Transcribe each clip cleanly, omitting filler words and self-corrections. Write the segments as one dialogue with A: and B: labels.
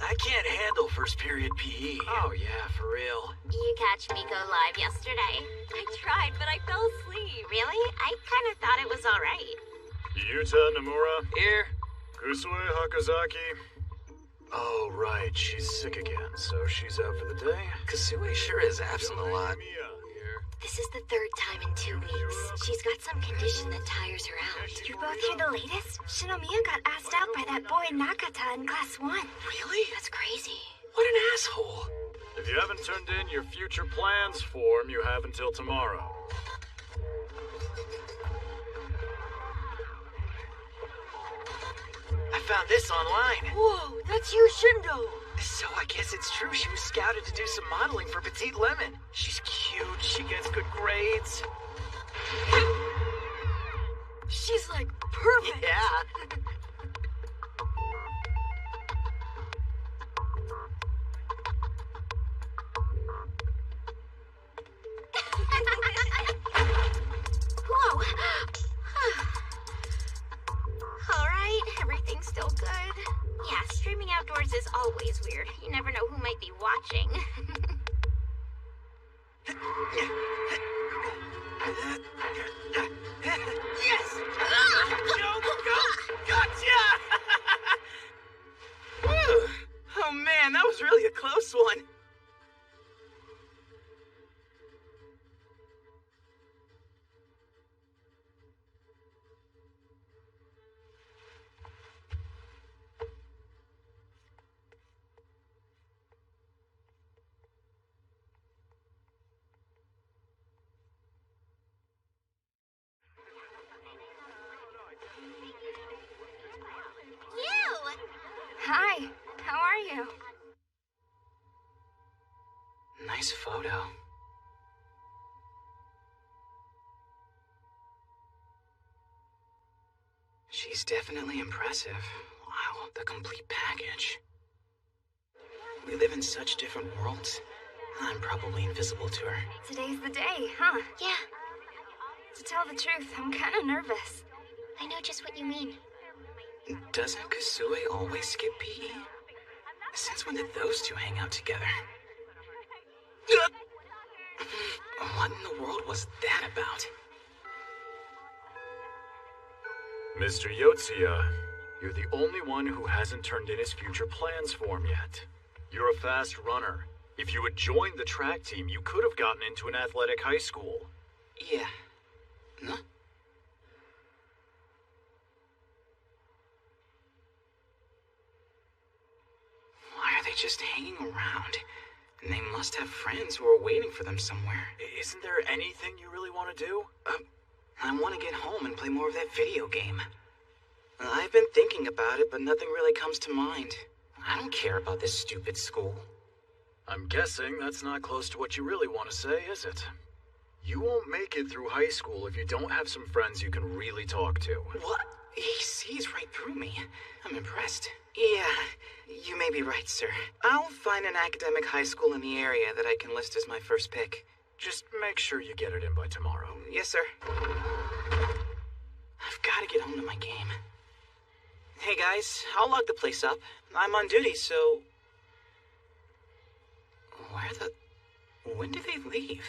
A: I can't handle first period PE. Oh yeah, for real.
B: You catch me go live yesterday. I tried, but I fell asleep. Really? I kind of thought it was all right.
C: Yuta Nomura.
A: Here.
C: Kusue Hakazaki.
A: Oh, right. She's sick again, so she's out for the day. Kasue sure is absent a lot.
B: This is the third time in 2 weeks. She's got some condition that tires her out.
D: Did you both hear the latest? Shinomiya got asked out by that boy Nakata in class 1.
A: Really?
B: That's crazy.
A: What an asshole.
C: If you haven't turned in your future plans form, you have until tomorrow.
A: I found this online.
E: Whoa, that's you, Shindo.
A: So I guess it's true she was scouted to do some modeling for Petite Lemon. She's cute, she gets good grades.
E: She's like perfect.
A: Yeah.
B: Whoa. All right, everything's still good. Yeah, streaming outdoors is always weird. You never know who might be watching.
A: Yes! Go! Gotcha! Oh man, that was really a close one.
D: Hi, how are you?
A: Nice photo. She's definitely impressive. Wow, the complete package. We live in such different worlds. I'm probably invisible to her.
D: Today's the day, huh?
B: Yeah,
D: To tell the truth, I'm kind of nervous.
B: I know just what you mean.
A: Doesn't Kasue always skip PE? Since when did those two hang out together? What in the world was that about?
C: Mr. Yotsuya, you're the only one who hasn't turned in his future plans form yet. You're a fast runner. If you had joined the track team, you could have gotten into an athletic high school.
A: Yeah. Huh? Why are they just hanging around? And they must have friends who are waiting for them somewhere.
C: Isn't there anything you really want to do?
A: I want to get home and play more of that video game. I've been thinking about it, but nothing really comes to mind. I don't care about this stupid school.
C: I'm guessing that's not close to what you really want to say, is it? You won't make it through high school if you don't have some friends you can really talk to.
A: What? He sees right through me. I'm impressed. Yeah, you may be right, sir. I'll find an academic high school in the area that I can list as my first pick.
C: Just make sure you get it in by tomorrow.
A: Yes, sir. I've got to get home to my game. Hey, guys, I'll lock the place up. I'm on duty, so... When did they leave?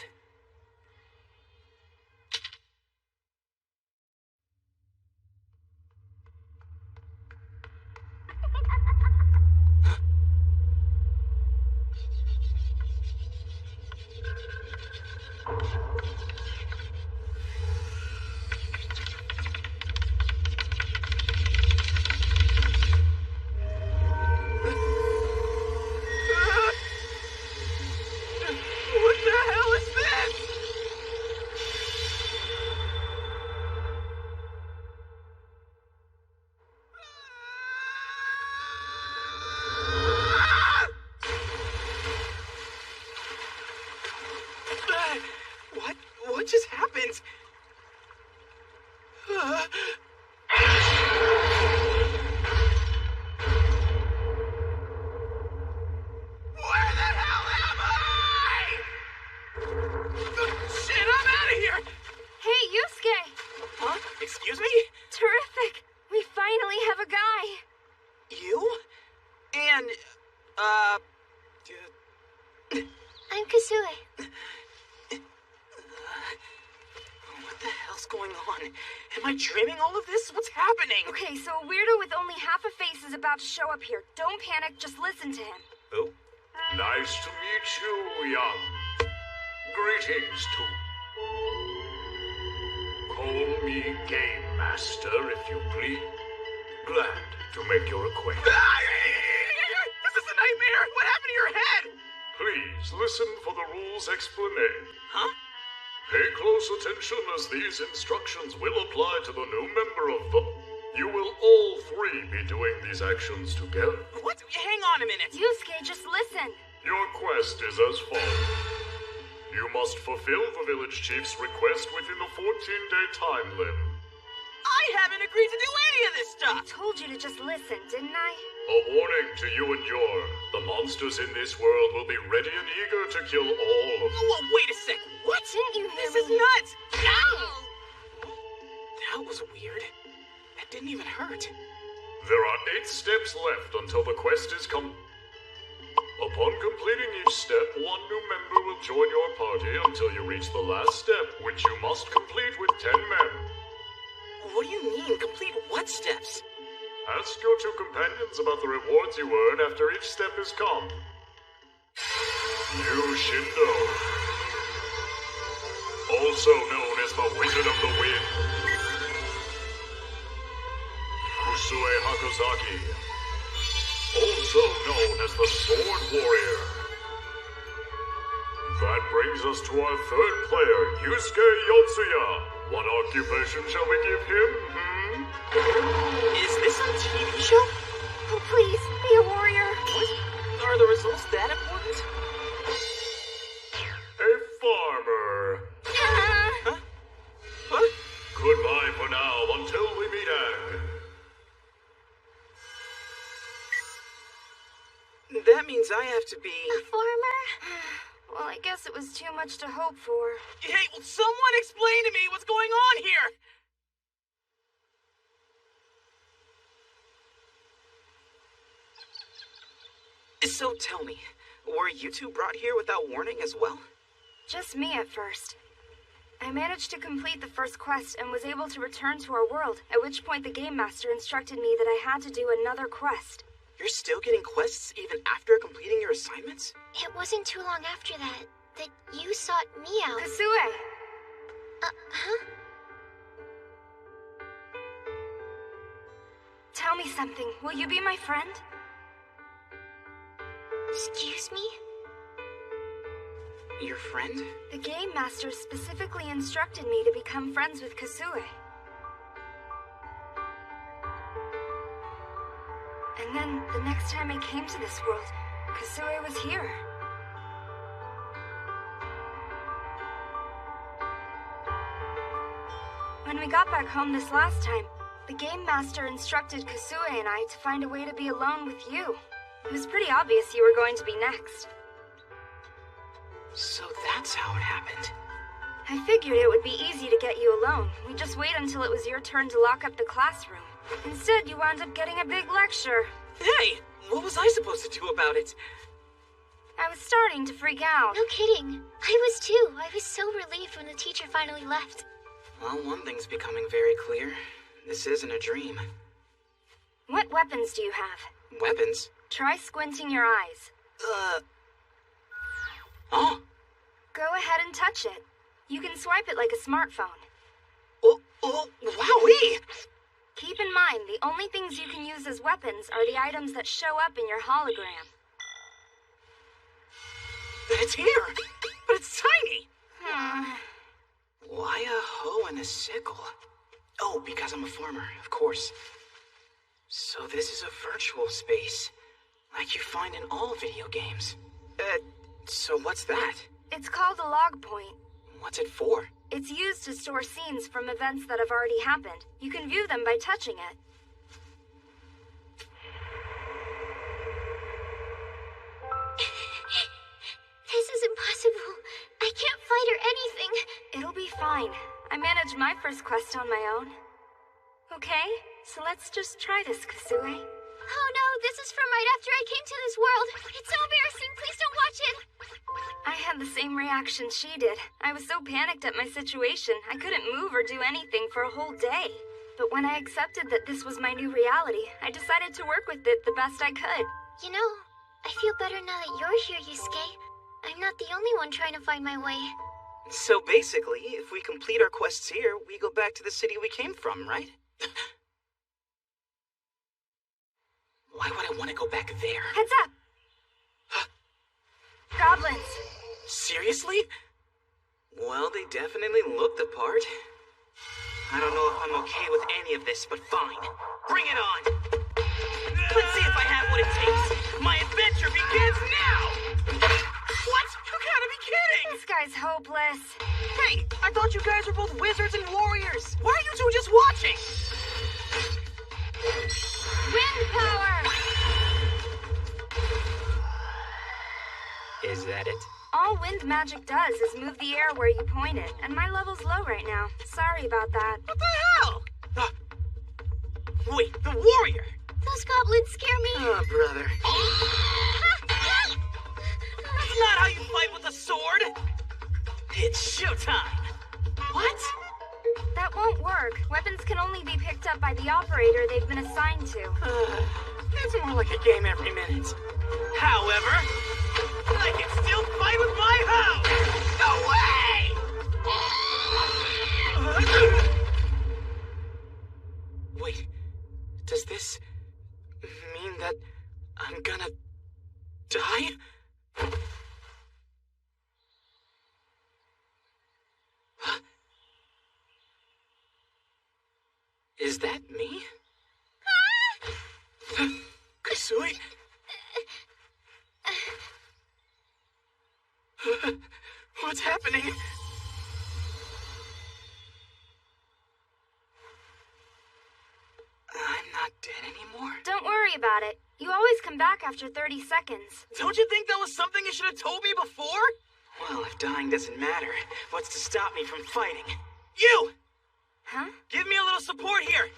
A: What the hell is this? dreaming all of this? What's happening?
D: Okay, so a weirdo with only half a face is about to show up here. Don't panic, just listen to him.
A: Oh?
C: Nice to meet you, young. Greetings to. Call me Game Master, if you please. Glad to make your acquaintance.
A: This is a nightmare! What happened to your head?
C: Please listen for the rules explanation.
A: Huh?
C: Pay close attention as these instructions will apply to the new member of the... You will all three be doing these actions together.
A: What? Hang on a minute.
D: Yusuke, just listen.
C: Your quest is as follows. You must fulfill the village chief's request within the 14-day time limit.
A: I haven't agreed to do any of this
D: I
A: stuff!
D: told you to just listen, didn't I?
C: A warning to you and your. The monsters in this world will be ready and eager to kill all of you.
A: Whoa, wait a sec. What?
D: Didn't you hear
A: This
D: me?
A: is nuts! Ow! That was weird. That didn't even hurt.
C: There are 8 steps left until the quest is come. Upon completing each step, one new member will join your party until you reach the last step, which you must complete with 10 men.
A: What do you mean, complete what steps?
C: Ask your 2 companions about the rewards you earn after each step is come. New Shindo, also known as the Wizard of the Wind. Kusue Hakozaki, also known as the Sword Warrior. That brings us to our 3rd player, Yusuke Yotsuya. What occupation shall we give him?
A: Is this a TV show?
D: Oh, please, be a warrior.
A: What? Are the results that important?
C: A farmer.
A: Huh? What?
C: Goodbye for now until we meet again.
A: That means I have to be...
D: A farmer? Well, I guess it was too much to hope for.
A: Hey, will someone explain to me what's going on here? So tell me, were you 2 brought here without warning as well?
D: Just me at first. I managed to complete the first quest and was able to return to our world, at which point the Game Master instructed me that I had to do another quest.
A: You're still getting quests even after completing your assignments?
B: It wasn't too long after that you sought me out.
D: Kasue!
B: Huh?
D: Tell me something. Will you be my friend?
B: Excuse me?
A: Your friend?
D: The Game Master specifically instructed me to become friends with Kasue. And then, the next time I came to this world, Kasue was here. When we got back home this last time, the Game Master instructed Kasue and I to find a way to be alone with you. It was pretty obvious you were going to be next.
A: So that's how it happened.
D: I figured it would be easy to get you alone. We'd just wait until it was your turn to lock up the classroom. Instead, you wound up getting a big lecture.
A: Hey, what was I supposed to do about it?
D: I was starting to freak out.
B: No kidding. I was too. I was so relieved when the teacher finally left.
A: Well, one thing's becoming very clear. This isn't a dream.
D: What weapons do you have?
A: Weapons?
D: Try squinting your eyes.
A: Oh?
D: Go ahead and touch it. You can swipe it like a smartphone.
A: Oh, wowee!
D: Keep in mind, the only things you can use as weapons are the items that show up in your hologram.
A: It's here! But it's tiny!
D: Hmm.
A: Why a hoe and a sickle? Oh, because I'm a farmer, of course. So this is a virtual space, like you find in all video games. So what's that?
D: It's called a log point.
A: What's it for?
D: It's used to store scenes from events that have already happened. You can view them by touching it.
B: This is impossible. I can't fight or anything.
D: It'll be fine. I managed my first quest on my own. Okay, so let's just try this, Kasue.
B: Oh no, this is from right after I came to this world. It's so embarrassing. Please don't watch it.
D: I had the same reaction she did. I was so panicked at my situation, I couldn't move or do anything for a whole day. But when I accepted that this was my new reality, I decided to work with it the best I could.
B: You know, I feel better now that you're here, Yusuke. I'm not the only one trying to find my way.
A: So basically, if we complete our quests here, we go back to the city we came from, right? Why would I want to go back there?
D: Heads up! Goblins!
A: Seriously? Well, they definitely look the part. I don't know if I'm okay with any of this, but fine. Bring it on! Let's see if I have what it takes. My adventure begins now! What? You gotta be kidding!
D: This guy's hopeless.
A: Hey, I thought you guys were both wizards and warriors. Why are you two just watching?
D: Wind power!
A: Is that it?
D: All wind magic does is move the air where you point it, and my level's low right now. Sorry about that.
A: What the hell? Wait, the warrior!
B: Those goblins scare me.
A: Oh, brother. That's not how you fight with a sword! It's showtime! What?
D: That won't work. Weapons can only be picked up by the operator they've been assigned to.
A: It's more like a game every minute. However, I can still fight with my hoe! No way! Wait, does this mean that I'm gonna die? Huh? Is that me? Kasui? What's happening? I'm not dead anymore?
D: Don't worry about it. You always come back after 30 seconds.
A: Don't you think that was something you should have told me before? Well, if dying doesn't matter, what's to stop me from fighting? You!
D: Huh?
A: Give me a little support here!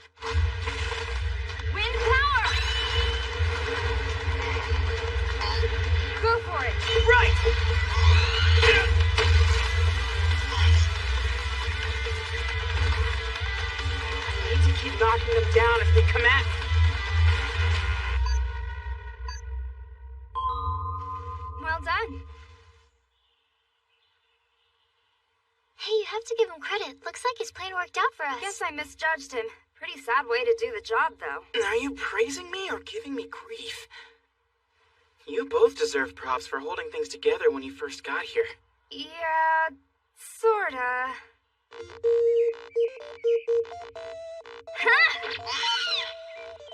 D: Wind power! Go for it!
A: Right! I need to keep knocking them down if they come at me.
D: Well done.
B: Hey, you have to give him credit. Looks like his plan worked out for us.
D: Guess I misjudged him. Pretty sad way to do the job, though.
A: Are you praising me or giving me grief? You both deserve props for holding things together when you first got here.
D: Yeah, sorta.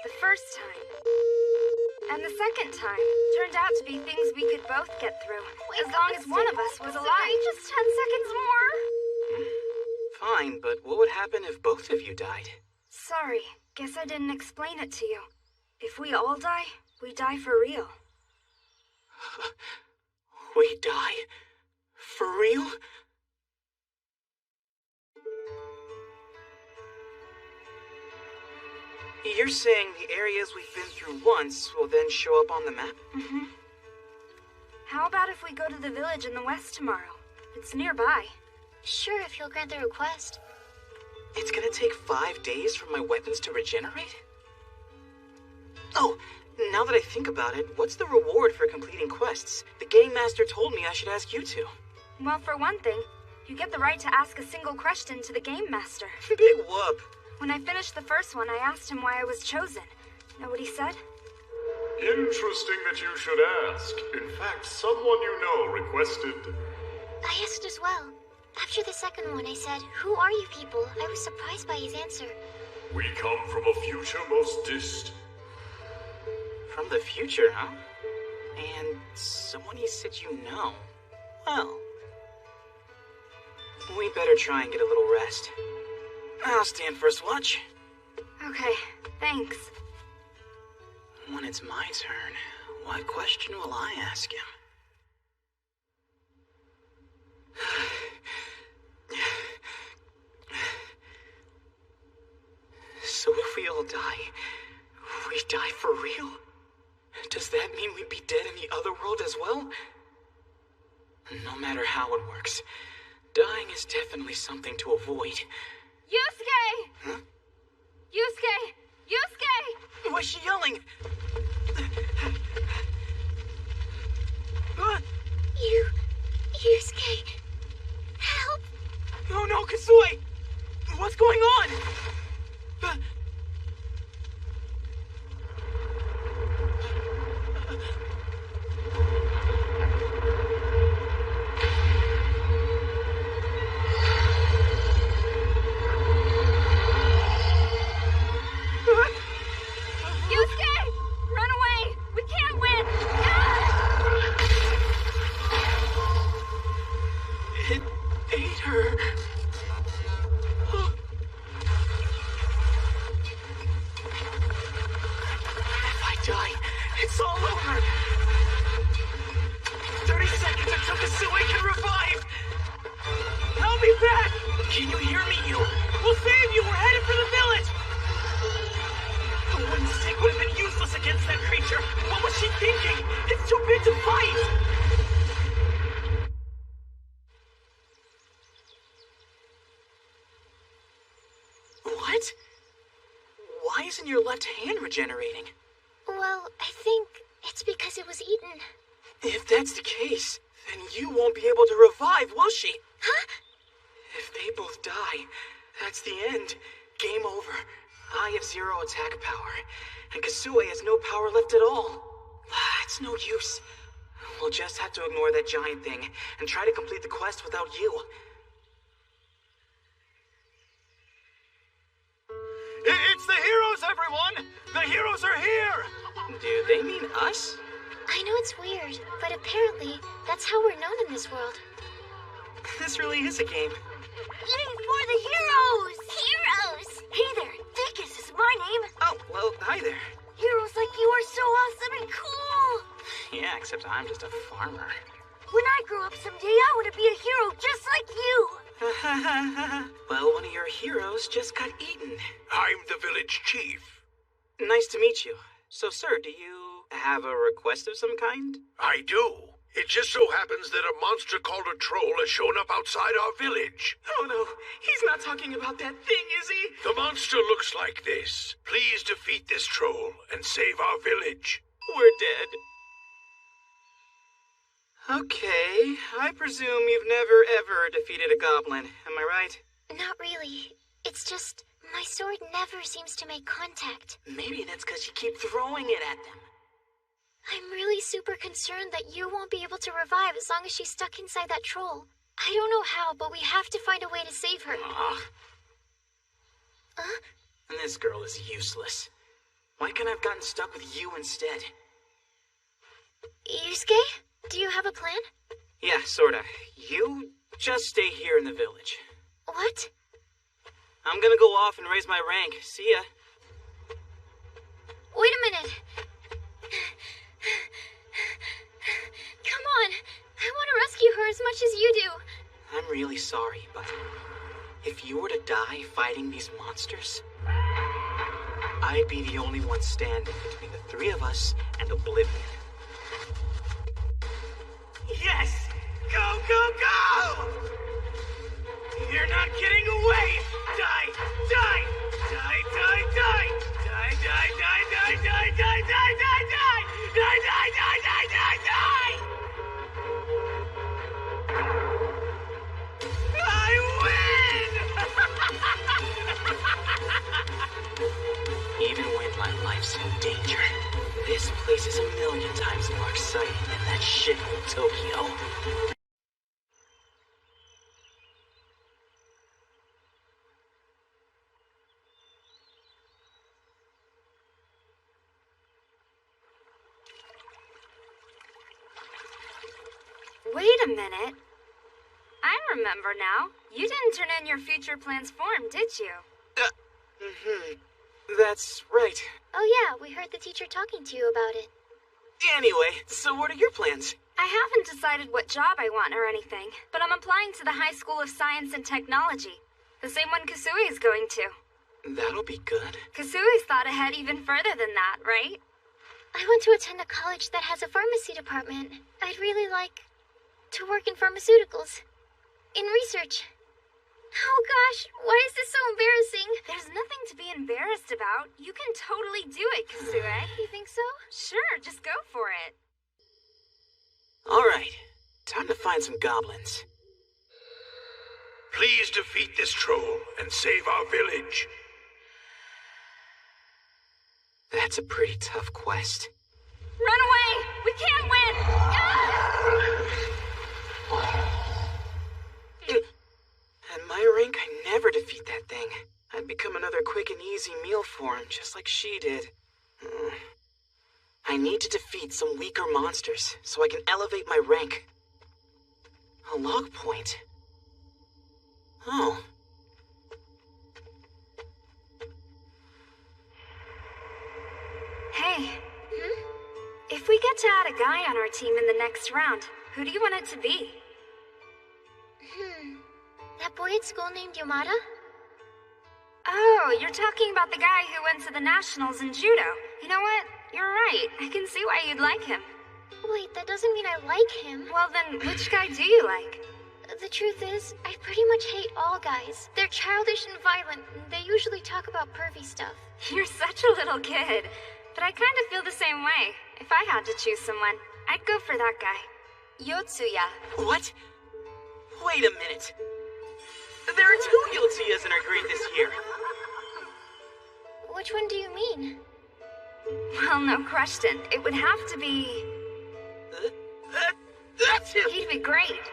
D: The first time. And the second time turned out to be things we could both get through, as long as one of us was alive.
B: Just 10 seconds more.
A: Fine, but what would happen if both of you died?
D: Sorry, guess I didn't explain it to you. If we all die, we die for real.
A: We die? For real? You're saying the areas we've been through once will then show up on the map?
D: Mm-hmm. How about if we go to the village in the west tomorrow? It's nearby.
B: Sure, if you'll grant the request.
A: It's gonna take 5 days for my weapons to regenerate? Oh, now that I think about it, what's the reward for completing quests? The Game Master told me I should ask you two.
D: Well, for one thing, you get the right to ask a single question to the Game Master.
A: Big whoop.
D: When I finished the first one, I asked him why I was chosen. Know what he said?
C: Interesting that you should ask. In fact, someone you know requested...
B: I asked as well. After the second one, I said, "Who are you people?" I was surprised by his answer.
C: We come from a future most distant.
A: From the future, huh? And someone you said you know. Well, we better try and get a little rest. I'll stand first watch.
D: Okay, thanks.
A: When it's my turn, what question will I ask him? So if we all die, we die for real? Does that mean we'd be dead in the other world as well? No matter how it works, dying is definitely something to avoid.
D: Yusuke!
A: Huh?
D: Yusuke! Yusuke!
A: Why's she yelling? Huh?
B: Yusuke, help!
A: Oh no, Kasue! What's going on?
D: Yusuke! Run away! We can't win!
A: It ate her. If I die, it's all over. 30 seconds until Kasue can revive. I'll be back. Can you hear me, you? We'll save you. We're headed for the village. The one stick would have been useless against that creature. What was she thinking? It's too big to fight. What? Why isn't your left hand regenerating?
B: Well, I think it's because it was eaten.
A: If that's the case, then you won't be able to revive, will she?
B: Huh?
A: If they both die, that's the end. Game over. I have 0 attack power, and Kasue has no power left at all. It's no use. We'll just have to ignore that giant thing and try to complete the quest without you.
C: It's the heroes, everyone! The heroes are here!
A: Do they mean us?
B: I know it's weird, but apparently that's how we're known in this world.
A: This really is a game.
E: Yay for the heroes!
B: Heroes!
E: Hey there, Dickus is my name.
A: Oh, well, hi there.
E: Heroes like you are so awesome and cool.
A: Yeah, except I'm just a farmer.
E: When I grow up someday, I want to be a hero just like you.
A: Well, one of your heroes just got eaten.
F: I'm the village chief.
A: Nice to meet you. So, sir, do you have a request of some kind?
F: I do. It just so happens that a monster called a troll has shown up outside our village.
A: Oh no, he's not talking about that thing, is he?
F: The monster looks like this. Please defeat this troll and save our village.
A: We're dead. Okay, I presume you've never ever defeated a goblin, am I right?
B: Not really. It's just my sword never seems to make contact.
A: Maybe that's because you keep throwing it at them.
B: I'm really super concerned that you won't be able to revive as long as she's stuck inside that troll. I don't know how, but we have to find a way to save her.
A: Ugh.
B: Huh?
A: This girl is useless. Why can't I have gotten stuck with you instead?
B: Yusuke, do you have a plan?
A: Yeah, sorta. You just stay here in the village.
B: What?
A: I'm gonna go off and raise my rank. See ya.
B: Wait a minute. Come on. I want to rescue her as much as you do.
A: I'm really sorry, but if you were to die fighting these monsters, I'd be the only one standing between the three of us and oblivion. Yes! Go, go, go! You're not getting away! Die! Die! Die, die, die! Die, die, die, die, die, die, die, die, die! Die, die, die, die, die, die! I win! Even when my life's in danger, this place is a million times more exciting than that shithole Tokyo.
D: Wait a minute. I remember now. You didn't turn in your future plans form, did you?
A: That's right.
B: Oh yeah, we heard the teacher talking to you about it.
A: Anyway, so what are your plans?
D: I haven't decided what job I want or anything, but I'm applying to the High School of Science and Technology. The same one Kasue is going to.
A: That'll be good.
D: Kasue's thought ahead even further than that, right?
B: I want to attend a college that has a pharmacy department. I'd really like to work in pharmaceuticals. In research. Oh gosh, why is this so embarrassing?
D: There's nothing to be embarrassed about. You can totally do it, Kasue.
B: You think so?
D: Sure, just go for it.
A: Alright, time to find some goblins.
F: Please defeat this troll and save our village.
A: That's a pretty tough quest.
D: Run away! We can't win!
A: At my rank, I never defeat that thing. I'd become another quick and easy meal for him, just like she did. I need to defeat some weaker monsters, so I can elevate my rank. A log point. Oh.
D: Hey. If we get to add a guy on our team in the next round, who do you want it to be?
B: That boy at school named Yamada?
D: Oh, you're talking about the guy who went to the nationals in judo. You know what? You're right. I can see why you'd like him.
B: Wait, that doesn't mean I like him.
D: Well then, which guy do you like?
B: The truth is, I pretty much hate all guys. They're childish and violent, and they usually talk about pervy stuff.
D: You're such a little kid. But I kind of feel the same way. If I had to choose someone, I'd go for that guy. Yotsuya.
A: What? Wait a minute. There are 2 Yotsuyas in our grade this year.
B: Which one do you mean?
D: Well, no question. It would have to be...
A: That's him!
D: He'd be great.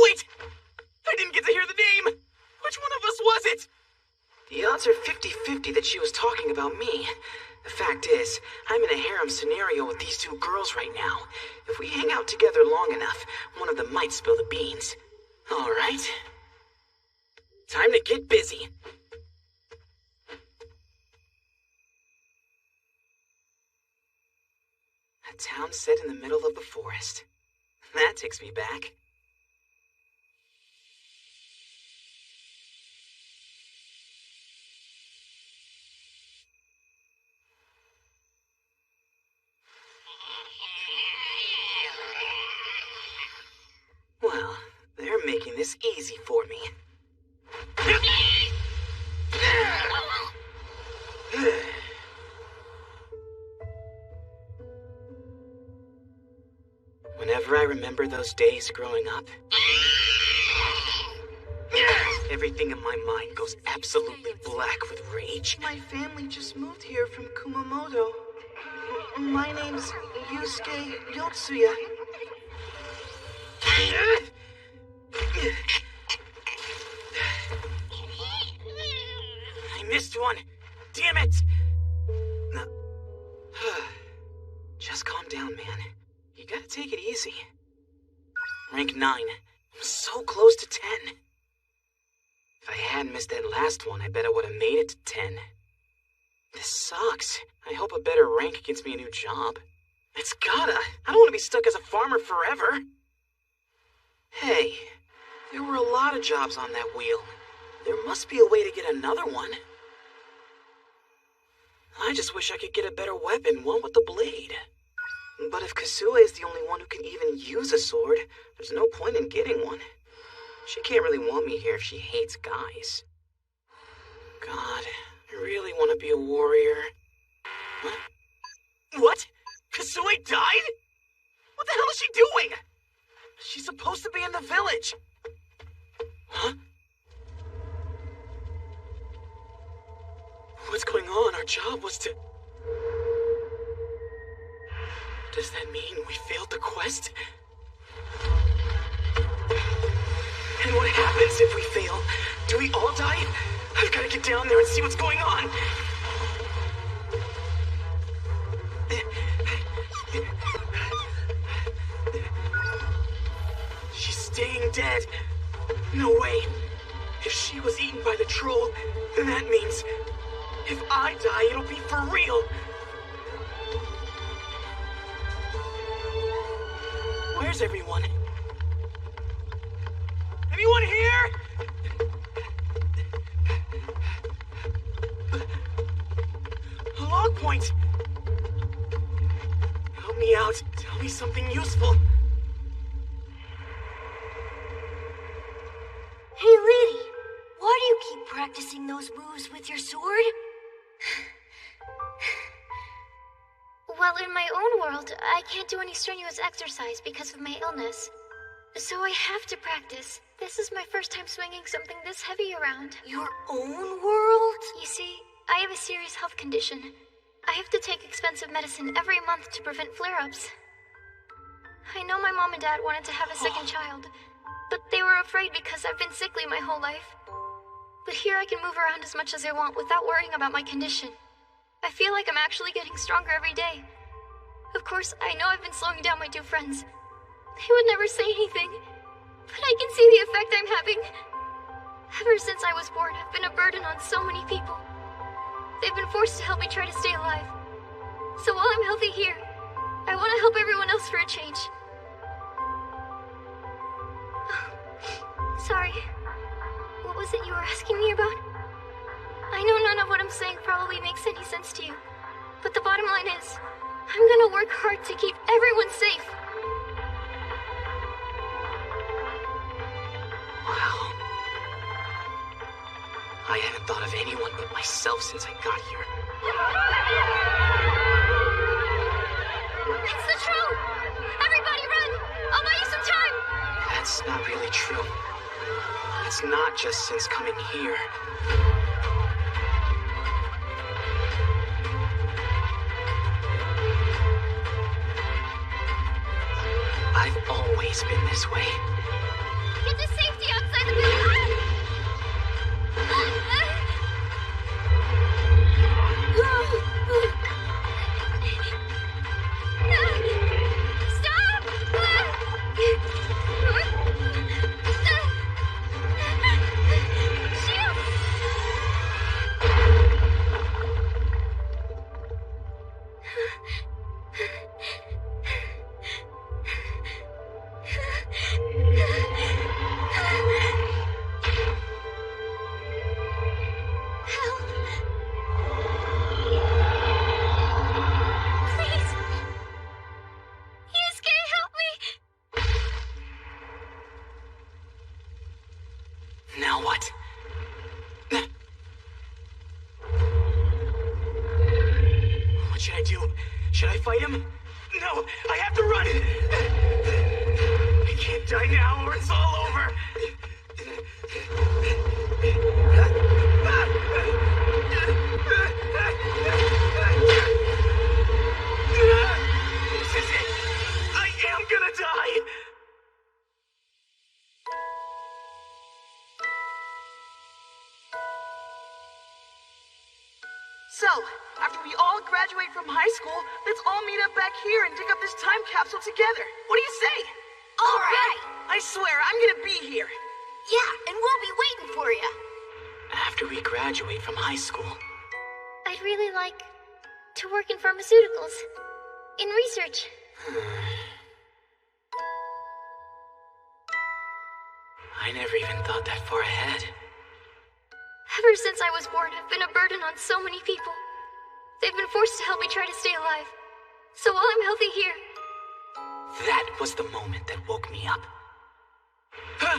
A: Wait! I didn't get to hear the name! Which one of us was it? The odds are 50-50 that she was talking about me. The fact is, I'm in a harem scenario with these 2 girls right now. If we hang out together long enough, one of them might spill the beans. Alright. Time to get busy. A town set in the middle of the forest. That takes me back. Well, they're making this easy for me. Whenever I remember those days growing up, everything in my mind goes absolutely black with rage. My family just moved here from Kumamoto. My name's Yusuke Yotsuya. I missed one. Damn it! Just calm down, man. You gotta take it easy. Rank 9. I'm so close to 10. If I hadn't missed that last one, I bet I would have made it to 10. This sucks. I hope a better rank gets me a new job. It's gotta. I don't want to be stuck as a farmer forever. Hey, there were a lot of jobs on that wheel. There must be a way to get another one. I just wish I could get a better weapon, one with a blade. But if Kasue is the only one who can even use a sword, there's no point in getting one. She can't really want me here if she hates guys. God, I really want to be a warrior. Huh? What? Kasue died? What the hell is she doing? She's supposed to be in the village. Huh? What's going on? Our job was to... Does that mean we failed the quest? And what happens if we fail? Do we all die? I've got to get down there and see what's going on. She's staying dead. No way. If she was eaten by the troll, then that means if I die, it'll be for real. Where's everyone? Anyone here? A log point. Help me out. Tell me something useful.
E: practicing those moves with your sword?
B: Well, in my own world, I can't do any strenuous exercise because of my illness. So I have to practice. This is my first time swinging something this heavy around.
E: Your own world?
B: You see, I have a serious health condition. I have to take expensive medicine every month to prevent flare-ups. I know my mom and dad wanted to have a second child, but they were afraid because I've been sickly my whole life. But here I can move around as much as I want without worrying about my condition. I feel like I'm actually getting stronger every day. Of course, I know I've been slowing down my two friends. They would never say anything, but I can see the effect I'm having. Ever since I was born, I've been a burden on so many people. They've been forced to help me try to stay alive. So while I'm healthy here, I want to help everyone else for a change. Sorry. What was it you were asking me about? I know none of what I'm saying probably makes any sense to you, but the bottom line is, I'm gonna work hard to keep everyone safe.
A: Wow. I haven't thought of anyone but myself since I got here.
B: It's the troll! Everybody run! I'll buy you some time!
A: That's not really true. It's not just since coming here. I've always been this way.
B: Get to safety outside the building! Stop! Shield! Please! Yusuke, help me!
A: Now what? What should I do? Should I fight him? No, I have to run! I can't die now or it's all over! This is it! I am gonna die!
G: So, after we all graduate from high school, let's all meet up back here and dig up this time capsule together. What do you say?
E: All right.
G: I swear, I'm gonna be here.
E: Yeah, and we'll be waiting for you.
A: After we graduate from high school,
B: I'd really like to work in pharmaceuticals. In research.
A: I never even thought that far ahead.
B: Ever since I was born, I've been a burden on so many people. They've been forced to help me try to stay alive. So while I'm healthy here,
A: That was the moment that woke me up. Huh?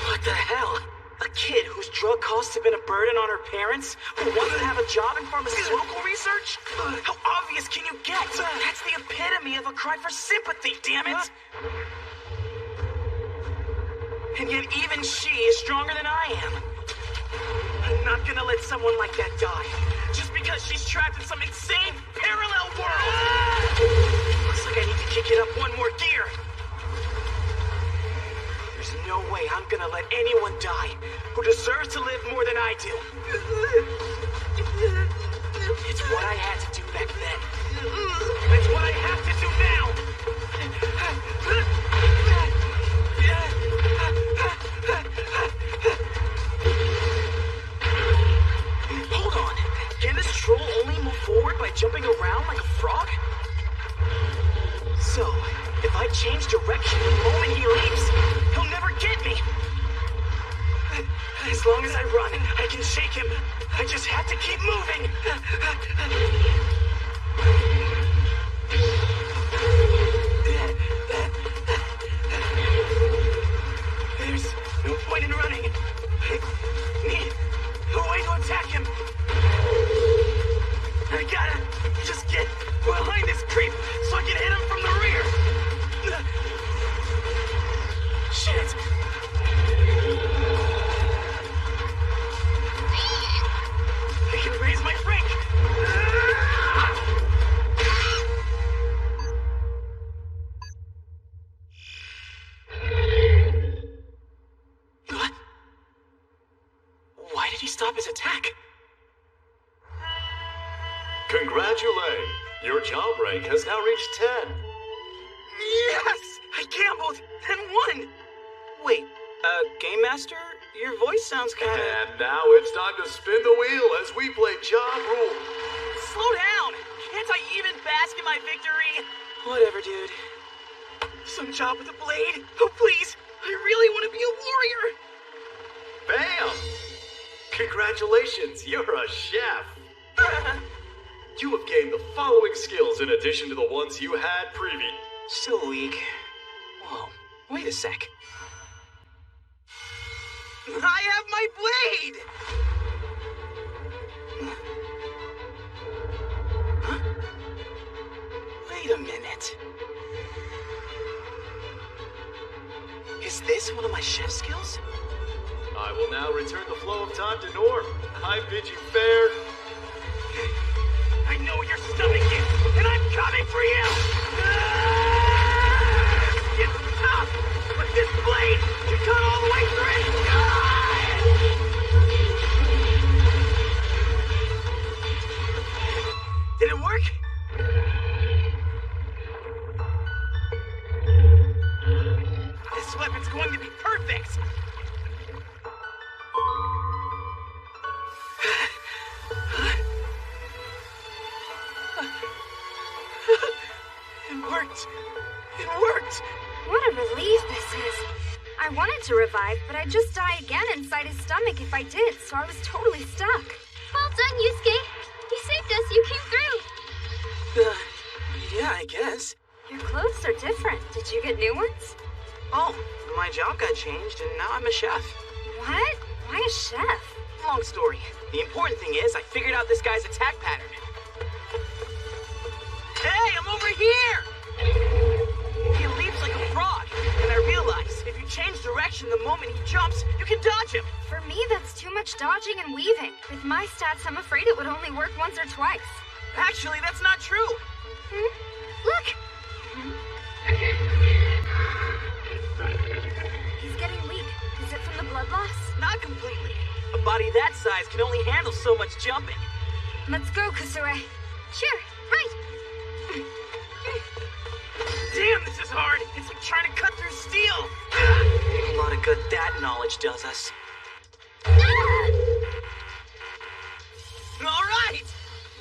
A: What the hell? A kid whose drug costs have been a burden on her parents? Who wanted to have a job in pharmaceutical research? How obvious can you get? That's the epitome of a cry for sympathy, damn it! And yet even she is stronger than I am. I'm not gonna let someone like that die. Just because she's trapped in some insane parallel world! Looks like I need to kick it up one more gear. There's no way I'm gonna let anyone die who deserves to live more than I do. It's what I had to do back then. It's what I have to do now. Hold on. Can this troll only move forward by jumping around like a frog? So, if I change direction the moment he leaves, he'll never get me. As long as I run, I can shake him. I just have to keep moving. There's no point in running. I need stop his attack.
C: Congratulate! Your job rank has now reached 10.
A: Yes! I gambled and won! Wait, Game Master? Your voice sounds kinda...
C: And now it's time to spin the wheel as we play Job Rule.
A: Slow down! Can't I even bask in my victory? Whatever, dude. Some job with a blade? Oh, please! I really want to be a warrior!
C: Bam! Congratulations, you're a chef. You have gained the following skills in addition to the ones you had previous.
A: So weak. Whoa, wait a sec. I have my blade! Huh? Wait a minute. Is this one of my chef skills?
C: I will now return the flow of time to norm. I bid you fair.
A: I know where your stomach is, and I'm coming for you! It's tough, but this blade can cut all the way through it! Did it work? This weapon's going to be perfect! It worked! It worked!
D: What a relief this is. I wanted to revive, but I'd just die again inside his stomach if I did, so I was totally stuck.
B: Well done, Yusuke. You saved us. You came through.
A: Yeah, I guess.
D: Your clothes are different. Did you get new ones?
A: Oh, my job got changed, and now I'm a chef.
D: What? Why a chef?
A: Long story. The important thing is, I figured out this guy's attack pattern. Hey, I'm over here! He leaps like a frog, and I realize if you change direction the moment he jumps, you can dodge him.
D: For me, that's too much dodging and weaving. With my stats, I'm afraid it would only work once or twice.
A: Actually, that's not true.
D: Look! He's getting weak. Is it from the blood loss?
A: Not completely. A body that size can only handle so much jumping.
D: Let's go, Kusue.
B: Sure, right.
A: Damn, this is hard. It's like trying to cut through steel. A lot of good that knowledge does us. All right.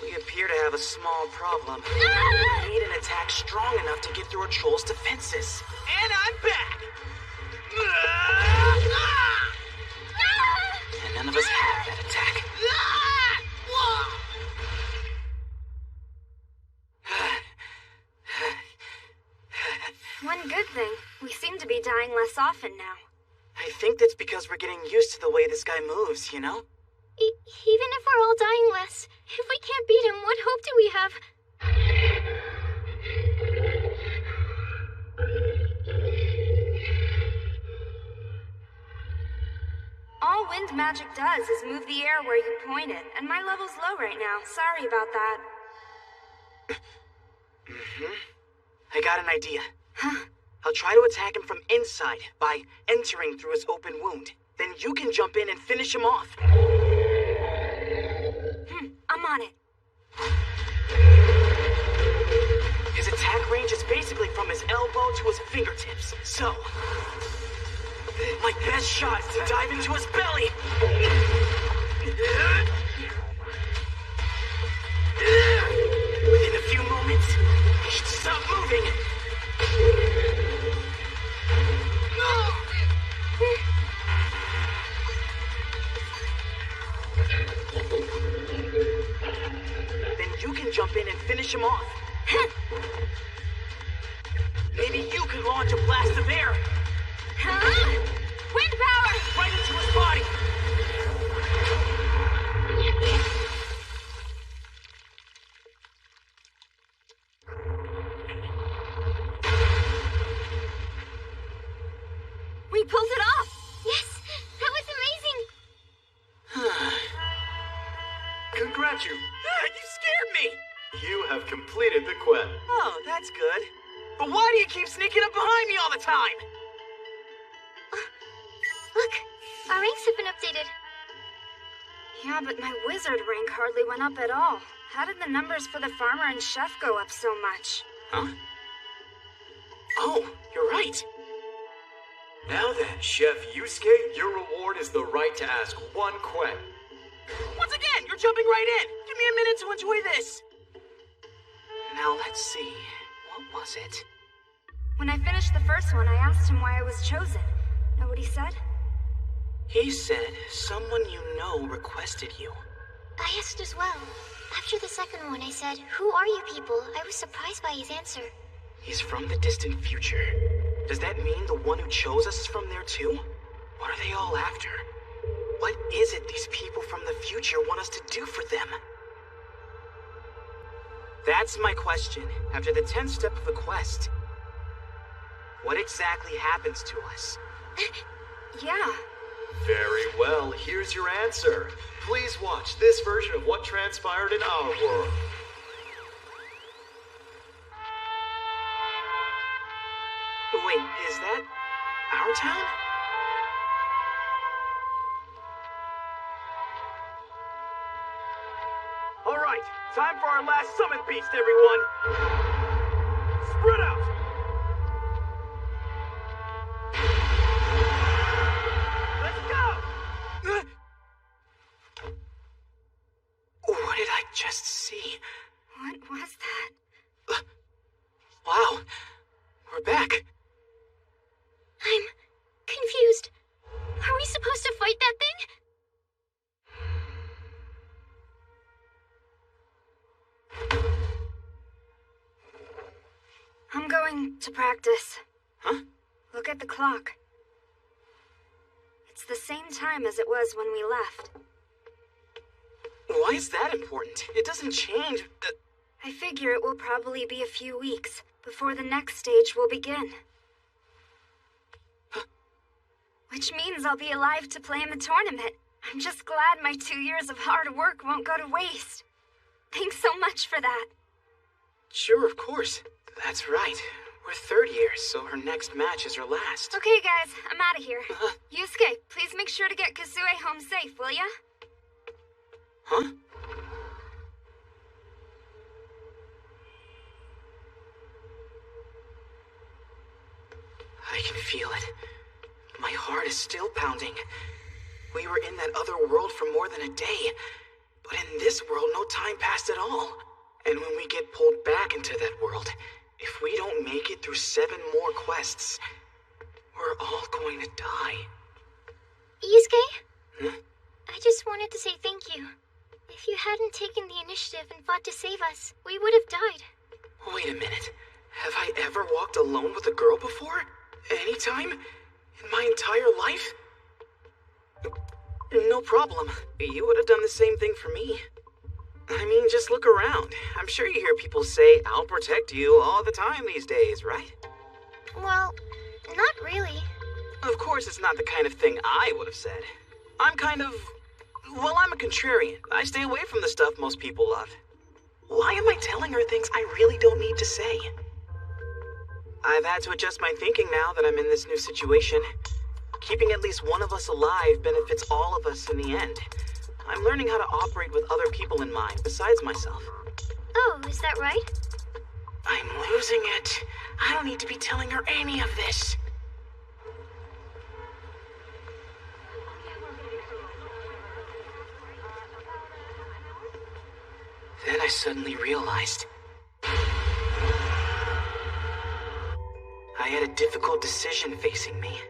A: We appear to have a small problem. We need an attack strong enough to get through a troll's defenses. And I'm back. And none of us have that attack.
D: One good thing, we seem to be dying less often now.
A: I think that's because we're getting used to the way this guy moves, you know?
B: Even if we're all dying less, if we can't beat him, what hope do we have?
D: All wind magic does is move the air where you point it, and my level's low right now. Sorry about that.
A: I got an idea.
D: Huh?
A: I'll try to attack him from inside by entering through his open wound. Then you can jump in and finish him off.
D: I'm on it.
A: His attack range is basically from his elbow to his fingertips. So, my best shot is to dive into his belly. Within a few moments, he should stop moving. Then you can jump in and finish him off. Maybe you can launch a blast of air.
D: Huh? Wind power!
A: Right into his body.
D: We pulled it off!
B: Yes, that was amazing.
C: Congratulations!
A: You scared me.
C: You have completed the quest.
A: Oh, that's good. But why do you keep sneaking up behind me all the time?
B: Look, our ranks have been updated.
D: Yeah, but my wizard rank hardly went up at all. How did the numbers for the farmer and chef go up so much?
A: Huh? Oh, you're right.
C: Now then, Chef Yusuke, your reward is the right to ask one question.
G: Once again, you're jumping right in. Give me a minute to enjoy this.
A: Now let's see. What was it?
D: When I finished the first one, I asked him why I was chosen. Know what he said?
A: He said someone you know requested you.
B: I asked as well. After the second one, I said, "Who are you people?" I was surprised by his answer.
A: He's from the distant future. Does that mean the one who chose us is from there too? What are they all after? What is it these people from the future want us to do for them? That's my question. After the 10th step of the quest, what exactly happens to us?
D: Yeah.
C: Very well, here's your answer. Please watch this version of what transpired in our world.
A: Wait, is that our town?
C: All right, time for our last summon beast, everyone. Spread out. Let's go.
A: What did I just see?
D: What was that?
A: Wow, we're back.
B: I'm confused. Are we supposed to fight that thing?
D: I'm going to practice.
A: Huh?
D: Look at the clock. It's the same time as it was when we left.
A: Why is that important? It doesn't change.
D: I figure it will probably be a few weeks before the next stage will begin. Which means I'll be alive to play in the tournament. I'm just glad my 2 years of hard work won't go to waste. Thanks so much for that.
A: Sure, of course. That's right. We're third years, so her next match is her last.
D: Okay, guys, I'm out of here. Yusuke, please make sure to get Kazue home safe, will ya?
A: Huh? I can feel it. My heart is still pounding. We were in that other world for more than a day, but in this world, no time passed at all. And when we get pulled back into that world, if we don't make it through 7 more quests, we're all going to die.
B: Yusuke?
A: Huh?
B: I just wanted to say thank you. If you hadn't taken the initiative and fought to save us, we would have died.
A: Wait a minute. Have I ever walked alone with a girl before? Anytime? In my entire life? No problem. You would have done the same thing for me. I mean, just look around. I'm sure you hear people say, "I'll protect you" all the time these days, right?
B: Well, not really.
A: Of course, it's not the kind of thing I would have said. I'm I'm a contrarian. I stay away from the stuff most people love. Why am I telling her things I really don't need to say? I've had to adjust my thinking now that I'm in this new situation. Keeping at least one of us alive benefits all of us in the end. I'm learning how to operate with other people in mind besides myself.
B: Oh, is that right?
A: I'm losing it. I don't need to be telling her any of this. Then I suddenly realized I had a difficult decision facing me.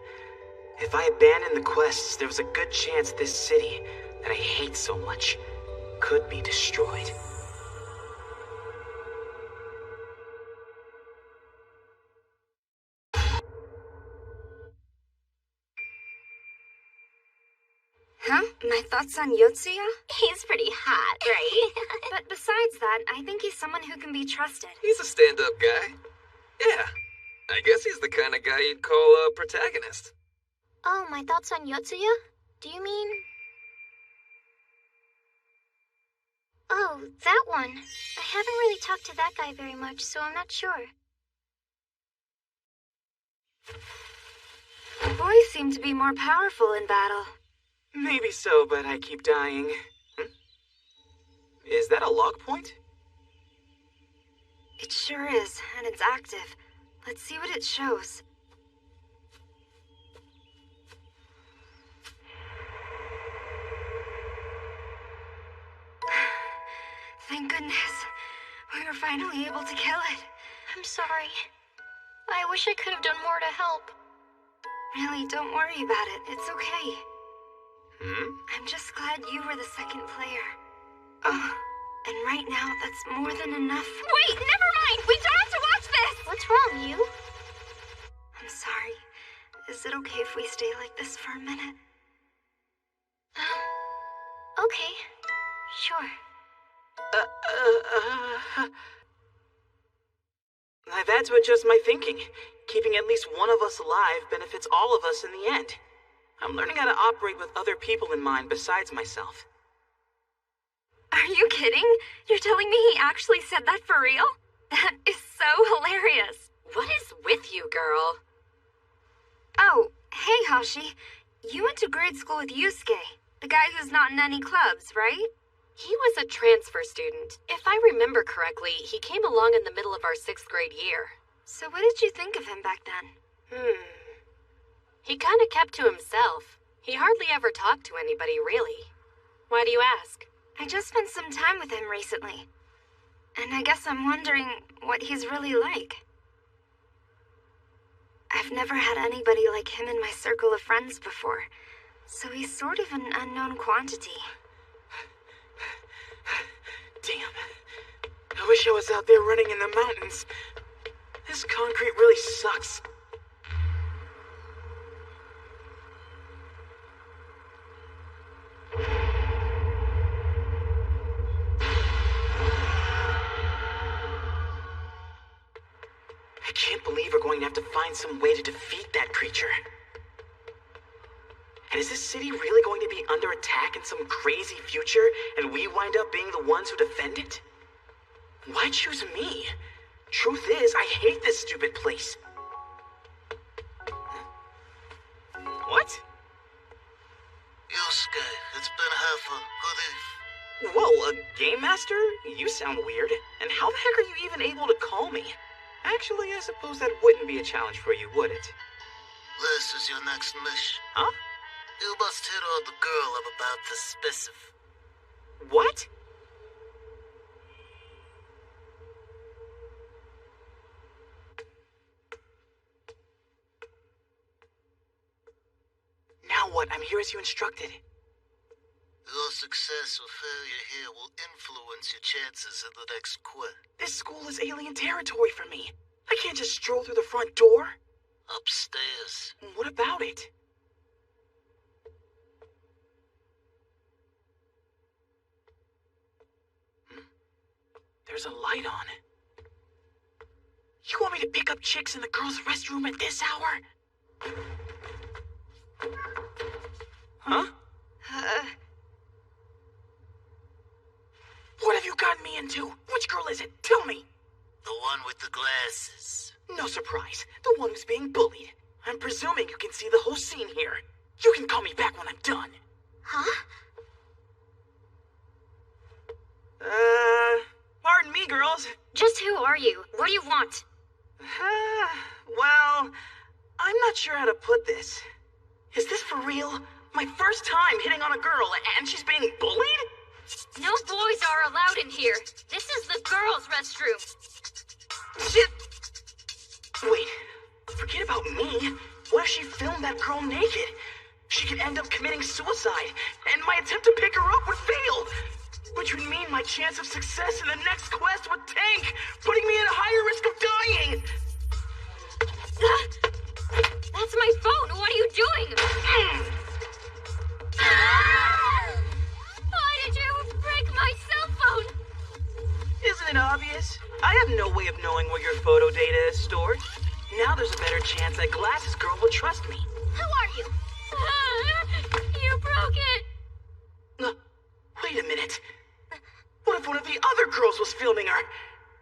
A: If I abandoned the quests, there was a good chance this city, that I hate so much, could be destroyed.
D: Huh? My thoughts on Yotsuya?
B: He's pretty hot, right?
D: But besides that, I think he's someone who can be trusted.
H: He's a stand-up guy. Yeah, I guess he's the kind of guy you'd call a protagonist.
B: Oh, my thoughts on Yotsuya? Do you mean... Oh, that one. I haven't really talked to that guy very much, so I'm not sure.
D: Boys seem to be more powerful in battle.
A: Maybe so, but I keep dying. Is that a log point?
D: It sure is, and it's active. Let's see what it shows. Thank goodness. We were finally able to kill it.
B: I'm sorry. I wish I could have done more to help.
D: Really, don't worry about it. It's okay.
A: Hmm?
D: I'm just glad you were the second player. Oh, and right now, that's more than enough. Wait, never mind! We don't have to watch this!
B: What's wrong, you?
D: I'm sorry. Is it okay if we stay like this for a minute?
B: Okay. Sure.
A: I've had to adjust my thinking. Keeping at least one of us alive benefits all of us in the end. I'm learning how to operate with other people in mind besides myself.
D: Are you kidding? You're telling me he actually said that for real? That is so hilarious.
I: What is with you, girl?
D: Oh, hey, Hashi. You went to grade school with Yusuke, the guy who's not in any clubs, right?
I: He was a transfer student. If I remember correctly, he came along in the middle of our 6th grade year.
D: So what did you think of him back then?
I: He kind of kept to himself. He hardly ever talked to anybody, really. Why do you ask?
D: I just spent some time with him recently. And I guess I'm wondering what he's really like. I've never had anybody like him in my circle of friends before, so he's sort of an unknown quantity.
A: Damn. I wish I was out there running in the mountains. This concrete really sucks. I can't believe we're going to have to find some way to defeat that creature. And is this city really going to be under attack in some crazy future, and we wind up being the ones who defend it? Why choose me? Truth is, I hate this stupid place. What?
J: Yusuke, it's been half a good eve.
A: Whoa, a game master? You sound weird. And how the heck are you even able to call me? Actually, I suppose that wouldn't be a challenge for you, would it?
J: This is your next mission.
A: Huh?
J: You must hit on the girl I'm about to specify.
A: What? Now what? I'm here as you instructed.
J: Your success or failure here will influence your chances in the next quest.
A: This school is alien territory for me. I can't just stroll through the front door.
J: Upstairs.
A: What about it? There's a light on. You want me to pick up chicks in the girls' restroom at this hour? Huh? What have you gotten me into? Which girl is it? Tell me.
J: The one with the glasses.
A: No surprise. The one who's being bullied. I'm presuming you can see the whole scene here. You can call me back when I'm done.
E: Huh?
A: Pardon me, girls.
B: Just who are you? What do you want?
A: Well, I'm not sure how to put this. Is this for real? My first time hitting on a girl, and she's being bullied?
B: No boys are allowed in here. This is the girls' restroom.
A: Shit! Wait, forget about me. What if she filmed that girl naked? She could end up committing suicide, and my attempt to pick her up would fail. Which would mean my chance of success in the next quest would tank, putting me at a higher risk of dying.
B: That's my phone. What are you doing? Why did you break my cell phone?
A: Isn't it obvious? I have no way of knowing where your photo data is stored. Now there's a better chance that Glasses Girl will trust me.
B: Who are you? You broke it.
A: Wait a minute. What if one of the other girls was filming her?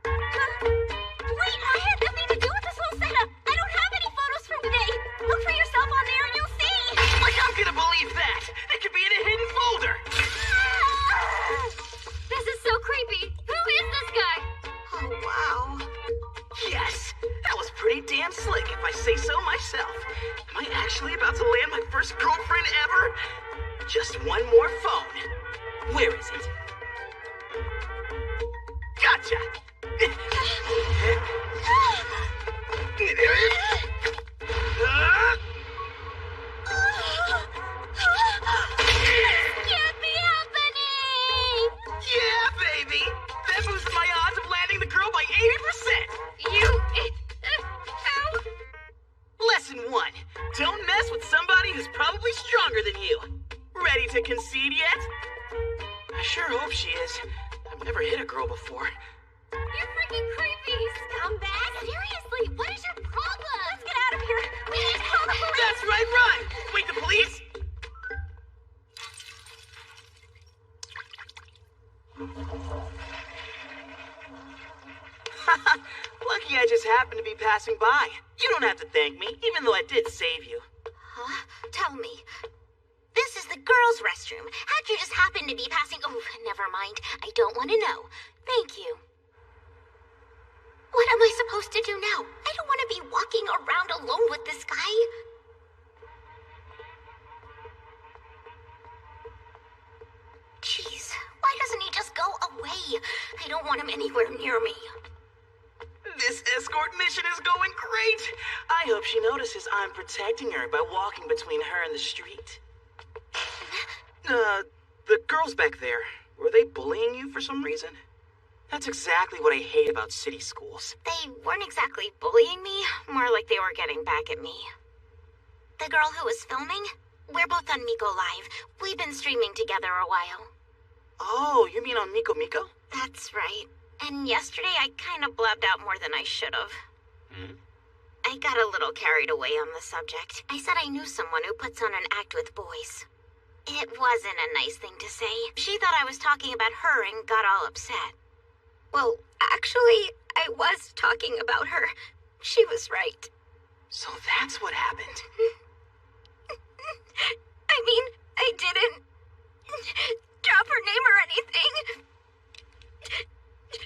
E: Wait, I had nothing to do with this whole setup. I don't have any photos from today. Look for yourself on there and you'll see.
A: Like I'm gonna believe that. It could be in a hidden folder.
B: This is so
A: Where is it? Gotcha!
E: Can't be happening!
A: Yeah, baby! That boosted my odds of landing the girl by 80%!
B: You...
A: Lesson 1. Don't mess with somebody who's probably stronger than you. Ready to concede yet? I sure hope she is. I've never hit a girl before.
E: You're freaking creepy, scumbag! Seriously, what is your problem? Let's get out of here! We need to call the police!
A: That's right, run! Wait, the police? Lucky I just happened to be passing by. You don't have to thank me, even though I did save you.
E: Huh? Tell me. This is the girls' restroom. How'd you just happen to be passing... Oh, never mind. I don't want to know. Thank you. What am I supposed to do now? I don't want to be walking around alone with this guy. Jeez, why doesn't he just go away? I don't want him anywhere near me.
A: This escort mission is going great. I hope she notices I'm protecting her by walking between her and the street. The girls back there, were they bullying you for some reason? That's exactly what I hate about city schools.
E: They weren't exactly bullying me, more like they were getting back at me. The girl who was filming? We're both on Miko Live. We've been streaming together a while.
A: Oh, you mean on Miko Miko?
E: That's right. And yesterday I kind of blabbed out more than I should have. I got a little carried away on the subject. I said I knew someone who puts on an act with boys. It wasn't a nice thing to say. She thought I was talking about her and got all upset. Well, actually, I was talking about her. She was right.
A: So that's what happened.
E: I mean, I didn't drop her name or anything.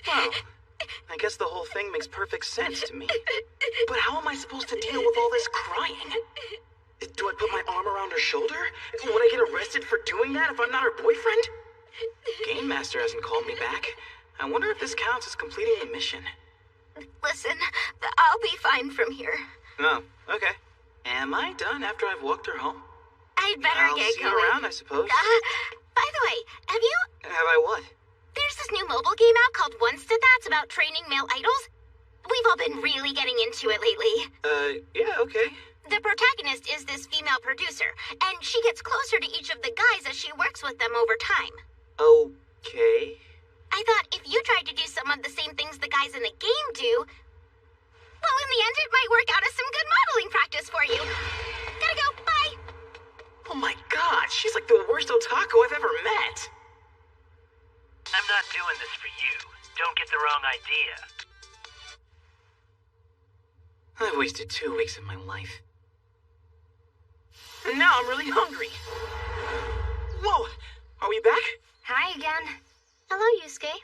A: Well, I guess the whole thing makes perfect sense to me. But how am I supposed to deal with all this crying? Do I put my arm around her shoulder? Would I get arrested for doing that if I'm not her boyfriend? Game Master hasn't called me back. I wonder if this counts as completing the mission.
E: Listen, I'll be fine from here.
A: Oh, okay. Am I done after I've walked her home?
E: I'd better
A: I'll
E: get
A: see
E: going.
A: you around, I suppose.
E: By the way, have you...
A: Have I what?
E: There's this new mobile game out called Once to That's about training male idols. We've all been really getting into it lately.
A: Yeah, okay.
E: The protagonist is this female producer, and she gets closer to each of the guys as she works with them over time.
A: Okay.
E: I thought if you tried to do some of the same things the guys in the game do, well, in the end, it might work out as some good modeling practice for you. Gotta go, bye!
A: Oh my god, she's like the worst otaku I've ever met.
K: I'm not doing this for you. Don't get the wrong idea.
A: I've wasted 2 weeks of my life. And now I'm really hungry. Whoa, are we back?
D: Hi again.
B: Hello, Yusuke.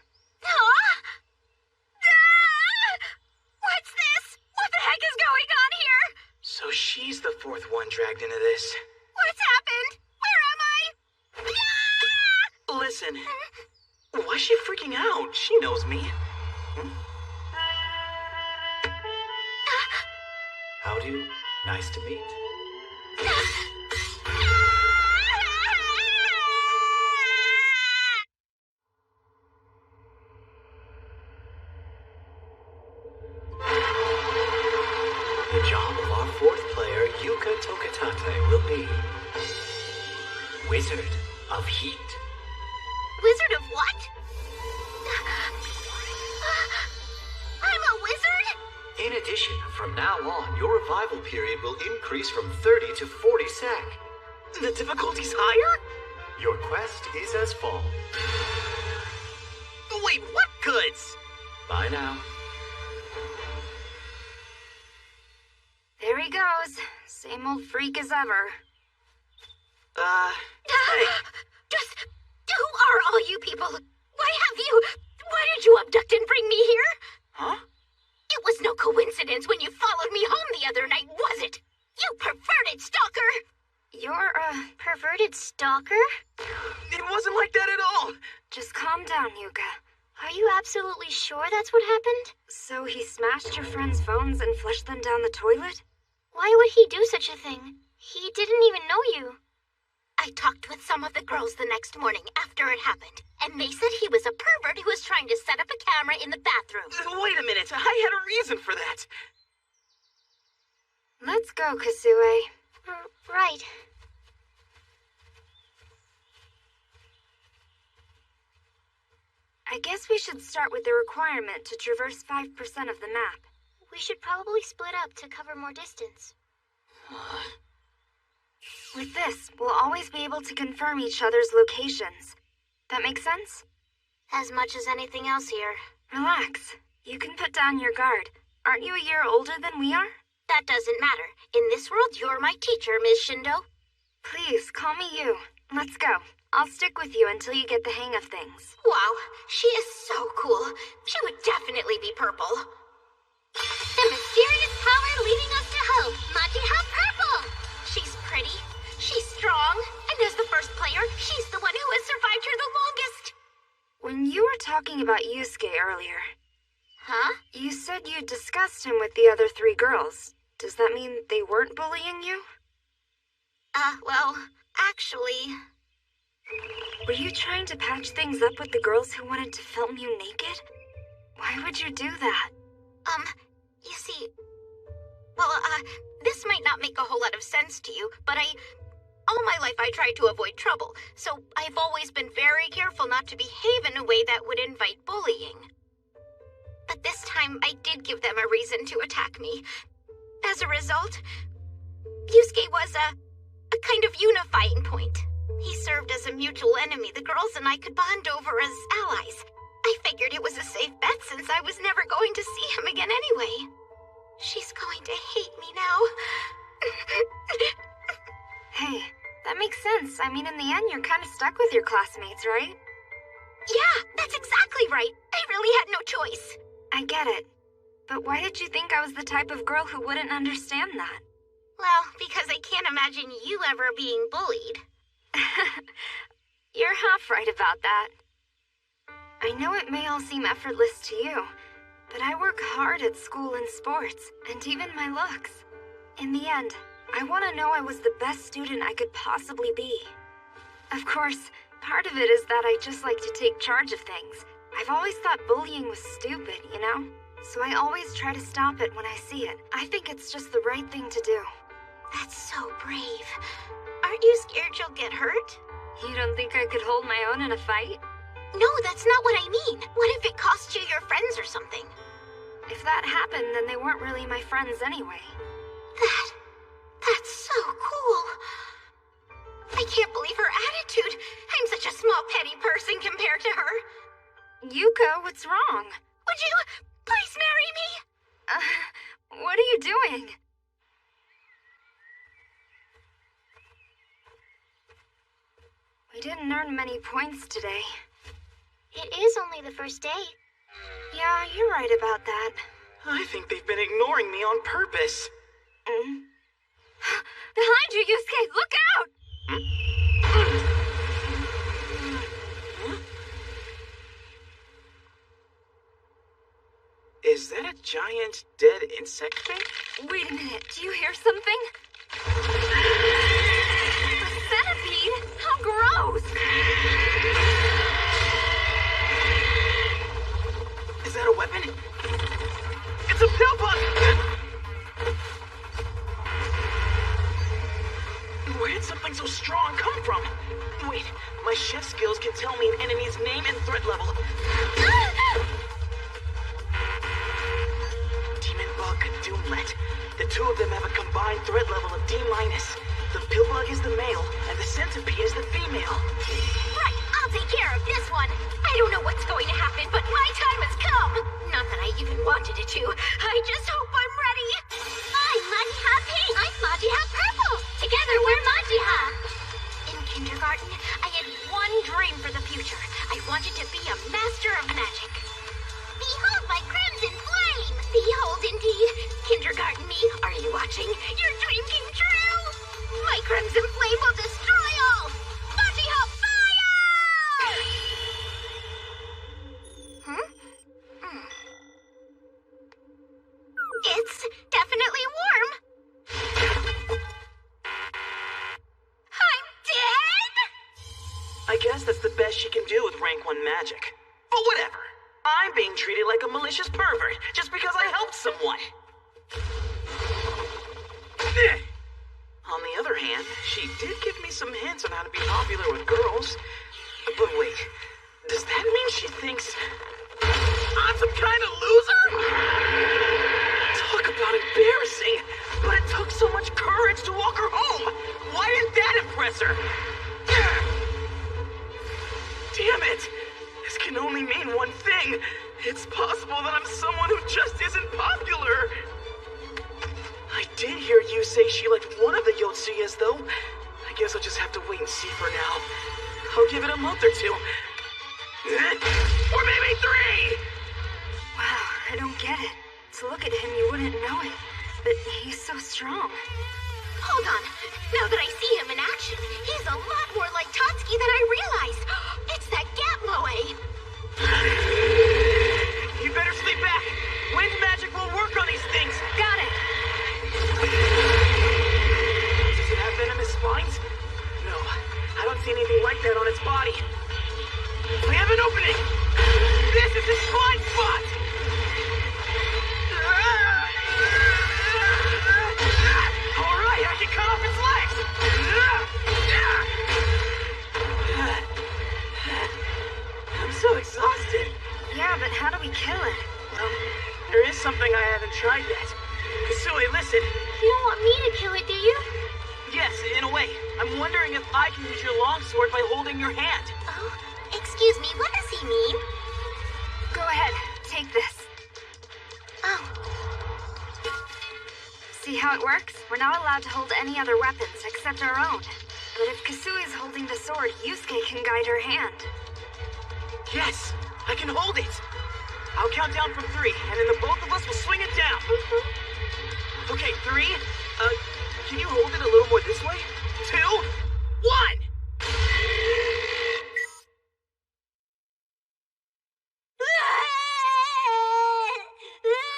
E: What's this? What the heck is going on here?
A: So she's the fourth one dragged into this.
E: What's happened? Where am I?
A: Listen, why's she freaking out? She knows me.
C: Howdy. Nice to meet. The job of our fourth player, Yuka Tokitate, will be Wizard of Heat.
E: Wizard of what? I'm a wizard?
C: In addition, from now on, your revival period will increase from 30 to 40 sec.
A: The difficulty's higher?
C: Your quest is as follows.
A: Wait, what goods?
C: Bye now.
D: There he goes. Same old freak as ever.
A: Hey.
E: Just, who are all you people? Why did you abduct and bring me here?
A: Huh?
E: It was no coincidence when you followed me home the other night, was it? You perverted stalker!
B: You're a perverted stalker?
A: It wasn't like that at all.
D: Just calm down, Yuka.
B: Are you absolutely sure that's what happened?
D: So he smashed your friends' phones and flushed them down the toilet?
B: Why would he do such a thing? He didn't even know you.
E: I talked with some of the girls the next morning after it happened, and they said he was a pervert who was trying to set up a camera in the bathroom.
G: Wait a minute, I had a reason for that.
D: Let's go, Kasue.
B: Right.
D: I guess we should start with the requirement to traverse 5% of the map.
B: We should probably split up to cover more distance.
D: With this, we'll always be able to confirm each other's locations. That make sense?
E: As much as anything else here.
D: Relax. You can put down your guard. Aren't you a year older than we are?
E: That doesn't matter. In this world, you're my teacher, Ms. Shindo.
D: Please, call me you. Let's go. I'll stick with you until you get the hang of things.
E: Wow, she is so cool. She would definitely be purple.
B: The mysterious power leading us to hope, Majiha Purple!
E: She's pretty, she's strong, and as the first player, she's the one who has survived here the longest.
D: When you were talking about Yusuke earlier...
E: Huh?
D: You said you discussed him with the other 3 girls. Does that mean they weren't bullying you?
E: Well, actually...
D: Were you trying to patch things up with the girls who wanted to film you naked? Why would you do that?
E: You see... Well, this might not make a whole lot of sense to you, but all my life I tried to avoid trouble, so I've always been very careful not to behave in a way that would invite bullying. But this time, I did give them a reason to attack me. As a result, Yusuke was a kind of unifying point. He served as a mutual enemy the girls and I could bond over as allies. I figured it was a safe bet since I was never going to see him again anyway. She's going to hate me now.
D: Hey, that makes sense. I mean, in the end, you're kind of stuck with your classmates, right?
E: Yeah, that's exactly right. I really had no choice.
D: I get it. But why did you think I was the type of girl who wouldn't understand that?
E: Well, because I can't imagine you ever being bullied.
D: You're half right about that. I know it may all seem effortless to you, but I work hard at school and sports, and even my looks. In the end, I want to know I was the best student I could possibly be. Of course, part of it is that I just like to take charge of things. I've always thought bullying was stupid, you know? So I always try to stop it when I see it. I think it's just the right thing to do.
E: That's so brave. Aren't you scared you'll get hurt?
D: You don't think I could hold my own in a fight?
E: No, that's not what I mean. What if it cost you your friends or something?
D: If that happened, then they weren't really my friends anyway.
E: That's so cool. I can't believe her attitude. I'm such a small, petty person compared to her.
D: Yuka, what's wrong?
E: Would you please marry me?
D: What are you doing? We didn't earn many points today.
B: It is only the first day.
D: Yeah, you're right about that.
A: I think they've been ignoring me on purpose.
D: Behind you, Yusuke! Look out!
A: Is that a giant dead insect thing?
D: Wait a minute, do you hear something? A centipede? How gross!
A: Is that a weapon? It's a pill bug! Where did something so strong come from? Wait, my chef skills can tell me an enemy's name and threat level. Demon Bug, Doomlet. The two of them have a combined threat level of D-. The pill bug is the male, and the centipede is the female.
E: Right, I'll take care of this one. I don't know what's going to happen, but my time has come. Not that I even wanted it to. I just hope I'm ready.
B: I'm Majiha Pink. I'm Majiha Purple. Together we're Majiha.
E: In kindergarten, I had one dream for the future. I wanted to be a master of magic.
B: Behold my crimson flame.
E: Behold, indeed. Kindergarten me, are you watching? Your dream came true. My crimson flame will destroy all. Majiha fire!
A: that's the best she can do with rank 1 magic. But whatever. I'm being treated like a malicious pervert just because I helped someone. On the other hand, she did give me some hints on how to be popular with girls. But wait, does that mean she thinks I'm some kind of loser? Talk about embarrassing, but it took so much courage to walk her home. Why didn't that impress her? Damn it! This can only mean one thing. It's possible that I'm someone who just isn't popular. I did hear you say she liked one of the Yotsuyas, though. I guess I'll just have to wait and see for now. I'll give it a month or 2. Or maybe 3!
D: Wow, I don't get it. To look at him, you wouldn't know it. But he's so strong.
E: Hold on. Now that I see him in action, he's a lot more like Tatsuki than I realized. It's that Gatmoe.
A: You better sleep back. Wind magic will work on these things.
D: Got it.
A: Does it have venomous spines? No, I don't see anything like that on its body. I have an opening. This is its blind spot. All right, I can cut off its legs. I'm so exhausted.
D: Yeah, but how do we kill it?
A: Well, there is something I haven't tried yet. Kasui, listen.
B: You don't want me to kill it, do you?
A: Yes, in a way. I'm wondering if I can use your longsword by holding your hand.
E: Oh, excuse me, what does he mean?
D: Go ahead, take this.
E: Oh.
D: See how it works? We're not allowed to hold any other weapons except our own. But if Kasui's holding the sword, Yusuke can guide her hand.
A: Yes, I can hold it. I'll count down from 3, and then the both of us will swing it down. Okay, 3. Can you hold it a little more this way? 2, 1!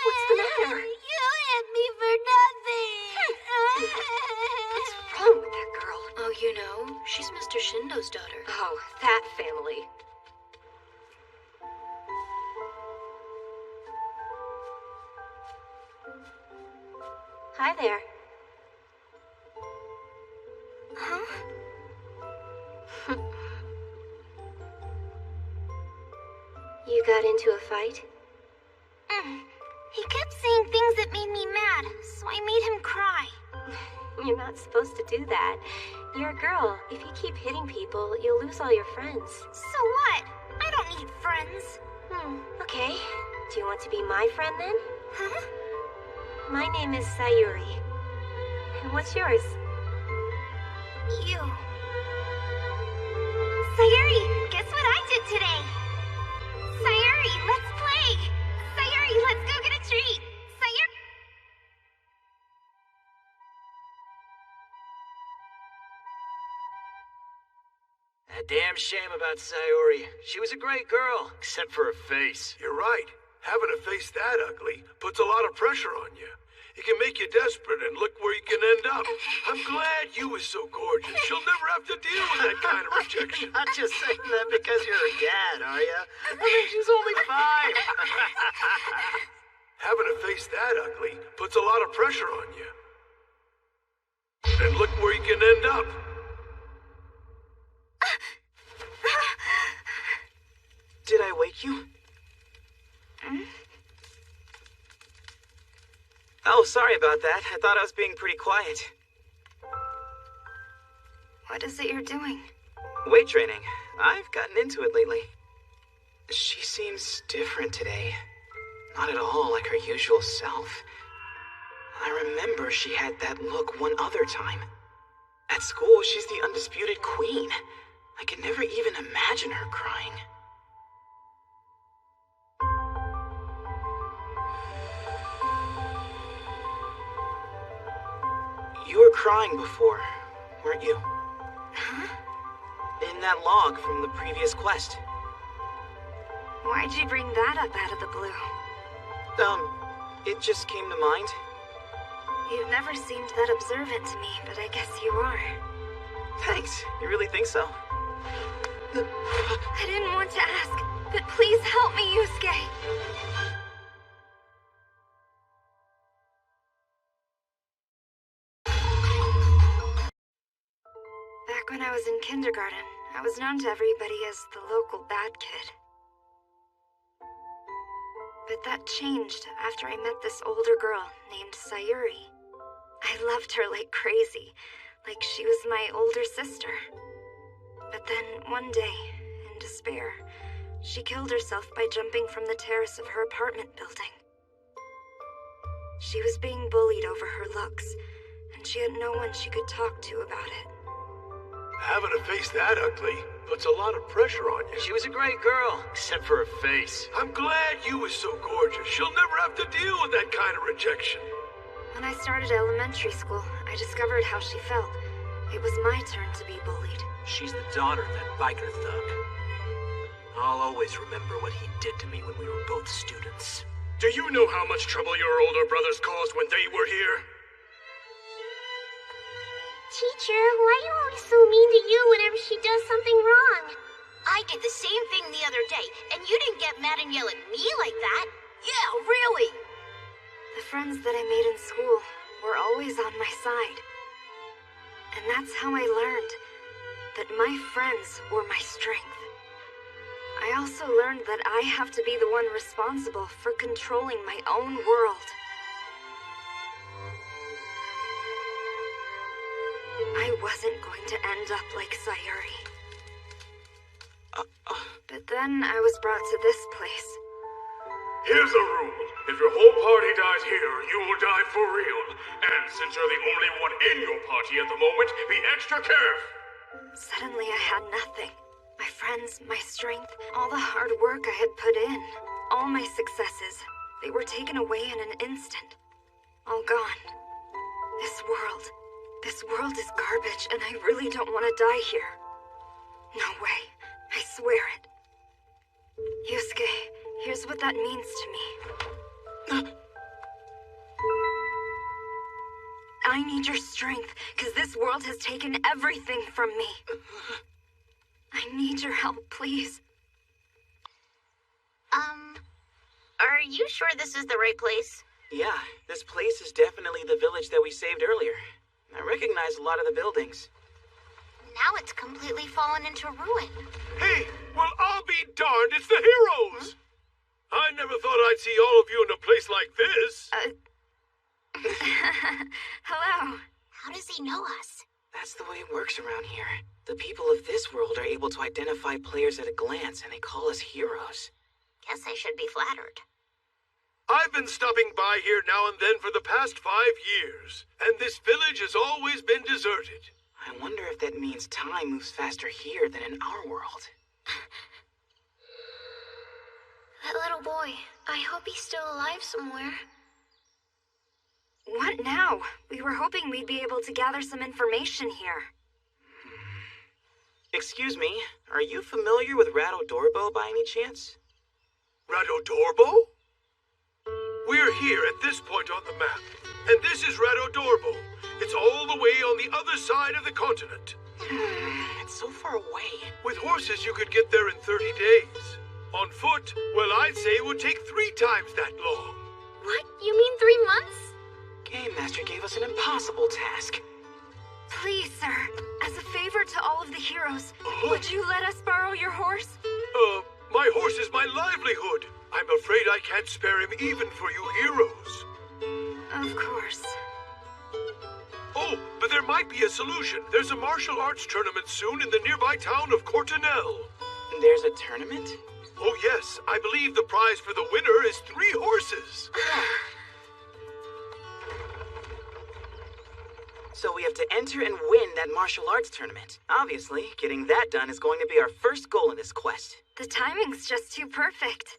B: What's the matter?
E: You hit me for nothing.
I: What's wrong with that girl?
B: Oh, you know, she's Mr. Shindo's daughter.
I: Oh, that family. Hi there.
B: Huh?
I: You got into a fight?
E: He kept saying things that made me mad, so I made him cry.
I: You're not supposed to do that. You're a girl. If you keep hitting people, you'll lose all your friends.
E: So what? I don't need friends.
I: Okay. Do you want to be my friend then?
E: Huh?
I: My name is Sayuri. And what's yours?
E: You. Sayuri, guess what I did today? Sayuri, let's play. Sayuri, let's go get a treat. Sayuri.
C: A damn shame about Sayori. She was a great girl, except for her face.
F: You're right. Having a face that ugly puts a lot of pressure on you. It can make you desperate and look where you can end up. I'm glad you was so gorgeous. She'll never have to deal with that kind of rejection.
C: Not just saying that because you're her dad, are you? I mean, she's only 5.
F: Having a face that ugly puts a lot of pressure on you. And look where you can end up.
A: Did I wake you? Oh, sorry about that. I thought I was being pretty quiet.
D: What is it you're doing?
A: Weight training. I've gotten into it lately. She seems different today. Not at all like her usual self. I remember she had that look one other time. At school, she's the undisputed queen. I could never even imagine her crying. You were crying before, weren't you?
D: Huh?
A: In that log from the previous quest.
D: Why'd you bring that up out of the blue?
A: It just came to mind.
D: You've never seemed that observant to me, but I guess you are.
A: Thanks. You really think so?
D: I didn't want to ask, but please help me, Yusuke. Back when I was in kindergarten, I was known to everybody as the local bad kid. But that changed after I met this older girl named Sayuri. I loved her like crazy, like she was my older sister. But then one day, in despair, she killed herself by jumping from the terrace of her apartment building. She was being bullied over her looks, and she had no one she could talk to about it.
F: Having a face that ugly puts a lot of pressure on you.
C: She was a great girl, except for her face.
F: I'm glad you was so gorgeous. She'll never have to deal with that kind of rejection.
D: When I started elementary school, I discovered how she felt. It was my turn to be bullied.
A: She's the daughter of that biker thug. I'll always remember what he did to me when we were both students.
F: Do you know how much trouble your older brothers caused when they were here?
E: Teacher, why are you always so mean to you whenever she does something wrong? I did the same thing the other day, and you didn't get mad and yell at me like that.
G: Yeah, really?
D: The friends that I made in school were always on my side. And that's how I learned that my friends were my strength. I also learned that I have to be the one responsible for controlling my own world. I wasn't going to end up like Sayuri. But then I was brought to this place.
F: Here's the rule. If your whole party dies here, you will die for real. And since you're the only one in your party at the moment, be extra careful.
D: Suddenly I had nothing. My friends, my strength, all the hard work I had put in, all my successes, they were taken away in an instant. All gone. This world is garbage, and I really don't want to die here. No way. I swear it. Yusuke, here's what that means to me. I need your strength, because this world has taken everything from me. I need your help, please.
E: Are you sure this is the right place?
A: Yeah, this place is definitely the village that we saved earlier. I recognize a lot of the buildings.
E: Now it's completely fallen into ruin.
F: Hey, well, I'll be darned, it's the heroes! I never thought I'd see all of you in a place like this.
D: Hello.
E: How does he know us?
A: That's the way it works around here. The people of this world are able to identify players at a glance, and they call us heroes.
E: Guess I should be flattered.
F: I've been stopping by here now and then for the past 5 years, and this village has always been deserted.
A: I wonder if that means time moves faster here than in our world.
B: That little boy, I hope he's still alive somewhere.
D: What now? We were hoping we'd be able to gather some information here.
A: Excuse me, are you familiar with Rado Dorbo by any chance?
F: Rado Dorbo? We're here at this point on the map, and this is Rado Dorbo. It's all the way on the other side of the continent.
A: It's so far away.
F: With horses, you could get there in 30 days. On foot, well, I'd say it would take 3 times that long.
B: What? You mean 3 months?
A: Game Master gave us an impossible task.
D: Please, sir, as a favor to all of the heroes, would you let us borrow your horse?
F: My horse is my livelihood. I'm afraid I can't spare him even for you heroes.
D: Of course.
F: Oh, but there might be a solution. There's a martial arts tournament soon in the nearby town of Cortinel.
A: There's a tournament?
F: Oh, yes. I believe the prize for the winner is 3 horses.
A: So we have to enter and win that martial arts tournament. Obviously, getting that done is going to be our first goal in this quest.
D: The timing's just too perfect.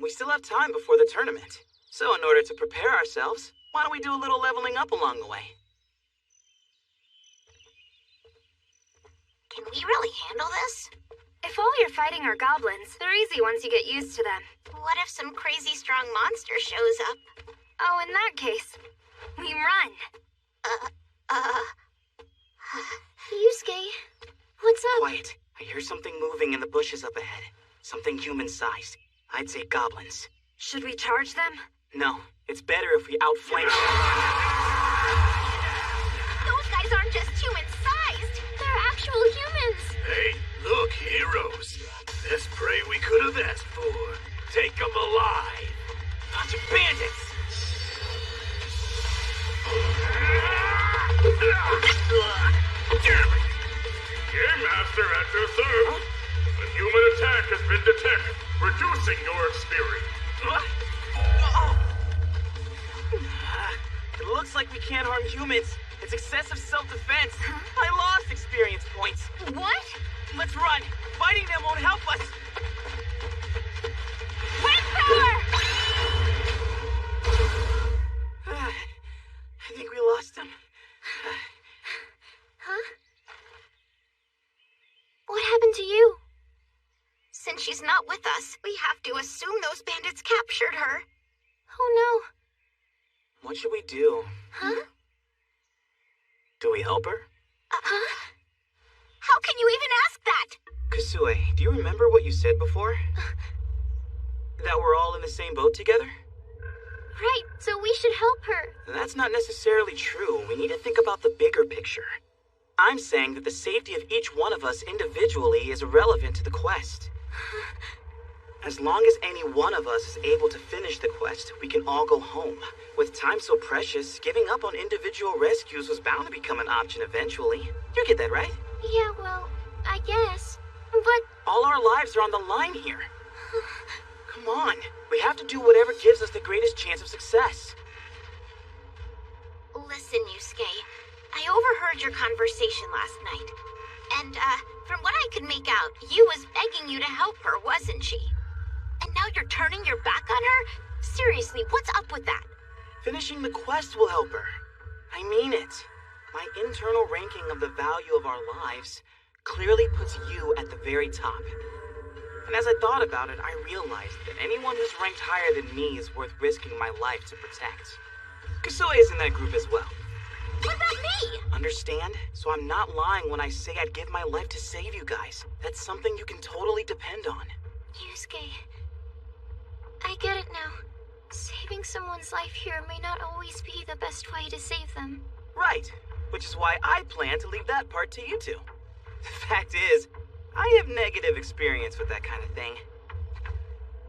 A: We still have time before the tournament. So in order to prepare ourselves, why don't we do a little leveling up along the way?
E: Can we really handle this?
D: If all you're fighting are goblins, they're easy once you get used to them.
E: What if some crazy strong monster shows up?
D: Oh, in that case, we run.
B: Yusuke, what's up?
A: Quiet. I I hear something moving in the bushes up ahead. Something human-sized. I'd say goblins.
D: Should we charge them?
A: No, it's better if we outflank them.
E: Those guys aren't just human-sized.
B: They're actual humans.
F: Hey, look, heroes. Best prey we could have asked for. Take them alive.
A: Bunch of bandits!
F: Damn it! Game Master at your service. A human attack has been detected, reducing your experience.
A: What? It looks like we can't harm humans. It's excessive self-defense. I lost experience points.
E: What?
A: Let's run. Fighting them won't help us.
E: Wind power!
A: I think we lost them.
B: Huh? What happened to you?
E: Since she's not with us, we have to assume those bandits captured her.
B: Oh
A: What should we do?
B: no. Huh?
A: Do we help her?
B: Huh?
E: How can you even ask that?
A: Kasue, do you remember what you said before? That we're all in the same boat together?
B: Right, so we should help her.
A: That's not necessarily true. We need to think about the bigger picture. I'm saying that the safety of each one of us individually is irrelevant to the quest. As long as any one of us is able to finish the quest, we can all go home. With time so precious, giving up on individual rescues was bound to become an option eventually. You get that, right?
B: Yeah, well, I guess. But
A: All our lives are on the line here. Come on. We have to do whatever gives us the greatest chance of success.
E: Listen, Yusuke. I overheard your conversation last night. And, from what I could make out, you was begging you to help her, wasn't she? And now you're turning your back on her? Seriously, what's up with that?
A: Finishing the quest will help her. I mean it. My internal ranking of the value of our lives clearly puts you at the very top. And as I thought about it, I realized that anyone who's ranked higher than me is worth risking my life to protect. Kasue is in that group as well.
E: What about me?
A: Understand? So I'm not lying when I say I'd give my life to save you guys. That's something you can totally depend on.
B: Yusuke, I get it now. Saving someone's life here may not always be the best way to save them.
A: Right, which is why I plan to leave that part to you two. The fact is, I have negative experience with that kind of thing.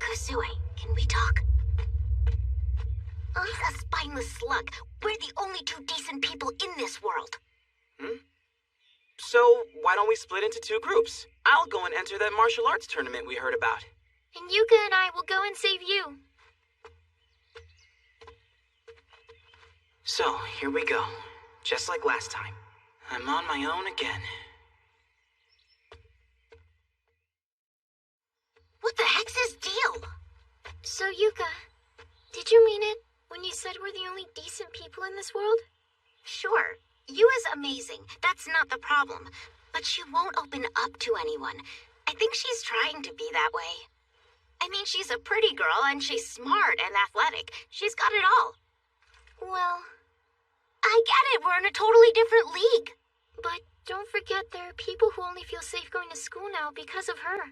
E: Kasue, can we talk? He's a spineless slug. We're the only two decent people in this world.
A: So, why don't we split into two groups? I'll go and enter that martial arts tournament we heard about.
B: And Yuka and I will go and save you.
A: So, here we go. Just like last time. I'm on my own again.
E: What the heck's his deal?
B: So, Yuka, did you mean it when you said we're the only decent people in this world?
E: Sure, you is amazing. That's not the problem. But she won't open up to anyone. I think she's trying to be that way. I mean, she's a pretty girl and she's smart and athletic. She's got it all.
B: Well,
E: I get it. We're in a totally different league.
B: but don't forget there are people who only feel safe going to school now because of her.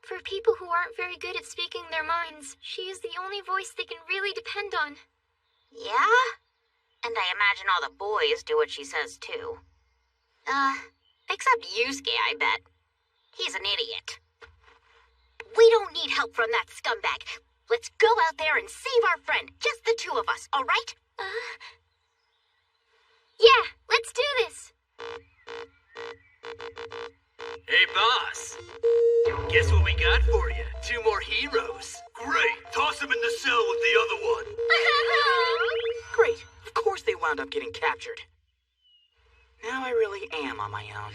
B: For people who aren't very good at speaking their minds, she is the only voice they can really depend on.
E: Yeah? And I imagine all the boys do what she says, too. Except Yusuke, I bet. He's an idiot. We don't need help from that scumbag. Let's go out there and save our friend. Just the two of us, all right?
B: Yeah, let's do this.
K: Hey, boss. Guess what we got for you? 2 more heroes.
F: Great. Toss him in the cell with the other one.
A: Great. Of course they wound up getting captured. Now I really am on my own.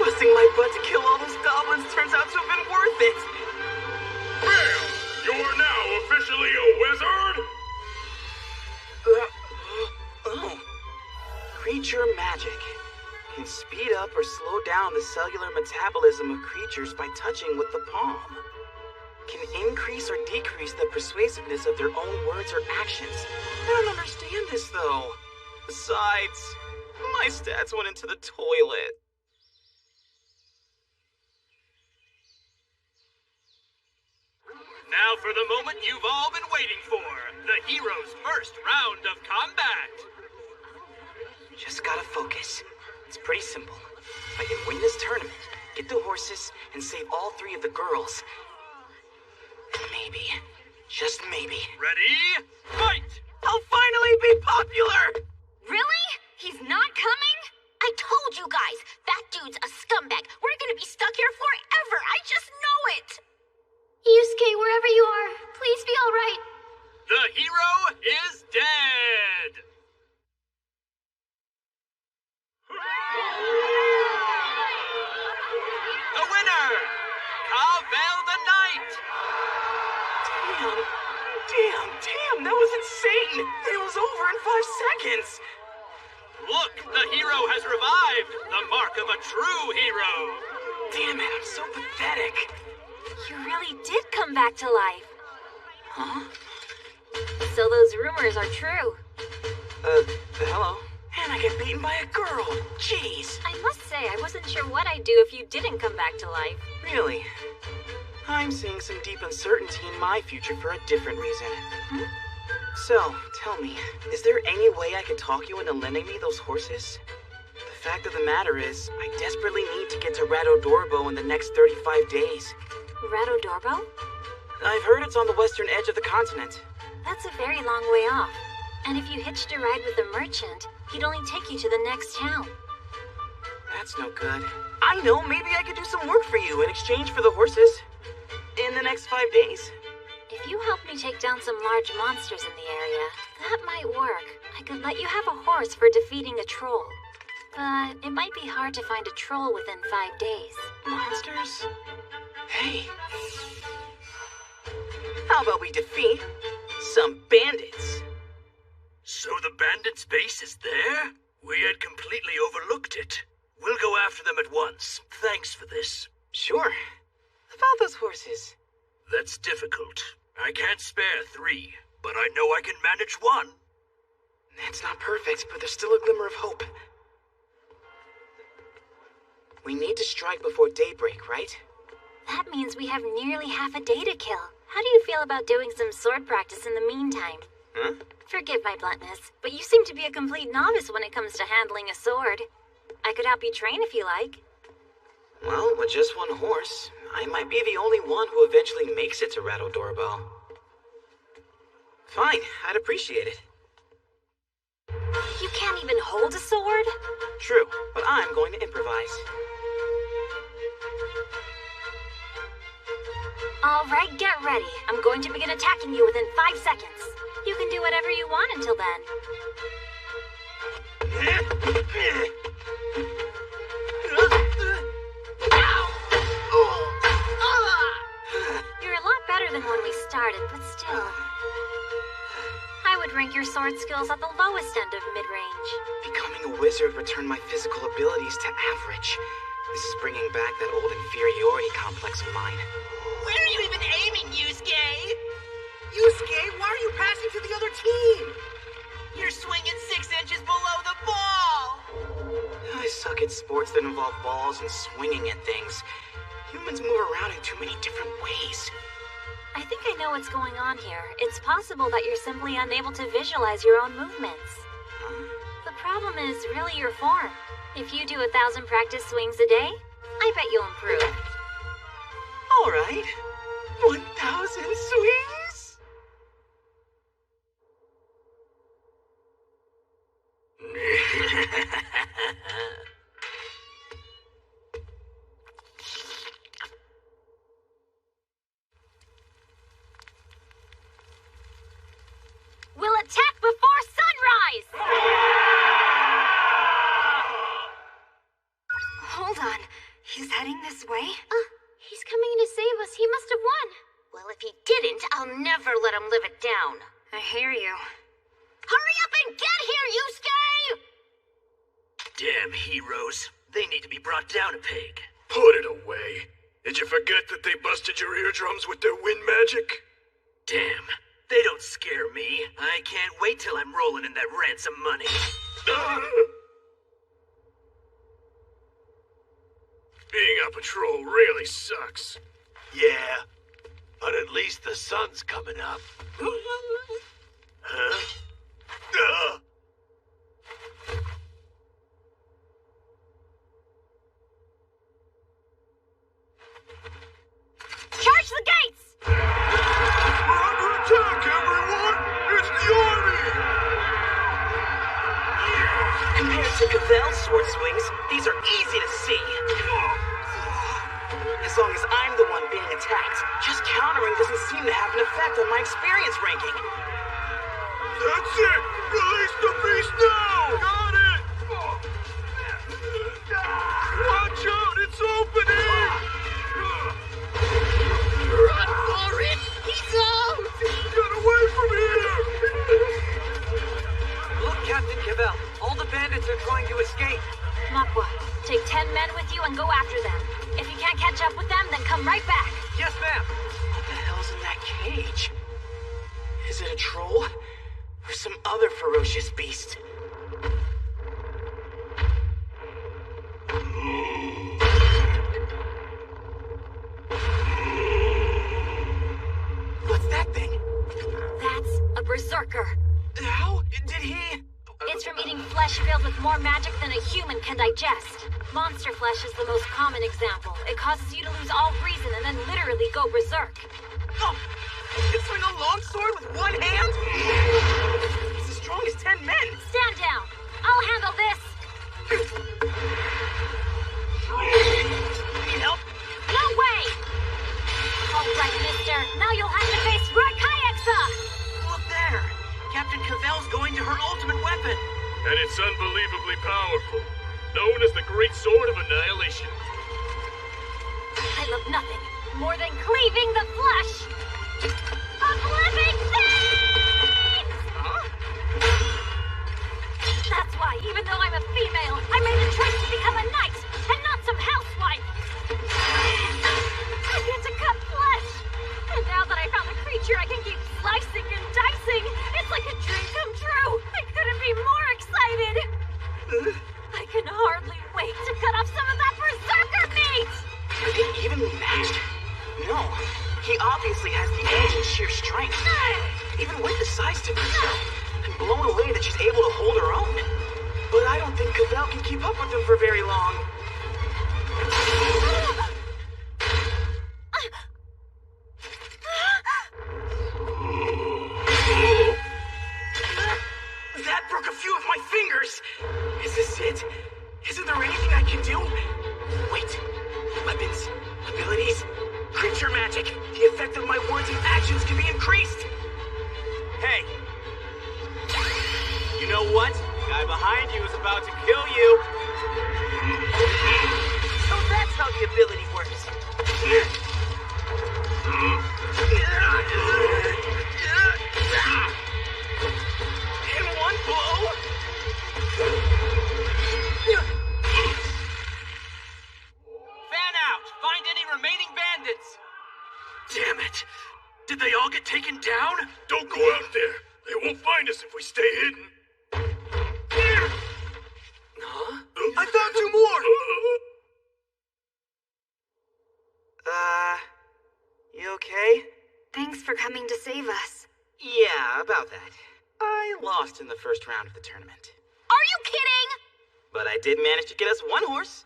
A: Busting my butt to kill all those goblins turns out to have been worth it.
F: Bam! You are now officially a wizard?
A: Oh. Creature magic. Can speed up or slow down the cellular metabolism of creatures by touching with the palm. can increase or decrease the persuasiveness of their own words or actions. I don't understand this, though. Besides, my stats went into the toilet.
K: Now for the moment you've all been waiting for. The hero's first round of combat.
A: Just gotta focus. It's pretty simple. If I can win this tournament, get the horses, and save all 3 of the girls, then maybe, just maybe,
K: Ready? Fight!
A: I'll finally be popular!
E: Really? He's not coming? I told you guys, that dude's a scumbag. We're gonna be stuck here forever. I just know it.
B: Yusuke, wherever you are, please be all right.
K: The hero is dead! The winner! Pavel the Knight!
A: Damn, that was insane! It was over in 5 seconds!
K: Look, the hero has revived! The mark of a true hero!
A: Damn it, I'm so pathetic.
I: You really did come back to life.
A: Huh?
I: So those rumors are true.
A: Hello? And I get beaten by a girl. Jeez.
I: I must say, I wasn't sure what I'd do if you didn't come back to life.
A: Really? I'm seeing some deep uncertainty in my future for a different reason. So, tell me, is there any way I could talk you into lending me those horses? The fact of the matter is, I desperately need to get to Rado Dorbo in the next 35 days.
I: Rado Dorbo?
A: I've heard it's on the western edge of the continent.
I: That's a very long way off. And if you hitched a ride with a merchant, he'd only take you to the next town.
A: That's no good. I know, maybe I could do some work for you in exchange for the horses. In the next 5 days.
I: If you help me take down some large monsters in the area, that might work. I could let you have a horse for defeating a troll. But it might be hard to find a troll within 5 days.
A: Monsters? Hey. How about we defeat some bandits?
K: So the bandits' base is there? We had completely overlooked it. We'll go after them at once. Thanks for this.
A: Sure. About those horses.
K: That's difficult. I can't spare 3, but I know I can manage 1.
A: It's not perfect, but there's still a glimmer of hope. We need to strike before daybreak, right?
I: That means we have nearly half a day to kill. How do you feel about doing some sword practice in the meantime?
A: Huh?
I: Forgive my bluntness, but you seem to be a complete novice when it comes to handling a sword. I could help you train if you like.
A: Well, with just 1 horse, I might be the only one who eventually makes it to Rado Dorbo. Fine, I'd appreciate it.
I: You can't even hold a sword?
A: True, but I'm going to improvise.
I: All right, get ready. I'm going to begin attacking you within 5 seconds. You can do whatever you want until then. You're a lot better than when we started, but still. I would rank your sword skills at the lowest end of mid-range.
A: Becoming a wizard returned my physical abilities to average. This is bringing back that old inferiority complex of mine.
G: Where are you even aiming, Yusuke? Yusuke, why are you passing to the other team? You're swinging 6 inches below the ball!
A: I suck at sports that involve balls and swinging at things. Humans move around in too many different ways.
I: I think I know what's going on here. It's possible that you're simply unable to visualize your own movements.
A: Huh?
I: The problem is really your form. If you do 1,000 practice swings a day, I bet you'll improve.
A: All right. 1,000 swings?
I: We'll attack before sunrise!
D: Hold on. He's heading this way?
B: He's coming to save us. He must have won.
E: Well, if he didn't, I'll never let him live it down.
D: I hear you.
E: Hurry up and get here, Yusuke!
K: Damn heroes. They need to be brought down a peg.
F: Put it away. Did you forget that they busted your eardrums with their wind magic?
K: Damn, they don't scare me. I can't wait till I'm rolling in that ransom money.
F: Being a patrol really sucks. Yeah, but at least the sun's coming up. Huh?
E: Charge the gates!
F: We're under attack, everyone! It's the army!
A: Compared to Cavell's sword swings, these are easy to see. As long as I'm the one being attacked, just countering doesn't seem to have an effect on my experience ranking.
F: That's it! Release the beast now! Got it! Watch out! It's opening!
G: Run for it! He's out!
F: Get away from here!
A: Look, Captain Cavell, all the bandits are trying to escape.
I: Makwa, take 10 men with you and go after them. If you can't catch up with them, then come right back.
A: Yes, ma'am. What the hell's in that cage? Is it a troll? Or some other ferocious beast? What's that thing?
I: That's a berserker.
A: How did he...
I: It's from eating flesh filled with more magic than a human can digest. Monster flesh is the most common example. It causes you to lose all reason and then literally go berserk.
A: Oh! He can swing a long sword with one hand? He's as strong as 10 men!
I: Stand down! I'll handle this!
A: Need help?
I: No way! Alright, mister. Now you'll have to face Reincarnated!
A: Look there! Captain Cavell's going to her ultimate weapon!
F: And it's unbelievably powerful. Known as the Great Sword of Annihilation.
I: I love nothing more than cleaving the flesh of living things! That's why, even though I'm a female, I made the choice to become a knight and not some housewife. I get to cut flesh. And now that I found a creature I can keep slicing and dicing, it's like a dream come true. I couldn't be more excited. I can hardly wait to cut off some of that berserker meat!
A: Are they evenly matched? No. He obviously has the edge in sheer strength. Even with the size difference, I'm blown away that she's able to hold her own. But I don't think Cavell can keep up with him for very long. That broke a few of my fingers! Is this it? Isn't there anything I can do? Wait. Weapons, abilities, creature magic. The effect of my words and actions can be increased. Hey. You know what? The guy behind you is about to kill you. So that's how the ability works. In one blow? Fan out! Find any remaining bandits!
K: Damn it! Did they all get taken down?
F: Don't go out there. They won't find us if we stay hidden.
K: Huh?
F: I found two more!
A: You okay?
D: Thanks for coming to save us.
A: Yeah, about that. I lost in the first round of the tournament.
B: Are you kidding?
A: But I did manage to get us one horse.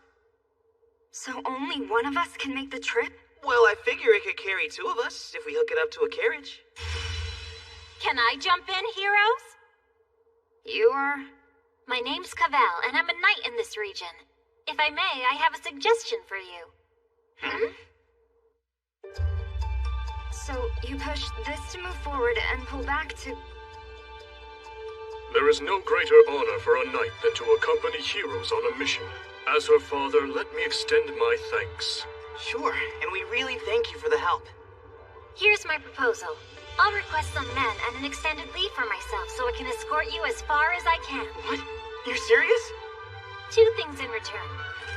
D: So only one of us can make the trip?
A: Well, I figure it could carry two of us if we hook it up to a carriage.
I: Can I jump in, heroes?
D: You are?
I: My name's Cavell, and I'm a knight in this region. If I may, I have a suggestion for you.
D: So you push this to move forward and pull back to...
F: There is no greater honor for a knight than to accompany heroes on a mission. As her father, let me extend my thanks.
A: Sure, and we really thank you for the help.
I: Here's my proposal. I'll request some men and an extended leave for myself so I can escort you as far as I can.
A: What? You're serious?
I: 2 things in return,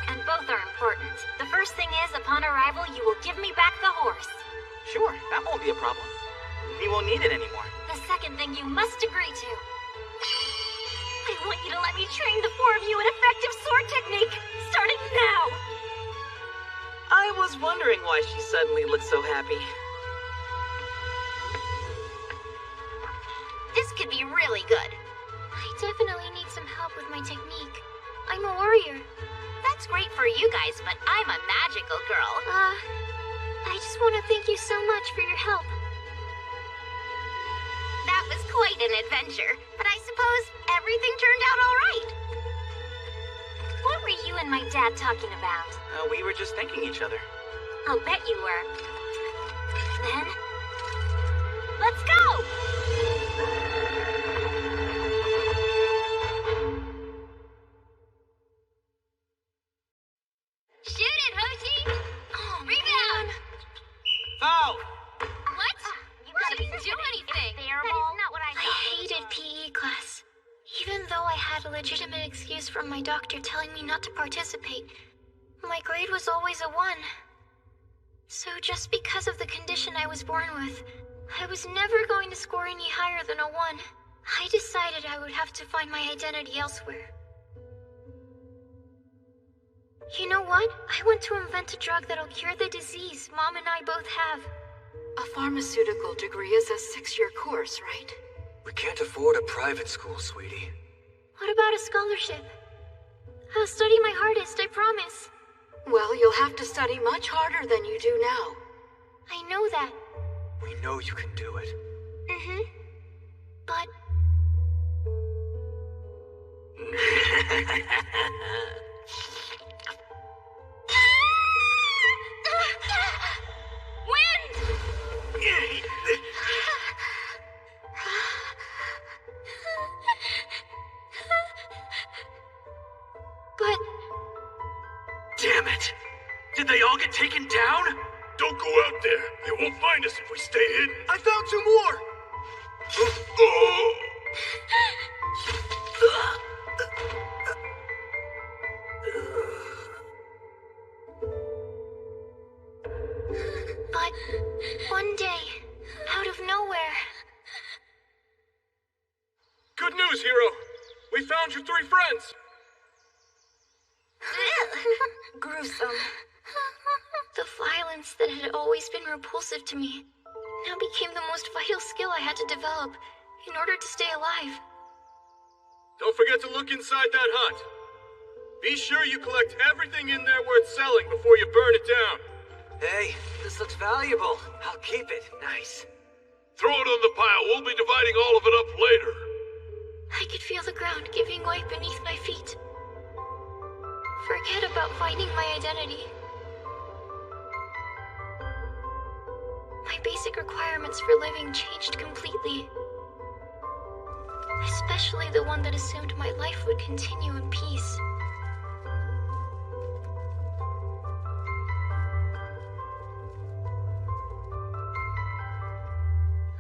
I: and both are important. The first thing is, upon arrival, you will give me back the horse.
A: Sure, that won't be a problem. We won't need it anymore.
I: The second thing you must agree to. I want you to let me train the 4 of you in effective sword technique, starting now.
G: I was wondering why she suddenly looked so happy.
E: This could be really good.
B: I definitely need some help with my technique. I'm a warrior.
E: That's great for you guys, but I'm a magical girl.
B: I just want to thank you so much for your help.
E: That was quite an adventure, but I suppose everything turned out all right.
I: What were you and my dad talking about?
A: We were just thanking each other.
I: I'll bet you were. Then, let's go!
B: Shoot it, Hoshi! Rebound!
A: Foul!
B: What? You didn't do anything.
E: That is not what I
B: I
E: thought.
B: hated PE class. Even though I had a legitimate excuse from my doctor telling me not to participate, my grade was always a 1. So just because of the condition I was born with, I was never going to score any higher than a 1. I decided I would have to find my identity elsewhere. You know what? I want to invent a drug that'll cure the disease Mom and I both have.
L: A pharmaceutical degree is a 6-year course, right?
H: We can't afford a private school, sweetie.
B: What about a scholarship? I'll study my hardest, I promise.
L: Well, you'll have to study much harder than you do now.
B: I know that.
H: We know you can do it.
B: Mm-hmm. But...
I: Wind!
B: But...
K: Damn it! Did they all get taken down?
F: Don't go out there. They won't find us if we stay hidden.
G: I found 2 more!
F: Oh!
B: But... one day, out of nowhere...
F: Good news, hero. We found your 3 friends.
B: Gruesome. The violence that had always been repulsive to me now became the most vital skill I had to develop in order to stay alive.
F: Don't forget to look inside that hut. Be sure you collect everything in there worth selling before you burn it down.
G: Hey, this looks valuable. I'll keep it. Nice.
F: Throw it on the pile. We'll be dividing all of it up later.
B: I could feel the ground giving way beneath my feet. Forget about finding my identity. My basic requirements for living changed completely. Especially the one that assumed my life would continue in peace.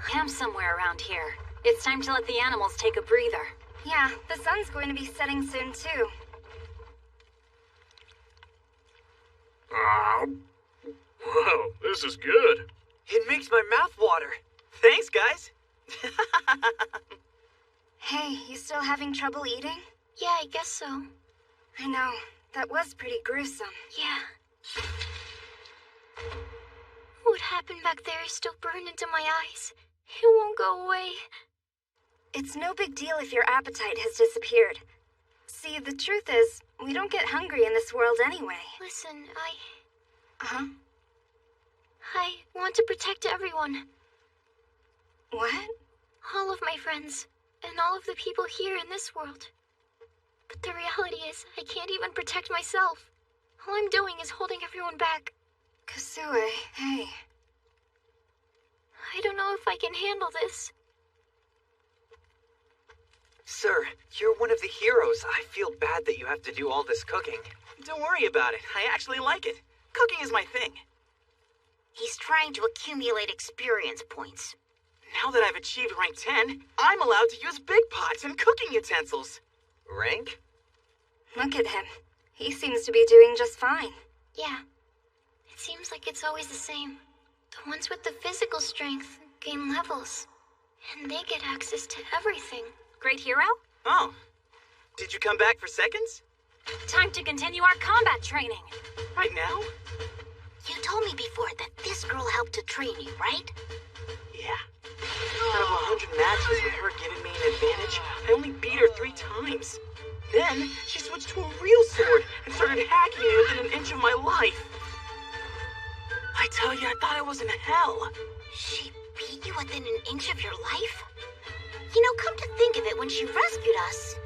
I: Camp somewhere around here. It's time to let the animals take a breather.
D: Yeah, the sun's going to be setting soon, too.
F: Wow, this is good.
G: It makes my mouth water. Thanks, guys.
D: Hey, you still having trouble eating?
B: Yeah, I guess so.
D: I know. That was pretty gruesome.
B: Yeah. What happened back there is still burned into my eyes. It won't go away.
D: It's no big deal if your appetite has disappeared. See, the truth is, we don't get hungry in this world anyway.
B: Listen,
D: Uh-huh.
B: I want to protect everyone.
D: What?
B: All of my friends, and all of the people here in this world. But the reality is, I can't even protect myself. All I'm doing is holding everyone back.
D: Kasue, hey.
B: I don't know if I can handle this.
G: Sir, you're one of the heroes. I feel bad that you have to do all this cooking.
A: Don't worry about it. I actually like it. Cooking is my thing.
E: He's trying to accumulate experience points.
A: Now that I've achieved rank 10, I'm allowed to use big pots and cooking utensils.
G: Rank?
D: Look at him. He seems to be doing just fine.
B: Yeah. It seems like it's always the same. The ones with the physical strength gain levels, and they get access to everything.
I: Great hero?
A: Oh. Did you come back for seconds?
I: Time to continue our combat training.
A: Right now?
E: You told me before that this girl helped to train you, right?
A: Yeah. Out of 100 matches with her giving me an advantage, I only beat her 3 times. Then, she switched to a real sword and started hacking me within an inch of my life. I tell you, I thought I was in hell.
E: She beat you within an inch of your life? You know, come to think of it, when she rescued us...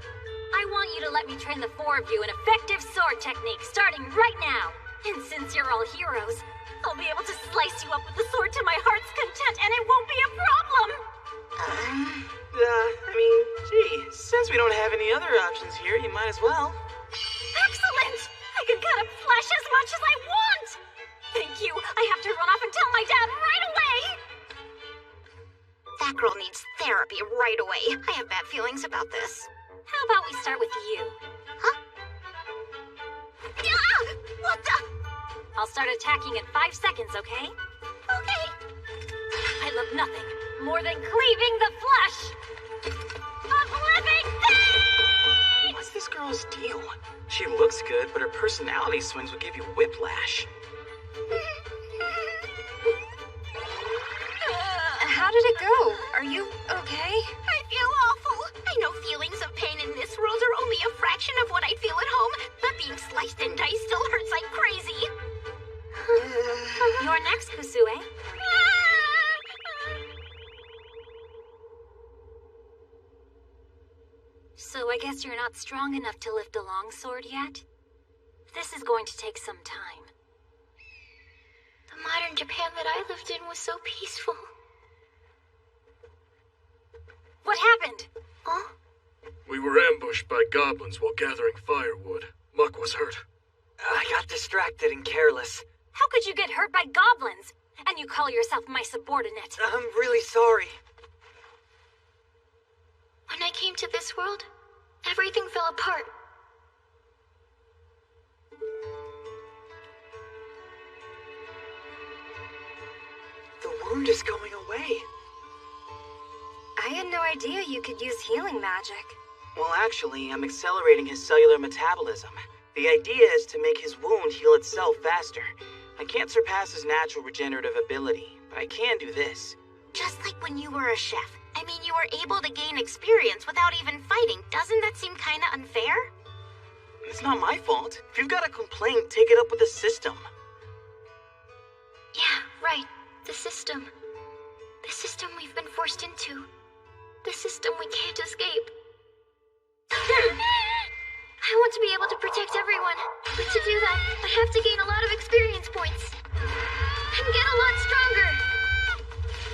I: I want you to let me train the 4 of you in effective sword technique, starting right now. And since you're all heroes, I'll be able to slice you up with the sword to my heart's content, and it won't be a problem!
A: Gee, since we don't have any other options here, you might as well.
I: Excellent! I can cut up flesh as much as I want! Thank you! I have to run off and tell my dad right away!
E: That girl needs therapy right away. I have bad feelings about this.
I: How about we start with you?
E: Huh? Ah! What the?
I: I'll start attacking in 5 seconds, okay?
E: Okay.
I: I love nothing more than cleaving the flesh of living things!
A: What's this girl's deal? She looks good, but her personality swings will give you whiplash.
D: How did it go? Are you okay?
E: I feel awful. I know feelings of pain in this world are only a fraction of what I feel at home, but being sliced and diced still hurts like crazy.
I: You're next, Kusue. So I guess you're not strong enough to lift a longsword yet? This is going to take some time.
B: The modern Japan that I lived in was so peaceful.
I: What happened?
B: Huh?
K: We were ambushed by goblins while gathering firewood. Muck was hurt.
A: I got distracted and careless.
I: How could you get hurt by goblins? And you call yourself my subordinate?
A: I'm really sorry.
B: When I came to this world, everything fell apart.
A: The wound is going away.
D: I had no idea you could use healing magic.
A: Well, actually, I'm accelerating his cellular metabolism. The idea is to make his wound heal itself faster. I can't surpass his natural regenerative ability, but I can do this.
E: Just like when you were a chef. I mean, you were able to gain experience without even fighting. Doesn't that seem kinda unfair?
A: It's not my fault. If you've got a complaint, take it up with the system.
B: Yeah, right. The system. The system we've been forced into. The system we can't escape. I want to be able to protect everyone, but to do that, I have to gain a lot of experience points. And get a lot stronger.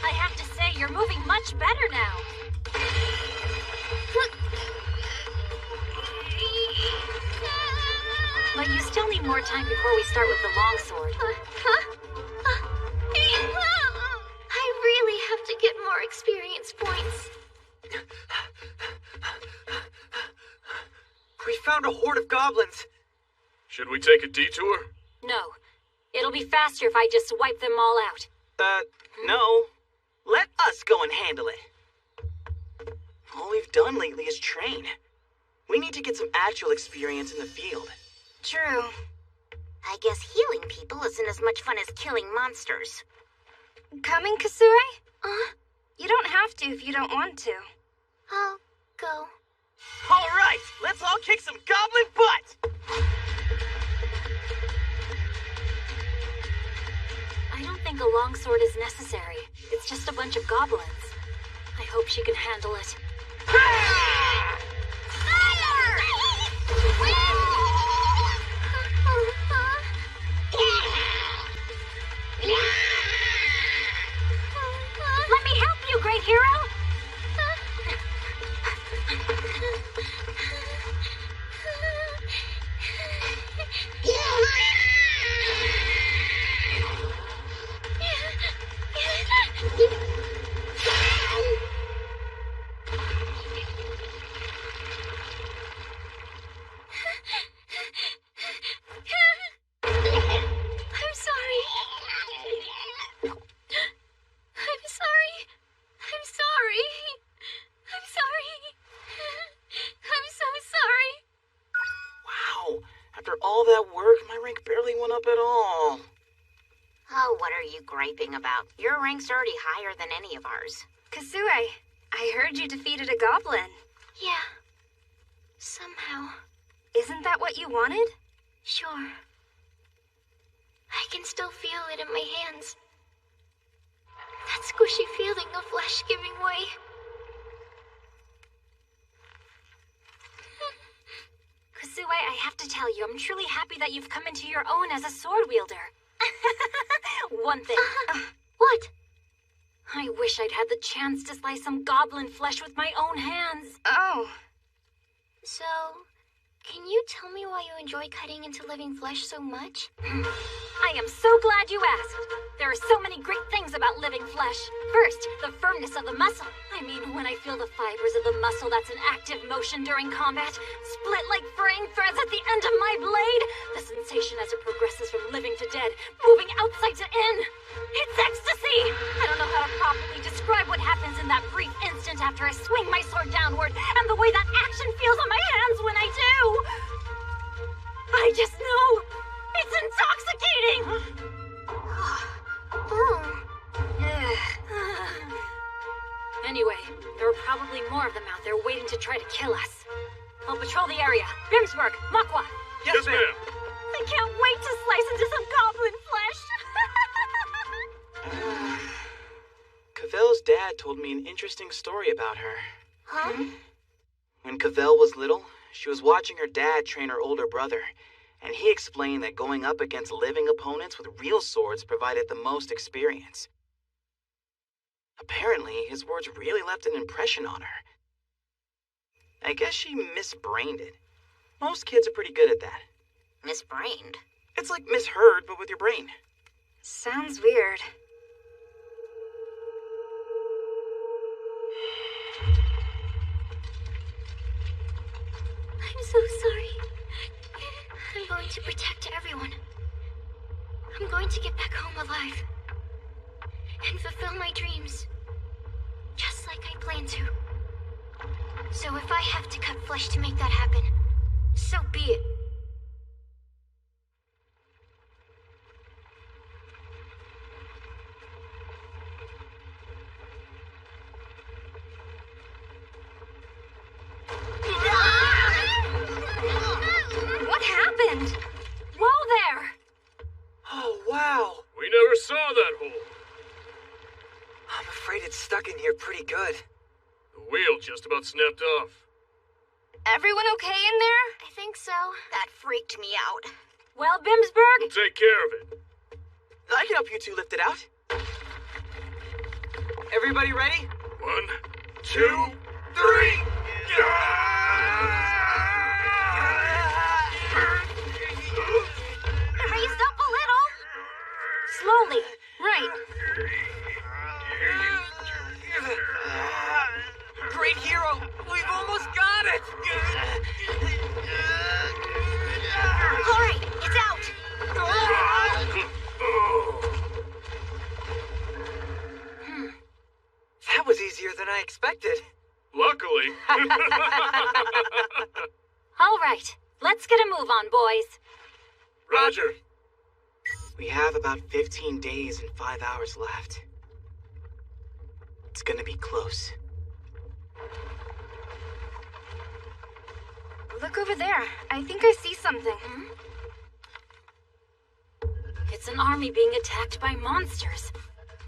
I: I have to say, you're moving much better now. But you still need more time before we start with the longsword.
B: I really have to get more experience points.
A: We found a horde of goblins.
K: Should we take a detour?
I: No. It'll be faster if I just wipe them all out.
A: No. Let us go and handle it. All we've done lately is train. We need to get some actual experience in the field.
D: True.
E: I guess healing people isn't as much fun as killing monsters.
D: Coming, Kusue? You don't have to if you don't want to.
B: I'll go.
A: All right, let's all kick some goblin butt!
I: I don't think a longsword is necessary. It's just a bunch of goblins. I hope she can handle it. Let me help you, great hero!
A: After all that work, my rank barely went up at all.
E: Oh, what are you griping about? Your rank's already higher than any of ours.
D: Kasue, I heard you defeated a goblin.
B: Yeah. Somehow.
D: Isn't that what you wanted?
B: Sure. I can still feel it in my hands. That squishy feeling of flesh giving way.
I: Kasue, I have to tell you, I'm truly happy that you've come into your own as a sword wielder. One thing.
B: What?
I: I wish I'd had the chance to slice some goblin flesh with my own hands.
D: Oh.
B: So, can you tell me why you enjoy cutting into living flesh so much?
I: I am so glad you asked. There are so many great things about living flesh. First, the firmness of the muscle. I mean, when I feel the fibers of the muscle that's in active motion during combat, split like fraying threads at the end of my blade, the sensation as it progresses from living to dead, moving outside to in. It's ecstasy! I don't know how to properly describe what happens in that brief instant after I swing my sword downward, and the way that action feels on my hands when I do. I just know. It's intoxicating! Anyway, there are probably more of them out there waiting to try to kill us. I'll patrol the area. Bimsburg, Makwa.
K: Yes, ma'am.
I: I can't wait to slice into some goblin flesh.
A: Cavell's dad told me an interesting story about her.
E: Huh?
A: When Cavell was little, she was watching her dad train her older brother, and he explained that going up against living opponents with real swords provided the most experience. Apparently, his words really left an impression on her. I guess she misbrained it. Most kids are pretty good at that.
E: Misbrained?
A: It's like misheard, but with your brain.
D: Sounds weird.
B: I'm so sorry. I'm going to protect everyone. I'm going to get back home alive. And fulfill my dreams. Just like I planned to. So if I have to cut flesh to make that happen, so be it.
D: What happened?
I: Whoa there!
A: Oh, wow.
K: We never saw that hole.
G: I'm afraid it's stuck in here pretty good.
K: The wheel just about snapped off.
D: Everyone okay in there?
B: I think so.
E: That freaked me out.
I: Well, Bimsburg?
K: We'll take care of it.
A: I can help you two lift it out. Everybody ready?
K: 1, 2, 3.
E: Raised up a little.
I: Slowly.
D: Right.
G: Great hero! We've almost got it!
E: All right, it's out.
G: That was easier than I expected.
K: Luckily.
I: All right, let's get a move on, boys.
K: Roger.
A: We have about 15 days and 5 hours left. It's gonna be close.
D: Look over there. I think I see something.
I: It's an army being attacked by monsters.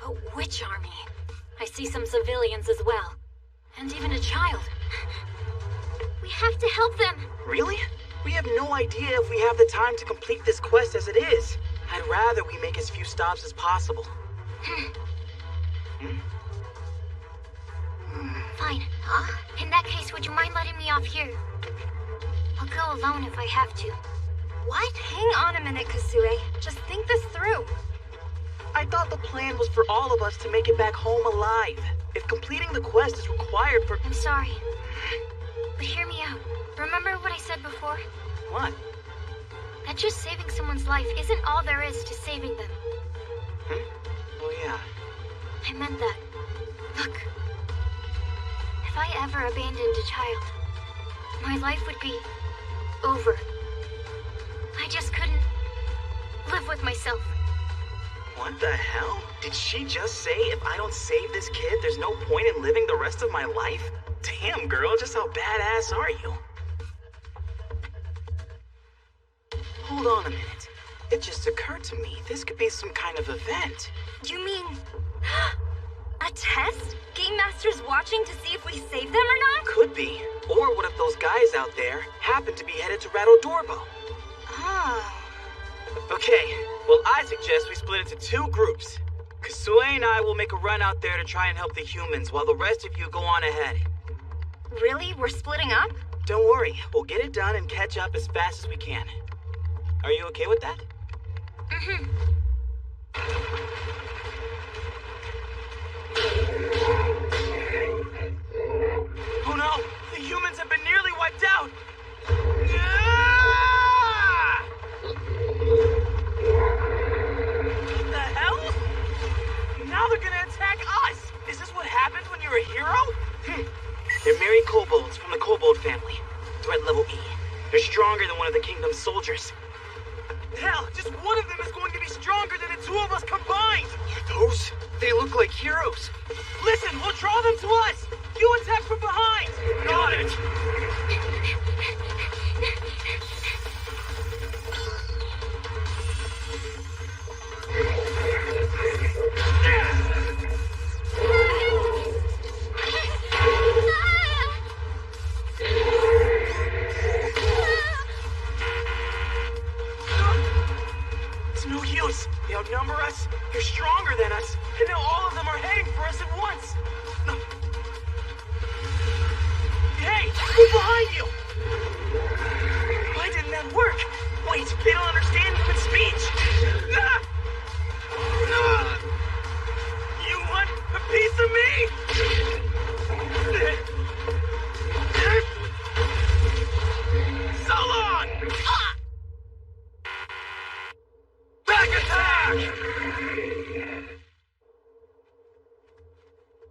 I: But which army? I see some civilians as well. And even a child.
B: We have to help them.
A: Really? We have no idea if we have the time to complete this quest as it is. I'd rather we make as few stops as possible.
B: Fine. In that case, would you mind letting me off here? I'll go alone if I have to.
D: What? Hang on a minute, Kasue. Just think this through.
A: I thought the plan was for all of us to make it back home alive. If completing the quest is required for...
B: I'm sorry. But hear me out. Remember what I said before?
A: What?
B: That just saving someone's life isn't all there is to saving them.
A: Oh, yeah.
B: I meant that. Look. If I ever abandoned a child, my life would be over. with myself.
A: What the hell? Did she just say if I don't save this kid, there's no point in living the rest of my life? Damn, girl, just how badass are you? Hold on a minute. It just occurred to me, this could be some kind of event.
D: You mean... a test? Game Master's watching to see if we save them or not?
A: Could be. Or what if those guys out there happen to be headed to Rattle Dorbo?
D: Oh.
A: Okay, well I suggest we split into two groups. Kasue and I will make a run out there to try and help the humans while the rest of you go on ahead.
D: Really? We're splitting up?
A: Don't worry, we'll get it done and catch up as fast as we can. Are you okay with that?
D: Mm-hmm.
A: Oh no! The humans have been nearly wiped out! What the hell? Now they're gonna attack us! Is this what happens when you're a hero? They're merry kobolds from the kobold family. Threat level E. They're stronger than one of the kingdom's soldiers. Hell, just one of them is going to be stronger than the two of us combined! Those? They look like heroes. Listen, we'll draw them to us! You attack from behind! Got it! It's no use. They outnumber us, they're stronger than us, and now all of them are heading for us at once. Hey, who's behind you? Why didn't that work? Wait, they don't understand human speech. You want a piece of me? So long! Back attack!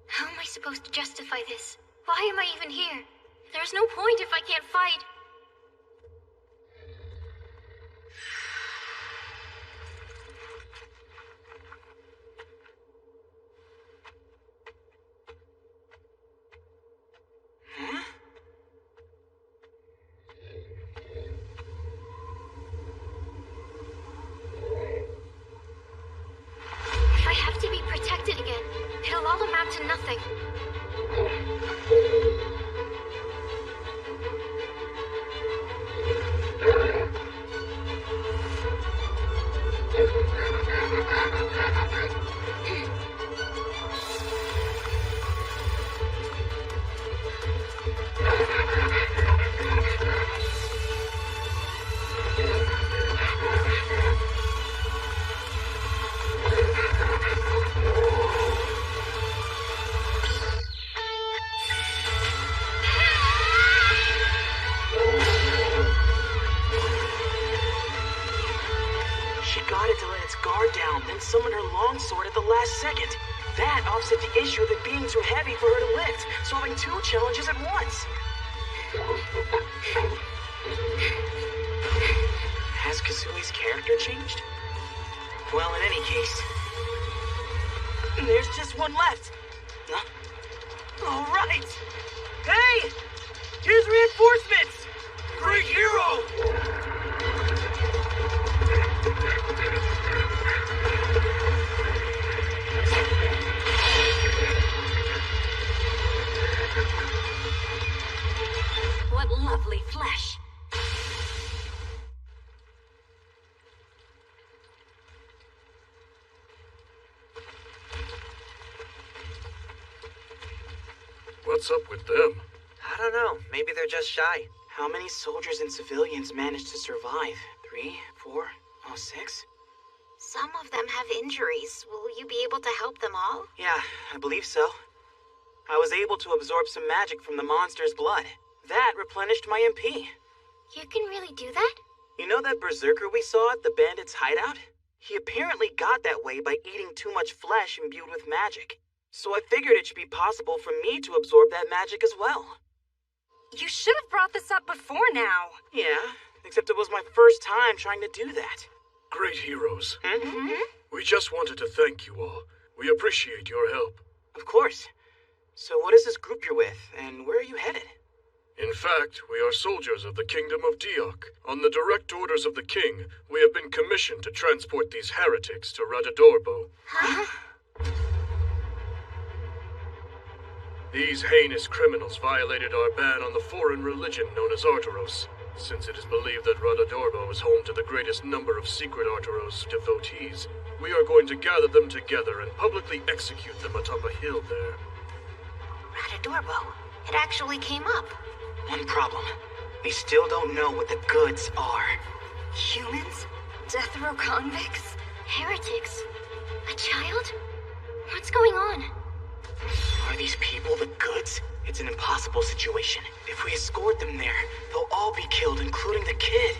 B: How am I supposed to justify this? Why am I even here? There's no point if I can't fight.
A: Huh?
B: If I have to be protected again, it'll all amount to nothing.
A: Summon her longsword at the last second. That offset the issue of it being too heavy for her to lift, solving two challenges at once. Has Kasui's character changed? Well, in any case, there's just one left. Huh? All right. Hey! Here's reinforcements! Great hero!
L: What lovely flesh.
F: What's up with them?
G: I don't know. Maybe they're just shy.
A: How many soldiers and civilians managed to survive? 3, 4, 6?
E: Some of them have injuries. Will you be able to help them all?
A: Yeah, I believe so. I was able to absorb some magic from the monster's blood. That replenished my MP.
B: You can really do that?
A: You know that berserker we saw at the bandits' hideout? He apparently got that way by eating too much flesh imbued with magic. So I figured it should be possible for me to absorb that magic as well.
D: You should have brought this up before now.
A: Yeah, except it was my first time trying to do that.
F: great heroes.
A: Mm-hmm.
F: We just wanted to thank you all. We appreciate your help.
A: Of course. So what is this group you're with, and where are you headed?
F: In fact, we are soldiers of the Kingdom of Diok. On the direct orders of the king, we have been commissioned to transport these heretics to Radadorbo.
B: Huh?
F: These heinous criminals violated our ban on the foreign religion known as Arturos. Since it is believed that Radadorbo is home to the greatest number of secret Arturos devotees, we are going to gather them together and publicly execute them atop a hill there.
E: Radadorbo. It actually came up.
A: One problem. We still don't know what the goods are.
D: Humans? Death row convicts?
B: Heretics? A child? What's going on?
A: Are these people the goods? It's an impossible situation. If we escort them there, they'll all be killed, including the kid.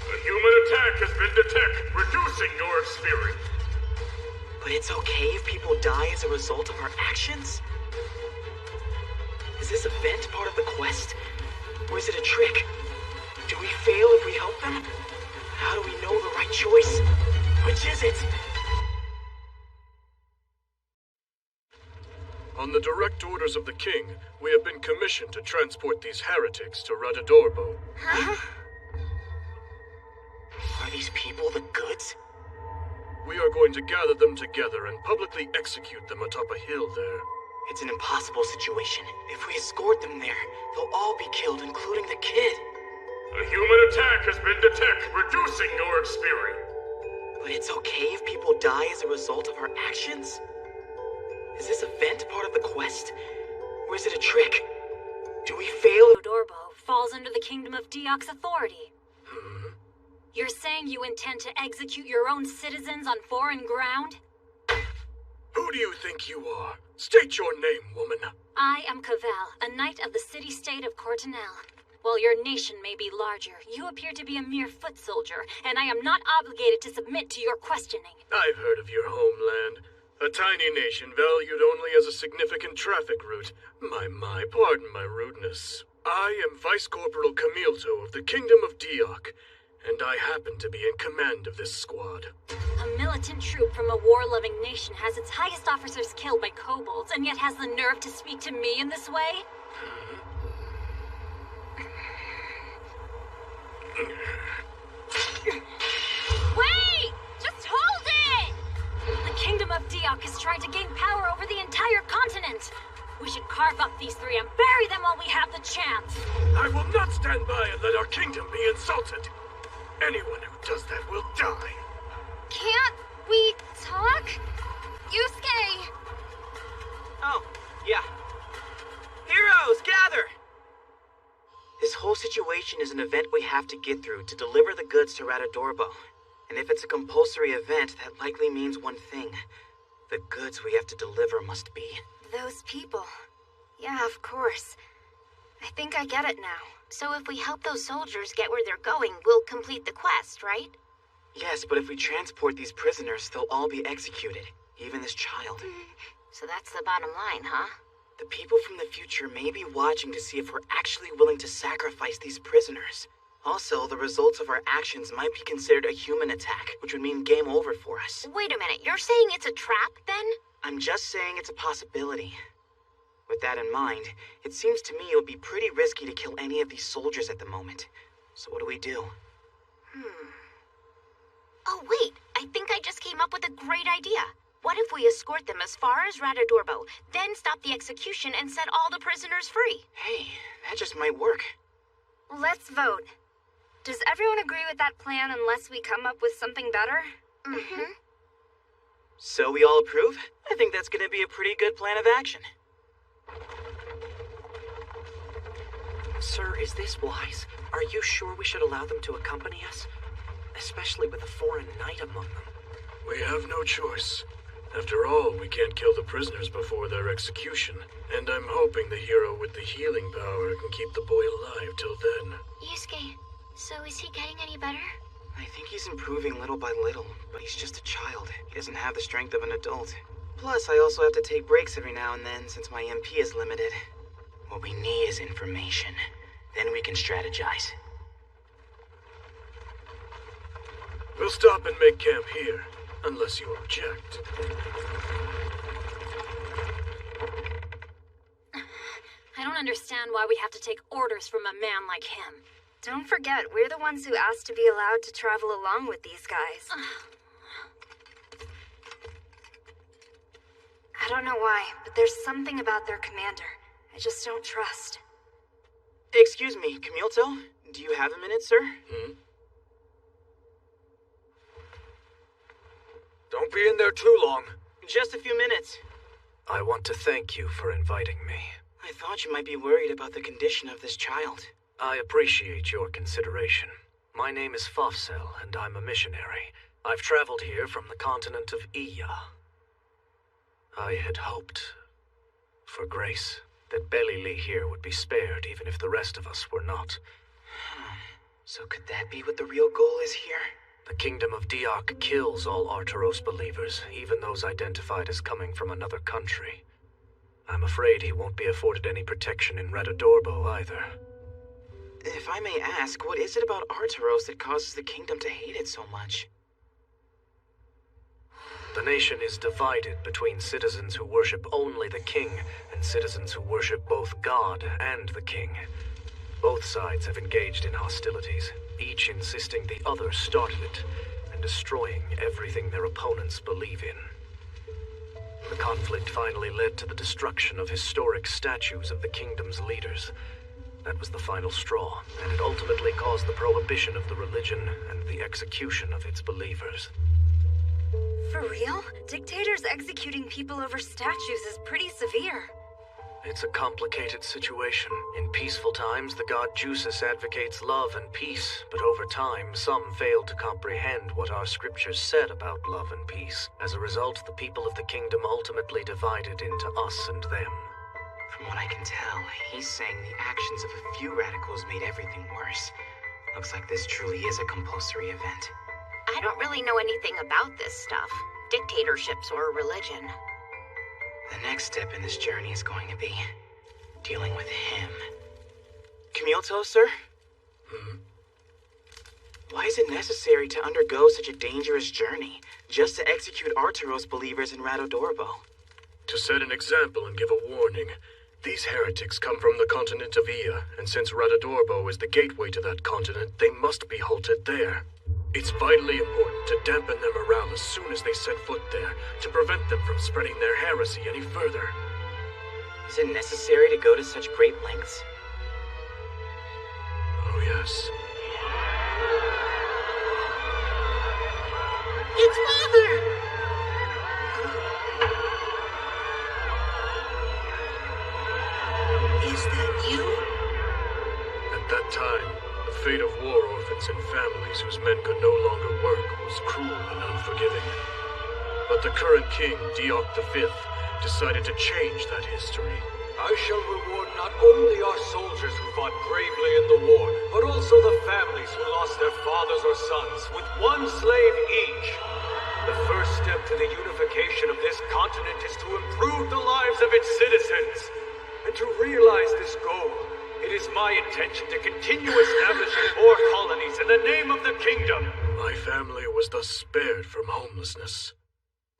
M: A human attack has been detected, reducing your spirit.
A: But it's okay if people die as a result of our actions? Is this event part of the quest? Or is it a trick? Do we fail if we help them? How do we know the right choice? Which is it?
F: On the direct orders of the king, we have been commissioned to transport these heretics to Radadorbo.
A: Huh? Are these people the goods?
F: We are going to gather them together and publicly execute them atop a hill there.
A: It's an impossible situation. If we escort them there, they'll all be killed, including the kid.
M: A human attack has been detected, reducing your spirit.
A: But it's okay if people die as a result of our actions? Is this event part of the quest? Or is it a trick? Do we fail?
I: Radadorbo falls under the Kingdom of Diok's authority. You're saying you intend to execute your own citizens on foreign ground?
F: Who do you think you are? State your name, woman.
I: I am Cavell, a knight of the city-state of Cortinel. While your nation may be larger, you appear to be a mere foot soldier, and I am not obligated to submit to your questioning.
F: I've heard of your homeland. A tiny nation valued only as a significant traffic route. My, pardon my rudeness. I am Vice Corporal Camilto of the Kingdom of Diok, and I happen to be in command of this squad.
I: A militant troop from a war-loving nation has its highest officers killed by kobolds, and yet has the nerve to speak to me in this way? Wait! Just hold it! The Kingdom of Diok is trying to gain power over the entire continent. We should carve up these three and bury them while we have the chance.
F: I will not stand by and let our kingdom be insulted. Anyone who does that will die.
D: Can't we talk? Yusuke!
A: Oh, yeah. Heroes, gather! This whole situation is an event we have to get through to deliver the goods to Radadorbo. And if it's a compulsory event, that likely means one thing. The goods we have to deliver must be.
D: Those people. Yeah, of course. I think I get it now.
E: So if we help those soldiers get where they're going, we'll complete the quest, right?
A: Yes, but if we transport these prisoners, they'll all be executed. Even this child.
E: So that's the bottom line, huh?
A: The people from the future may be watching to see if we're actually willing to sacrifice these prisoners. Also, the results of our actions might be considered a human attack, which would mean game over for us.
E: Wait a minute, you're saying it's a trap, then?
A: I'm just saying it's a possibility. With that in mind, it seems to me it would be pretty risky to kill any of these soldiers at the moment. So what do we do?
E: Oh, wait, I think I just came up with a great idea. What if we escort them as far as Radadorbo, then stop the execution and set all the prisoners free?
A: Hey, that just might work.
D: Let's vote. Does everyone agree with that plan unless we come up with something better?
E: Mm-hmm.
A: So we all approve? I think that's gonna be a pretty good plan of action.
G: Sir, is this wise? Are you sure we should allow them to accompany us? Especially with a foreign knight among them.
F: We have no choice. After all, we can't kill the prisoners before their execution. And I'm hoping the hero with the healing power can keep the boy alive till then.
B: Yusuke, so is he getting any better?
A: I think he's improving little by little, but he's just a child. He doesn't have the strength of an adult. Plus, I also have to take breaks every now and then since my MP is limited. What we need is information. Then we can strategize.
F: We'll stop and make camp here, unless you object.
I: I don't understand why we have to take orders from a man like him.
D: Don't forget, we're the ones who asked to be allowed to travel along with these guys. I don't know why, but there's something about their commander I just don't trust.
A: Excuse me, Camilto? Do you have a minute, sir?
N: Don't be in there too long.
A: Just a few minutes.
N: I want to thank you for inviting me.
A: I thought you might be worried about the condition of this child.
N: I appreciate your consideration. My name is Parvezali, and I'm a missionary. I've traveled here from the continent of Iya. I had hoped, for grace, that Belili here would be spared even if the rest of us were not.
A: So could that be what the real goal is here?
N: The kingdom of Diok kills all Arturos believers, even those identified as coming from another country. I'm afraid he won't be afforded any protection in Radodorbo either.
A: If I may ask, what is it about Arturos that causes the kingdom to hate it so much?
N: The nation is divided between citizens who worship only the king and citizens who worship both God and the king. Both sides have engaged in hostilities, each insisting the other started it, and destroying everything their opponents believe in. The conflict finally led to the destruction of historic statues of the kingdom's leaders. That was the final straw, and it ultimately caused the prohibition of the religion and the execution of its believers.
D: For real? Dictators executing people over statues is pretty severe.
N: It's a complicated situation. In peaceful times, the god Jusis advocates love and peace, but over time, some failed to comprehend what our scriptures said about love and peace. As a result, the people of the kingdom ultimately divided into us and them.
A: From what I can tell, he's saying the actions of a few radicals made everything worse. Looks like this truly is a compulsory event.
E: I don't really know anything about this stuff. Dictatorships or religion.
A: The next step in this journey is going to be dealing with him. Camilto, sir? Why is it necessary to undergo such a dangerous journey, just to execute Arturos believers in Radodorbo?
F: To set an example and give a warning. These heretics come from the continent of Iya, and since Radodorbo is the gateway to that continent, they must be halted there. It's vitally important to dampen their morale as soon as they set foot there, to prevent them from spreading their heresy any further.
A: Is it necessary to go to such great lengths?
F: Oh, yes.
G: It's Father! Is that you?
F: At that time, the fate of war orphans and families whose men could no longer work was cruel and unforgiving. But the current king, Diok V, decided to change that history.
O: I shall reward not only our soldiers who fought bravely in the war, but also the families who lost their fathers or sons, with one slave each. The first step to the unification of this continent is to improve the lives of its citizens. And to realize this goal, it is my intention to continue establishing more colonies in the name of the kingdom.
F: My family was thus spared from homelessness.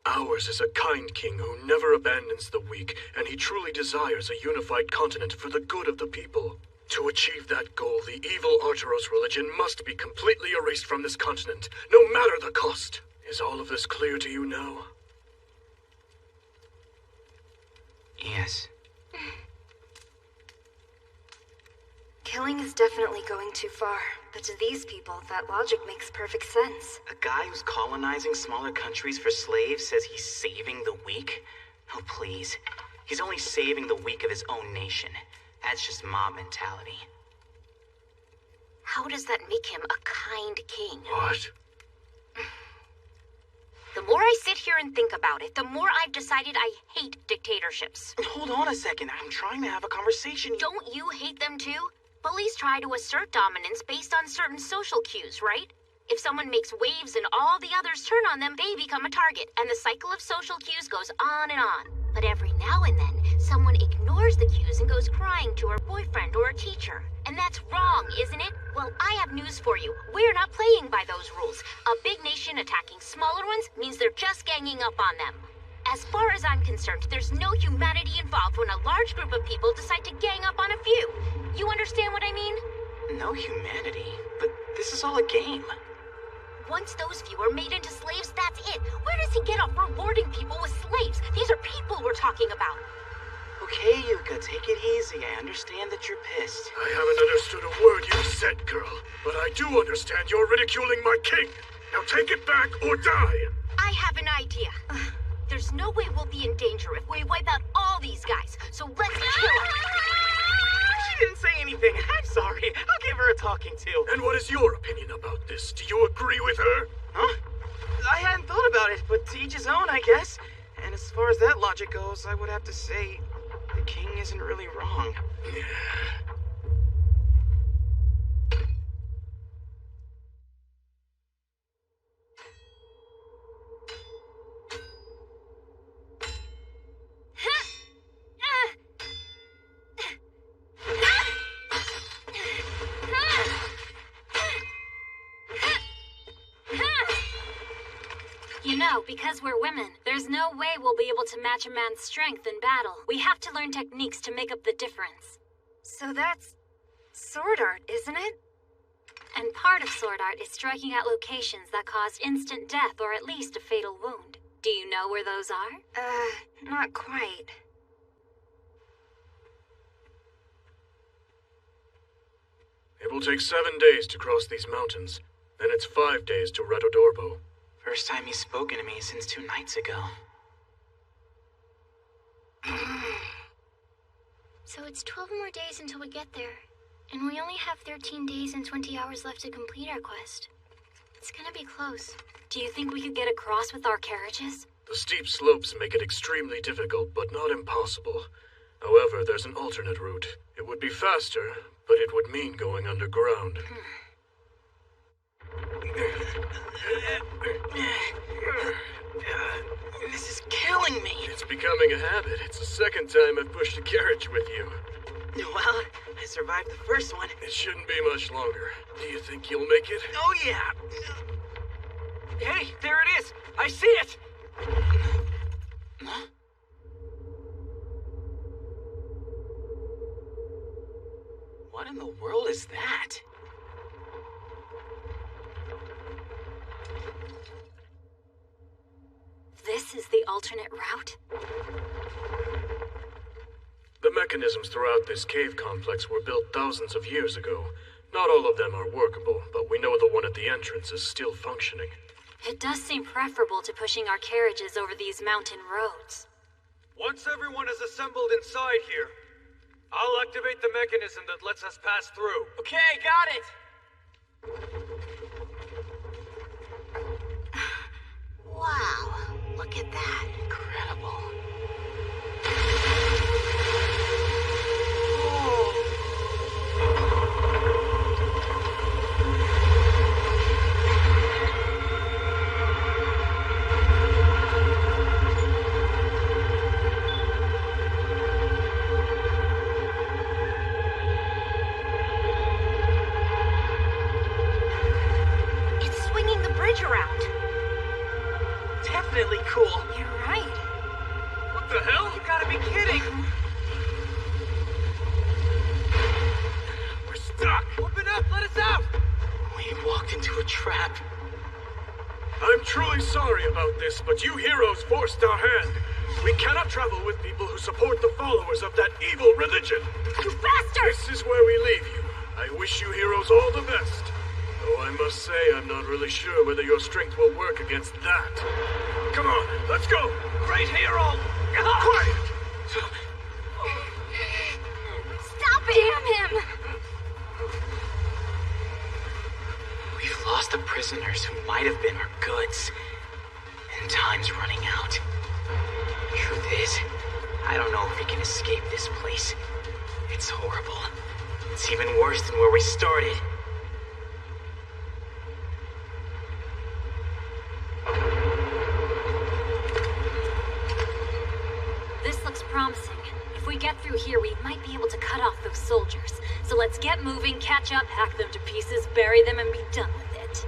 F: Ours is a kind king who never abandons the weak, and he truly desires a unified continent for the good of the people. To achieve that goal, the evil Arturos religion must be completely erased from this continent, no matter the cost. Is all of this clear to you now?
A: Yes.
D: Killing is definitely going too far, but to these people, that logic makes perfect sense.
A: A guy who's colonizing smaller countries for slaves says he's saving the weak? Oh, please. He's only saving the weak of his own nation. That's just mob mentality.
E: How does that make him a kind king?
F: What?
E: The more I sit here and think about it, the more I've decided I hate dictatorships.
A: Hold on a second. I'm trying to have a conversation.
E: Don't you hate them too? Bullies try to assert dominance based on certain social cues, right? If someone makes waves and all the others turn on them, they become a target, and the cycle of social cues goes on and on. But every now and then, someone ignores ignores the cues and goes crying to her boyfriend or a teacher. And that's wrong, isn't it? Well, I have news for you. We're not playing by those rules. A big nation attacking smaller ones means they're just ganging up on them. As far as I'm concerned, there's no humanity involved when a large group of people decide to gang up on a few. You understand what I mean?
A: No humanity? But this is all a game.
E: Once those few are made into slaves, that's it. Where does he get off rewarding people with slaves? These are people we're talking about.
A: Okay, Yuka, take it easy. I understand that you're pissed.
F: I haven't understood a word you said, girl. But I do understand you're ridiculing my king. Now take it back or die.
E: I have an idea. There's no way we'll be in danger if we wipe out all these guys. So let's kill them.
A: She didn't say anything. I'm sorry. I'll give her a talking to.
F: And what is your opinion about this? Do you agree with her?
A: Huh? I hadn't thought about it, but to each his own, I guess. And as far as that logic goes, I would have to say the king isn't really wrong.
I: You know, because we're women, there's no way we'll be able to match a man's strength in battle. We have to learn techniques to make up the difference.
D: So that's sword art, isn't it?
I: And part of sword art is striking at locations that cause instant death or at least a fatal wound. Do you know where those are?
D: Not quite.
F: It will take 7 days to cross these mountains. Then it's 5 days to Retodorbo.
A: First time he's spoken to me since 2 nights ago.
B: So it's 12 more days until we get there. And we only have 13 days and 20 hours left to complete our quest. It's gonna be close.
I: Do you think we could get across with our carriages?
F: The steep slopes make it extremely difficult, but not impossible. However, there's an alternate route. It would be faster, but it would mean going underground.
A: This is killing me.
F: It's becoming a habit. It's the second time I've pushed a carriage with you.
A: Well, I survived the first one.
F: It shouldn't be much longer. Do you think you'll make it?
A: Oh, yeah. Hey, there it is. I see it. Huh? What in the world is that?
I: This is the alternate route?
F: The mechanisms throughout this cave complex were built thousands of years ago. Not all of them are workable, but we know the one at the entrance is still functioning.
I: It does seem preferable to pushing our carriages over these mountain roads.
O: Once everyone is assembled inside here, I'll activate the mechanism that lets us pass through.
A: Okay, got it.
E: Wow, look at that.
A: Incredible.
E: It's swinging the bridge around.
A: Definitely cool.
D: You're right.
F: What the hell?
A: You gotta be kidding.
F: We're stuck!
A: Open up, let us out. We walked into a trap.
F: I'm truly sorry about this, but you heroes forced our hand. We cannot travel with people who support the followers of that evil religion.
E: You bastard!
F: This is where we leave you. I wish you heroes all the best. Though I must say, I'm not really sure whether your strength will work against that. Come on, let's go!
A: Right here, all.
F: Quiet!
D: Stop it! Damn him!
A: We've lost the prisoners who might have been our goods. And time's running out. Truth is, I don't know if we can escape this place. It's horrible. It's even worse than where we started.
I: This looks promising. If we get through through here, we might be able to cut off those soldiers. So let's get moving, catch up, hack them to pieces, bury them, and be done with it.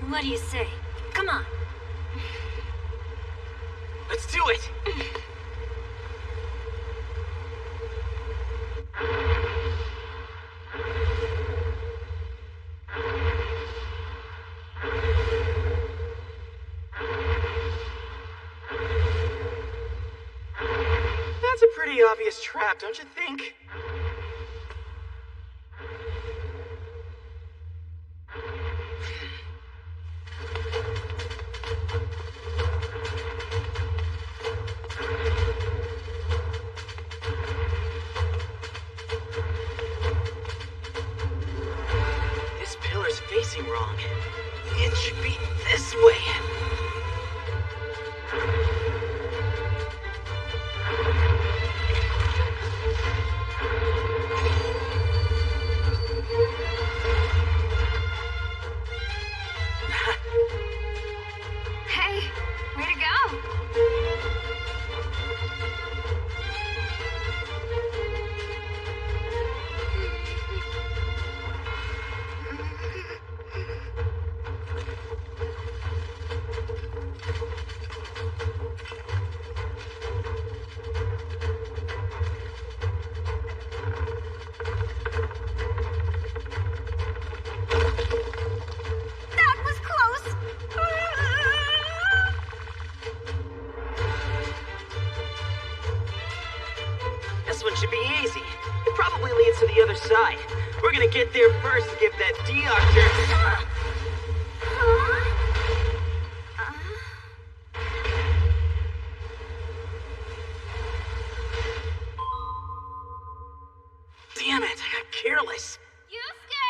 I: What do you say? Come on.
G: Let's do it!
A: That's a pretty obvious trap, don't you think? This pillar's facing wrong. It should be this way.
D: Hey, way to go! That was close!
A: This one should be easy. It probably leads to the other side. We're gonna get there first and give that doctor. Damn it, I got careless.
I: Yusuke!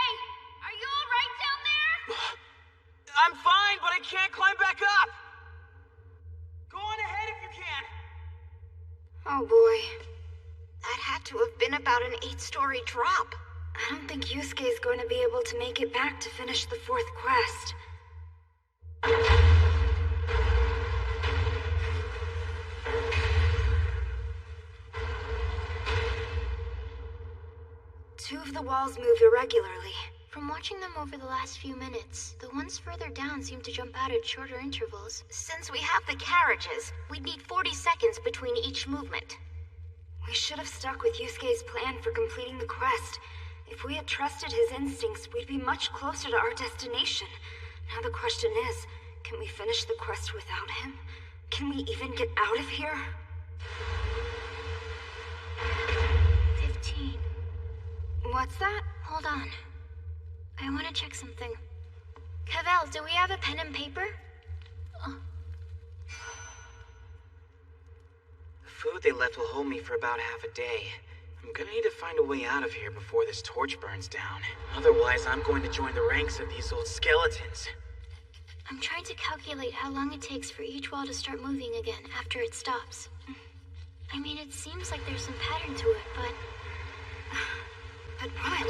I: Are you alright down there?
A: I'm fine, but I can't climb back up. Go on ahead if you can.
D: Oh boy.
E: That had to have been about an 8-story drop.
D: I don't think Yusuke is going to be able to make it back to finish the 4th quest. Two of the walls move irregularly.
B: From watching them over the last few minutes, the ones further down seem to jump out at shorter intervals.
E: Since we have the carriages, we'd need 40 seconds between each movement.
D: We should have stuck with Yusuke's plan for completing the quest. If we had trusted his instincts, we'd be much closer to our destination. Now the question is, can we finish the quest without him? Can we even get out of here?
B: 15.
D: What's that?
B: Hold on. I want to check something. Cavell, do we have a pen and paper?
A: The food they left will hold me for about half a day. I'm gonna need to find a way out of here before this torch burns down. Otherwise, I'm going to join the ranks of these old skeletons.
B: I'm trying to calculate how long it takes for each wall to start moving again after it stops. I mean, it seems like there's some pattern to it, but...
D: But what?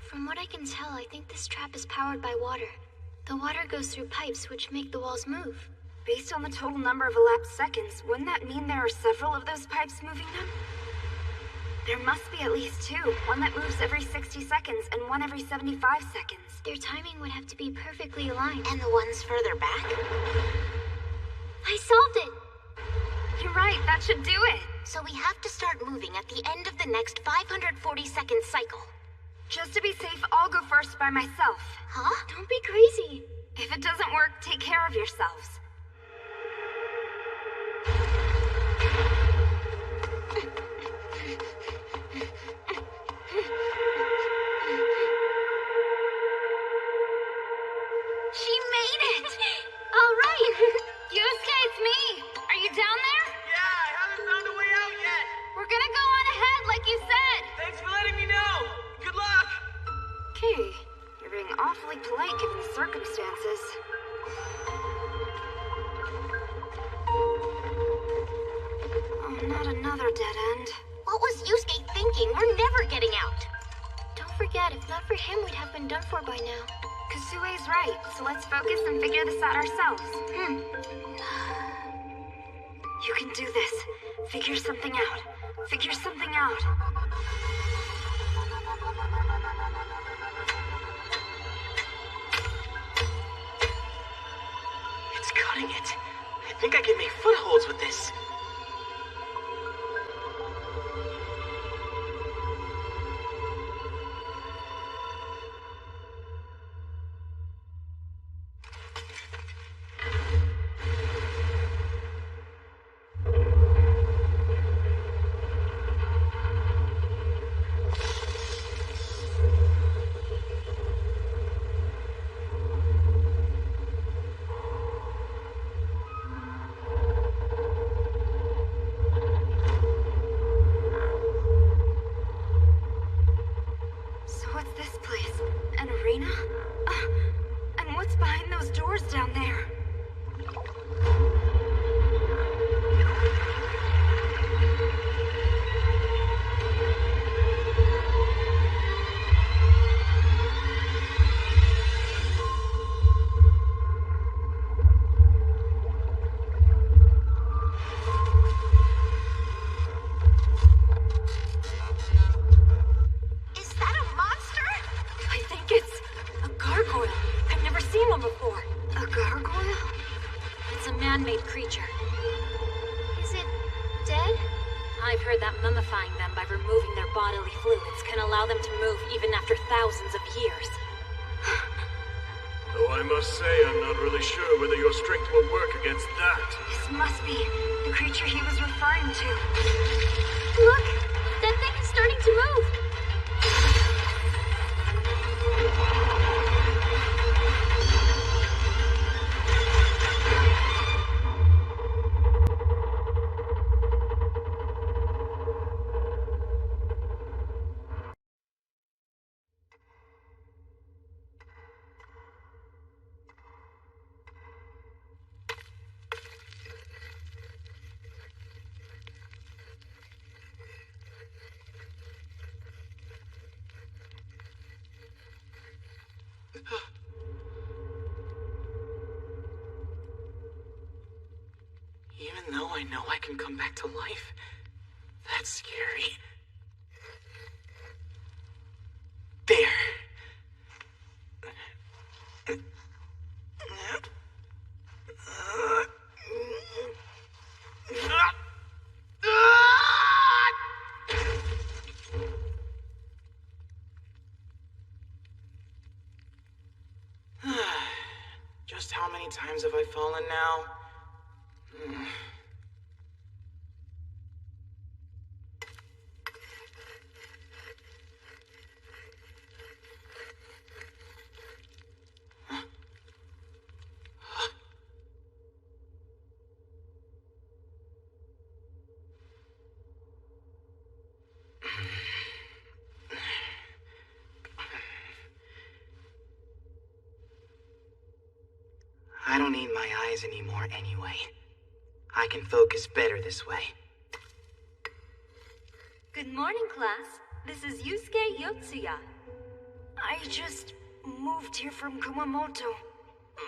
B: From what I can tell, I think this trap is powered by water. The water goes through pipes which make the walls move.
D: Based on the total number of elapsed seconds, wouldn't that mean there are several of those pipes moving them? There must be at least two. One that moves every 60 seconds and one every 75 seconds.
B: Their timing would have to be perfectly aligned.
E: And the ones further back?
B: I solved it!
D: You're right, that should do it.
E: So we have to start moving at the end of the next 540-second cycle.
D: Just to be safe, I'll go first by myself.
E: Huh?
B: Don't be crazy.
D: If it doesn't work, take care of yourselves.
E: She made it!
D: All right! Yusuke, it's me! Are you down there?
A: Yeah, I haven't found a way out yet!
D: We're gonna go on ahead, like you said!
A: Thanks for letting me know! Good luck!
D: Okay, you're being awfully polite given the circumstances. Oh, not another dead end.
E: What was Yusuke thinking? We're never getting out.
B: Don't forget, if not for him, we'd have been done for by now.
D: Kasue's right, so let's focus and figure this out ourselves. You can do this. Figure something out. Figure something out.
A: It's cutting it. I think I can make footholds with this.
D: So what's this place? An arena? And what's behind those doors down there?
I: Is that a monster?
L: I think it's a gargoyle. I've never seen one before.
D: A gargoyle?
L: It's a man-made creature.
B: Is it dead?
L: I've heard that mummifying them by removing their bodily fluids can allow them to move even after thousands of years.
O: Though I must say, I'm not really sure whether your strength will work against that.
D: This must be the creature he was referring to.
B: Look! That thing is starting to move!
A: Even though I know I can come back to life, that's scary. There. Just how many times have I fallen now? I don't need my eyes anymore anyway. I can focus better this way.
I: Good morning, class. This is Yusuke Yotsuya.
D: I just moved here from Kumamoto.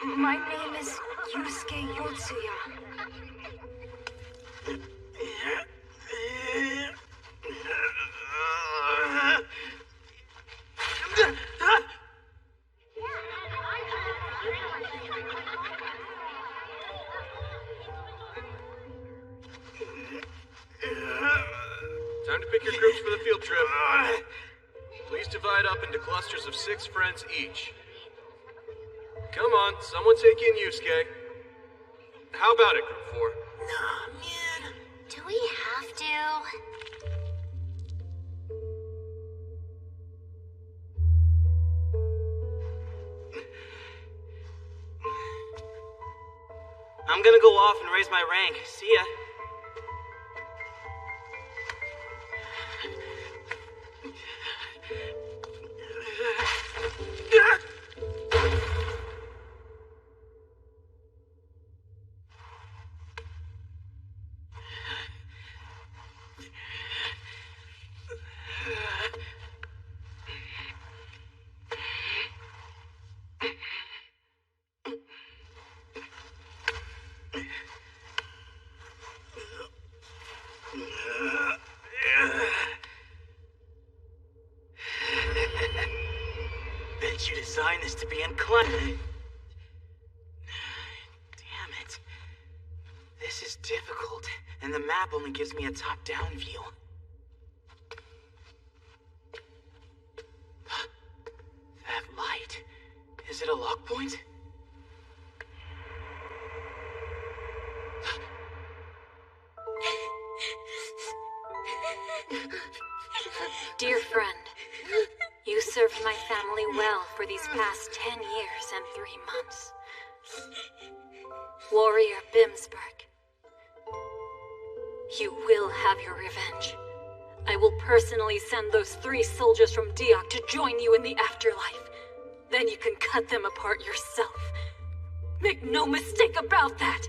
D: My name is Yusuke Yotsuya.
H: Time to pick your groups for the field trip. Please divide up into clusters of 6 friends each. Come on, someone take in Yusuke. How about it, Group 4?
E: Nah, man. Do we have to?
A: I'm gonna go off and raise my rank. See ya. did you design this to be uncluttered? Damn it. This is difficult, and the map only gives me a top-down view. That light. Is it a lock point?
L: Dear friend, you served my family well for these past 10 years and 3 months. Warrior Bimsberg, you will have your revenge. I will personally send those 3 soldiers from Diok to join you in the afterlife. Then you can cut them apart yourself. Make no mistake about that.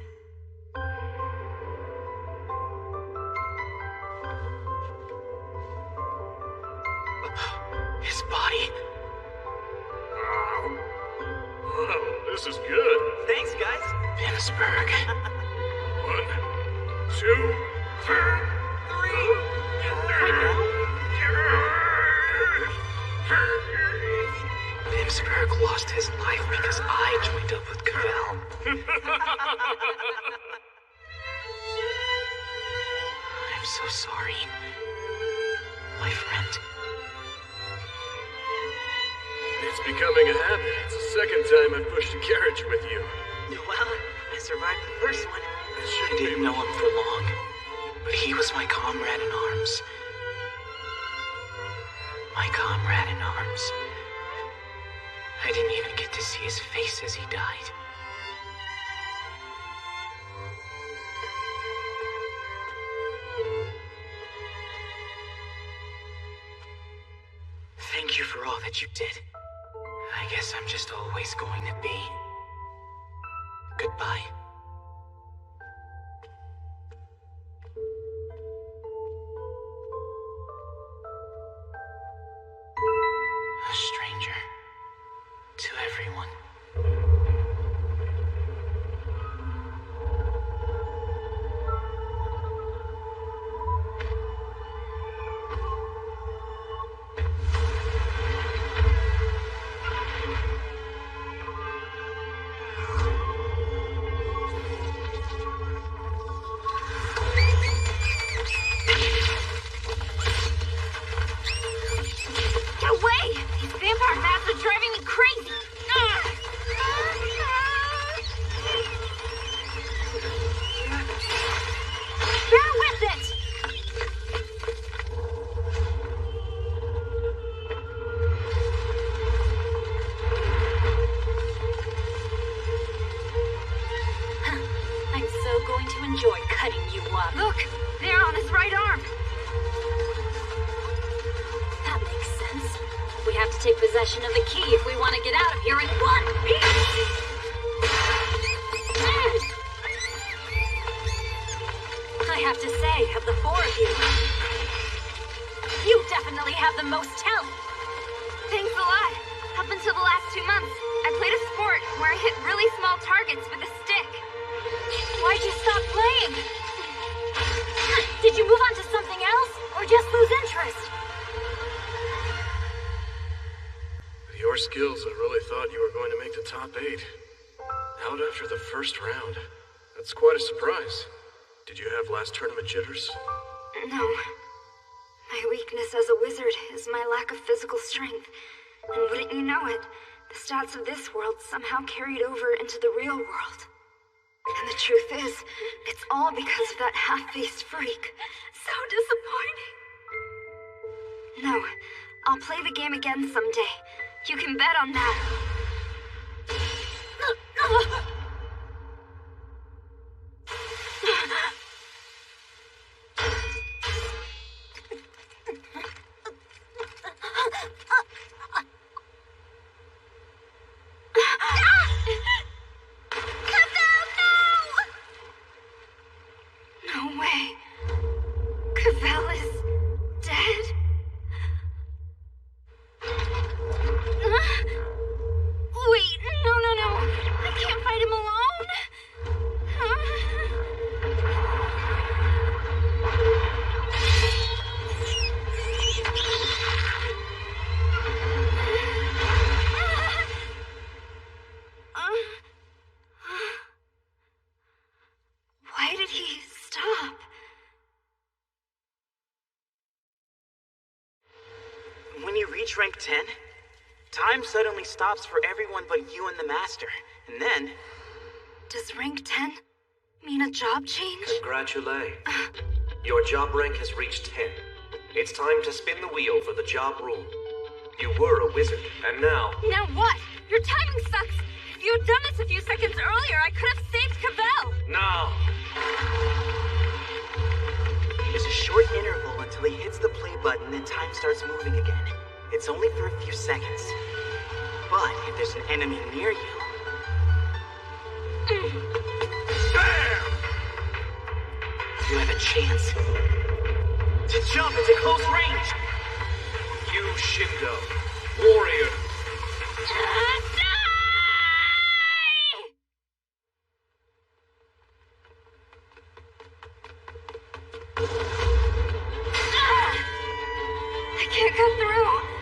A: His body.
M: Well, this is good.
A: Thanks, guys. Bimsberg.
M: 1, 2, 3.
A: Bimsberg lost his life because I joined up with Cavell. I'm so sorry. My friend.
H: It's becoming a habit. It's the second time I've pushed a carriage with you.
A: Well, I survived the first one. I didn't know him for long, but he was my comrade in arms. My comrade in arms. I didn't even get to see his face as he died. Thank you for all that you did. I guess I'm just always going to be. Goodbye. A stranger. To everyone.
L: Of the key if we want to get out of here in one piece! I have to say, of the 4 of you definitely have the most talent.
D: Thanks a lot. Up until the last 2 months, I played a sport where I hit really small targets with a stick.
L: Why'd you stop playing? Did you move on to something else, or just lose interest?
H: Your skills, I really thought you were going to make the top 8. Out after the first round. That's quite a surprise. Did you have last tournament jitters?
D: No. My weakness as a wizard is my lack of physical strength. And wouldn't you know it, the stats of this world somehow carried over into the real world. And the truth is, it's all because of that half-faced freak. So disappointing. No, I'll play the game again someday. You can bet on that. No way. Cavell is dead. Wait, no. I can't fight
A: reach rank 10, time suddenly stops for everyone but you and the Master. And then...
D: Does rank 10 mean a job change?
N: Congratulations. Your job rank has reached 10. It's time to spin the wheel for the job rule. You were a wizard, and now...
I: Now what? Your timing sucks! If you had done this a few seconds earlier, I could have saved Cavell!
N: Now!
A: There's a short interval until he hits the play button and time starts moving again. It's only for a few seconds. But if there's an enemy near you...
F: Bam!
A: You have a chance to jump into close range!
N: You, Shindo, warrior.
D: I can't cut through.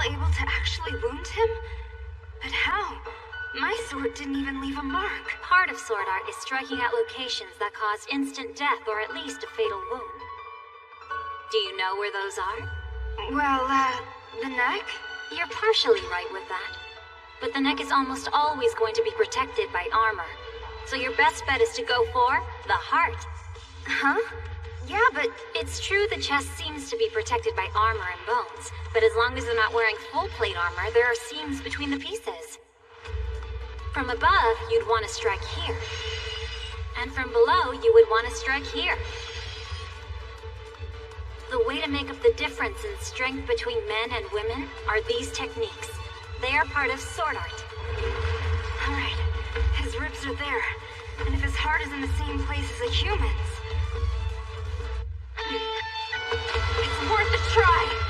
D: Able to actually wound him? But how? My sword didn't even leave a mark.
P: Part of sword art is striking at locations that cause instant death or at least a fatal wound. Do you know where those are?
D: Well, the neck?
P: You're partially right with that. But the neck is almost always going to be protected by armor. So your best bet is to go for the heart.
D: Huh? Yeah, but
P: it's true the chest seems to be protected by armor and bones, but as long as they're not wearing full plate armor, there are seams between the pieces. From above, you'd want to strike here. And from below, you would want to strike here. The way to make up the difference in strength between men and women are these techniques. They are part of sword art.
D: All right, his ribs are there, and if his heart is in the same place as a human's, it's worth a try!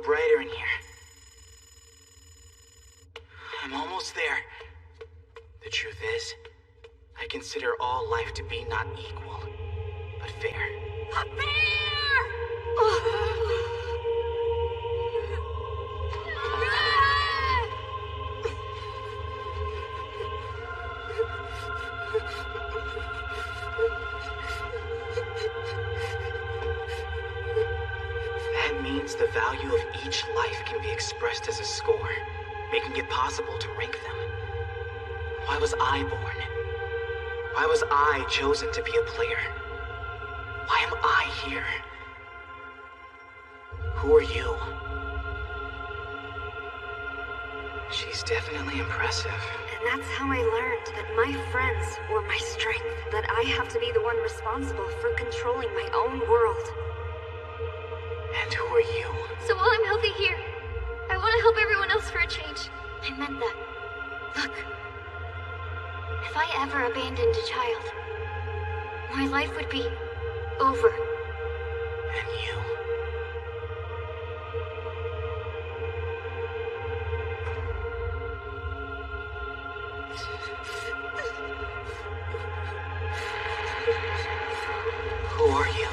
A: brighter in here. I'm almost there. The truth is, I consider all life to be not equal, but fair.
I: A bear!
A: That means the value of each life can be expressed as a score, making it possible to rank them. Why was I born? Why was I chosen to be a player? Why am I here? Who are you? She's definitely impressive.
D: And that's how I learned that my friends were my strength, that I have to be the one responsible for controlling my own world.
A: And who are you?
B: So while I'm healthy here, I want to help everyone else for a change. I meant that. Look. If I ever abandoned a child, my life would be over.
A: And you? Who are you?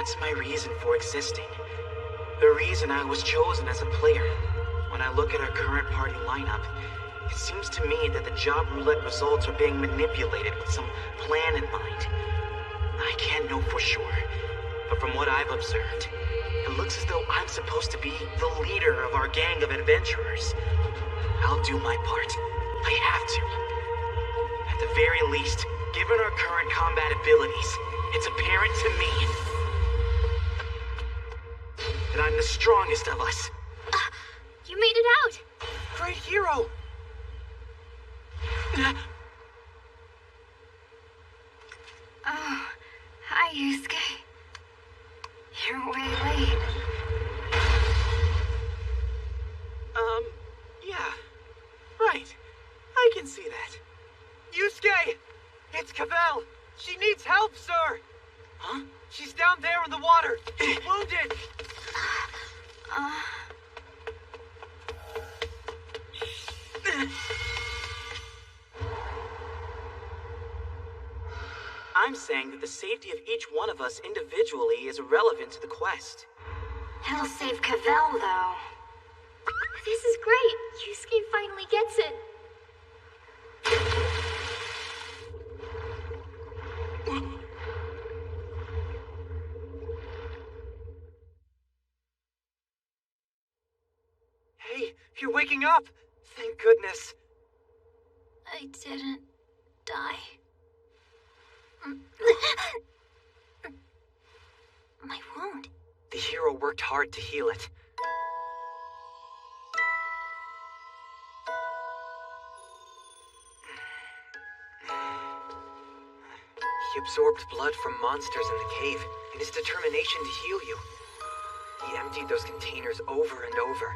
A: What's my reason for existing? The reason I was chosen as a player. When I look at our current party lineup, it seems to me that the job roulette results are being manipulated with some plan in mind. I can't know for sure, but from what I've observed, it looks as though I'm supposed to be the leader of our gang of adventurers. I'll do my part. I have to. At the very least, given our current combat abilities, it's apparent to me that I'm the strongest of us.
B: You made it out!
A: Great hero!
D: Oh, hi, Yusuke. You're way late.
A: Yeah. Right. I can see that.
G: Yusuke! It's Cavell! She needs help, sir!
A: Huh?
G: She's down there in the water! She's wounded!
A: I'm saying that the safety of each one of us individually is irrelevant to the quest.
D: He'll save Cavell, though.
B: This is great. Yusuke finally gets it.
G: Hey, you're waking up! Thank goodness.
B: I didn't die. My wound.
G: The hero worked hard to heal it. He absorbed blood from monsters in the cave in his determination to heal you. He emptied those containers over and over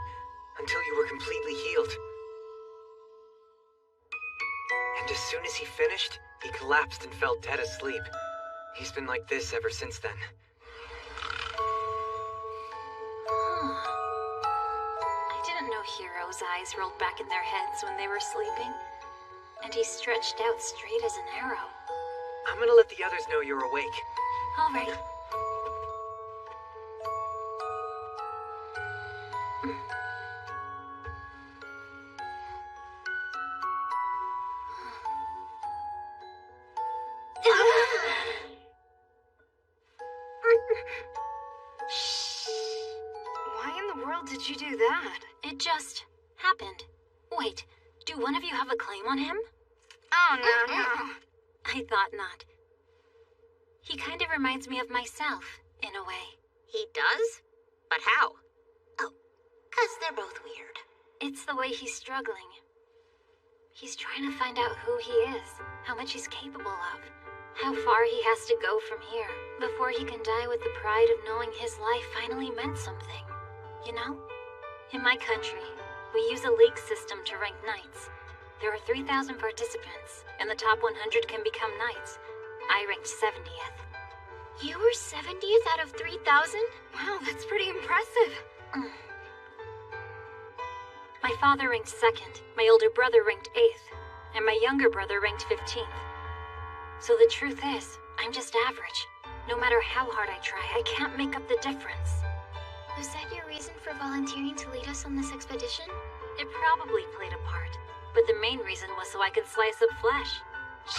G: until you were completely healed. And as soon as he finished, he collapsed and fell dead asleep. He's been like this ever since then.
P: I didn't know heroes' eyes rolled back in their heads when they were sleeping. And he stretched out straight as an arrow.
G: I'm gonna let the others know you're awake.
P: All right.
D: Why in the world did you do that?
P: It just happened. Wait, do one of you have a claim on him?
D: Oh, no.
P: I thought not. He kind of reminds me of myself, in a way.
E: He does? But how? Oh, 'cause they're both weird.
P: It's the way he's struggling. He's trying to find out who he is, how much he's capable of, how far he has to go from here before he can die with the pride of knowing his life finally meant something. You know? In my country, we use a league system to rank knights. There are 3,000 participants, and the top 100 can become knights. I ranked 70th.
B: You were 70th out of 3,000?
D: Wow, that's pretty impressive.
P: My father ranked 2nd, my older brother ranked 8th, and my younger brother ranked 15th. So the truth is, I'm just average. No matter how hard I try, I can't make up the difference.
B: Was that your reason for volunteering to lead us on this expedition?
P: It probably played a part, but the main reason was so I could slice up flesh.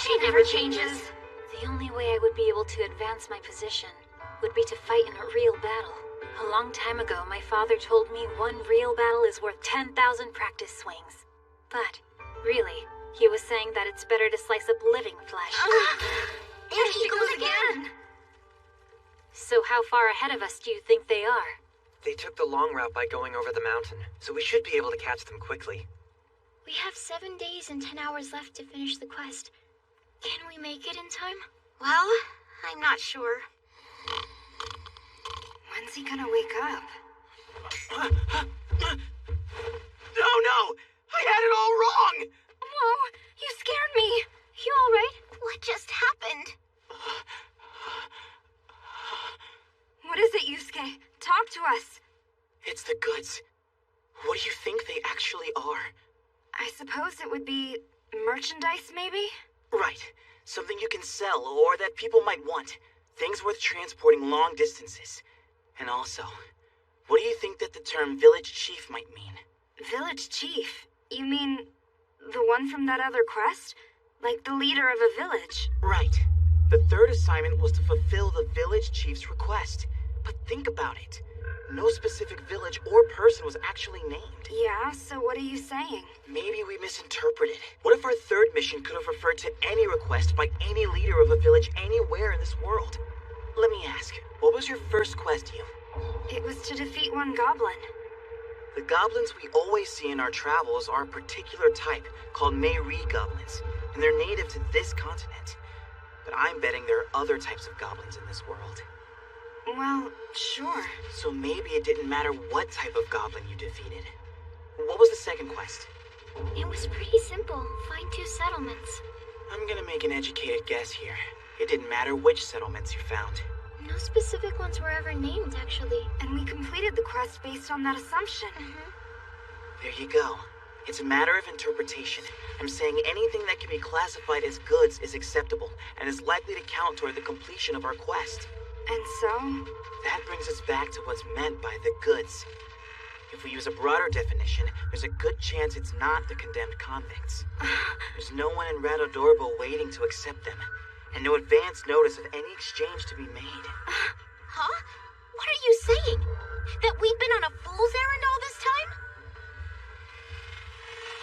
D: She never changes.
P: The only way I would be able to advance my position would be to fight in a real battle. A long time ago, my father told me one real battle is worth 10,000 practice swings. But, really, he was saying that it's better to slice up living flesh.
D: There she goes again!
P: So how far ahead of us do you think they are?
G: They took the long route by going over the mountain, so we should be able to catch them quickly.
B: We have 7 days and 10 hours left to finish the quest. Can we make it in time?
D: Well, I'm not sure. When's he gonna wake up?
A: Oh no! I had it all wrong!
D: Whoa, you scared me!
B: You alright?
E: What just happened?
D: What is it, Yusuke? Talk to us.
A: It's the goods. What do you think they actually are?
D: I suppose it would be merchandise, maybe?
A: Right. Something you can sell or that people might want. Things worth transporting long distances. And also, What do you think that the term village chief might mean?
D: Village chief? You mean the one from that other quest? Like the leader of a village?
A: Right. The third assignment was to fulfill the village chief's request. But think about it. No specific village or person was actually named.
D: Yeah, so what are you saying?
A: Maybe we misinterpreted. What if our third mission could have referred to any request by any leader of a village anywhere in this world? Let me ask, what was your first quest, you?
D: It was to defeat one goblin.
A: The goblins we always see in our travels are a particular type called Mayri goblins, and they're native to this continent. But I'm betting there are other types of goblins in this world.
D: Well, sure.
A: So maybe it didn't matter what type of goblin you defeated. What was the second quest?
B: It was pretty simple. Find 2 settlements.
A: I'm gonna make an educated guess here. It didn't matter which settlements you found.
B: No specific ones were ever named, actually.
D: And we completed the quest based on that assumption.
A: There you go. It's a matter of interpretation. I'm saying anything that can be classified as goods is acceptable, and is likely to count toward the completion of our quest.
D: And so?
A: That brings us back to what's meant by the goods. If we use a broader definition, there's a good chance it's not the condemned convicts. There's no one in Radodorbo waiting to accept them, and no advance notice of any exchange to be made.
E: Huh? What are you saying? That we've been on a fool's errand all this time?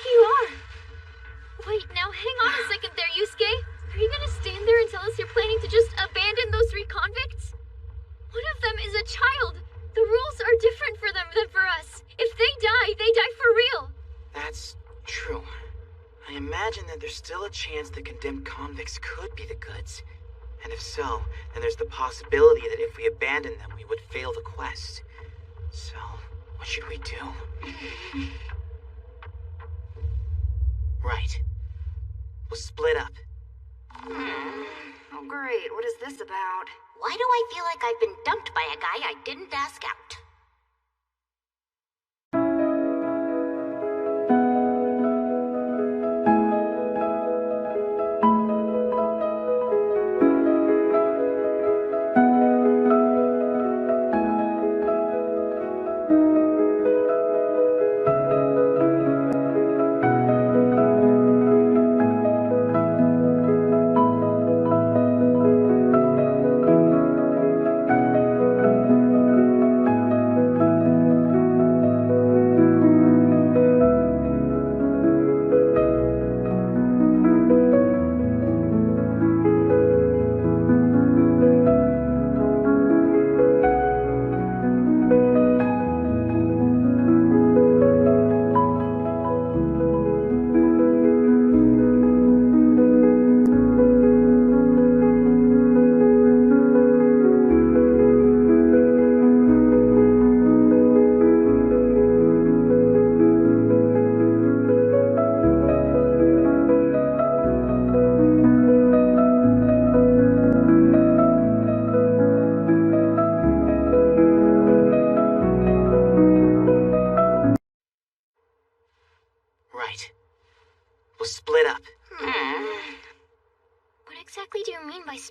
B: You are. Wait, now hang on a second there, Yusuke. Are you gonna stand there and tell us you're planning to just abandon those 3 convicts? One of them is a child. The rules are different for them than for us. If they die for real.
A: That's true. I imagine that there's still a chance the condemned convicts could be the goods. And if so, then there's the possibility that if we abandon them, we would fail the quest. So, what should we do? Right. We'll split up.
D: Oh great, what is this about?
E: Why do I feel like I've been dumped by a guy I didn't ask out?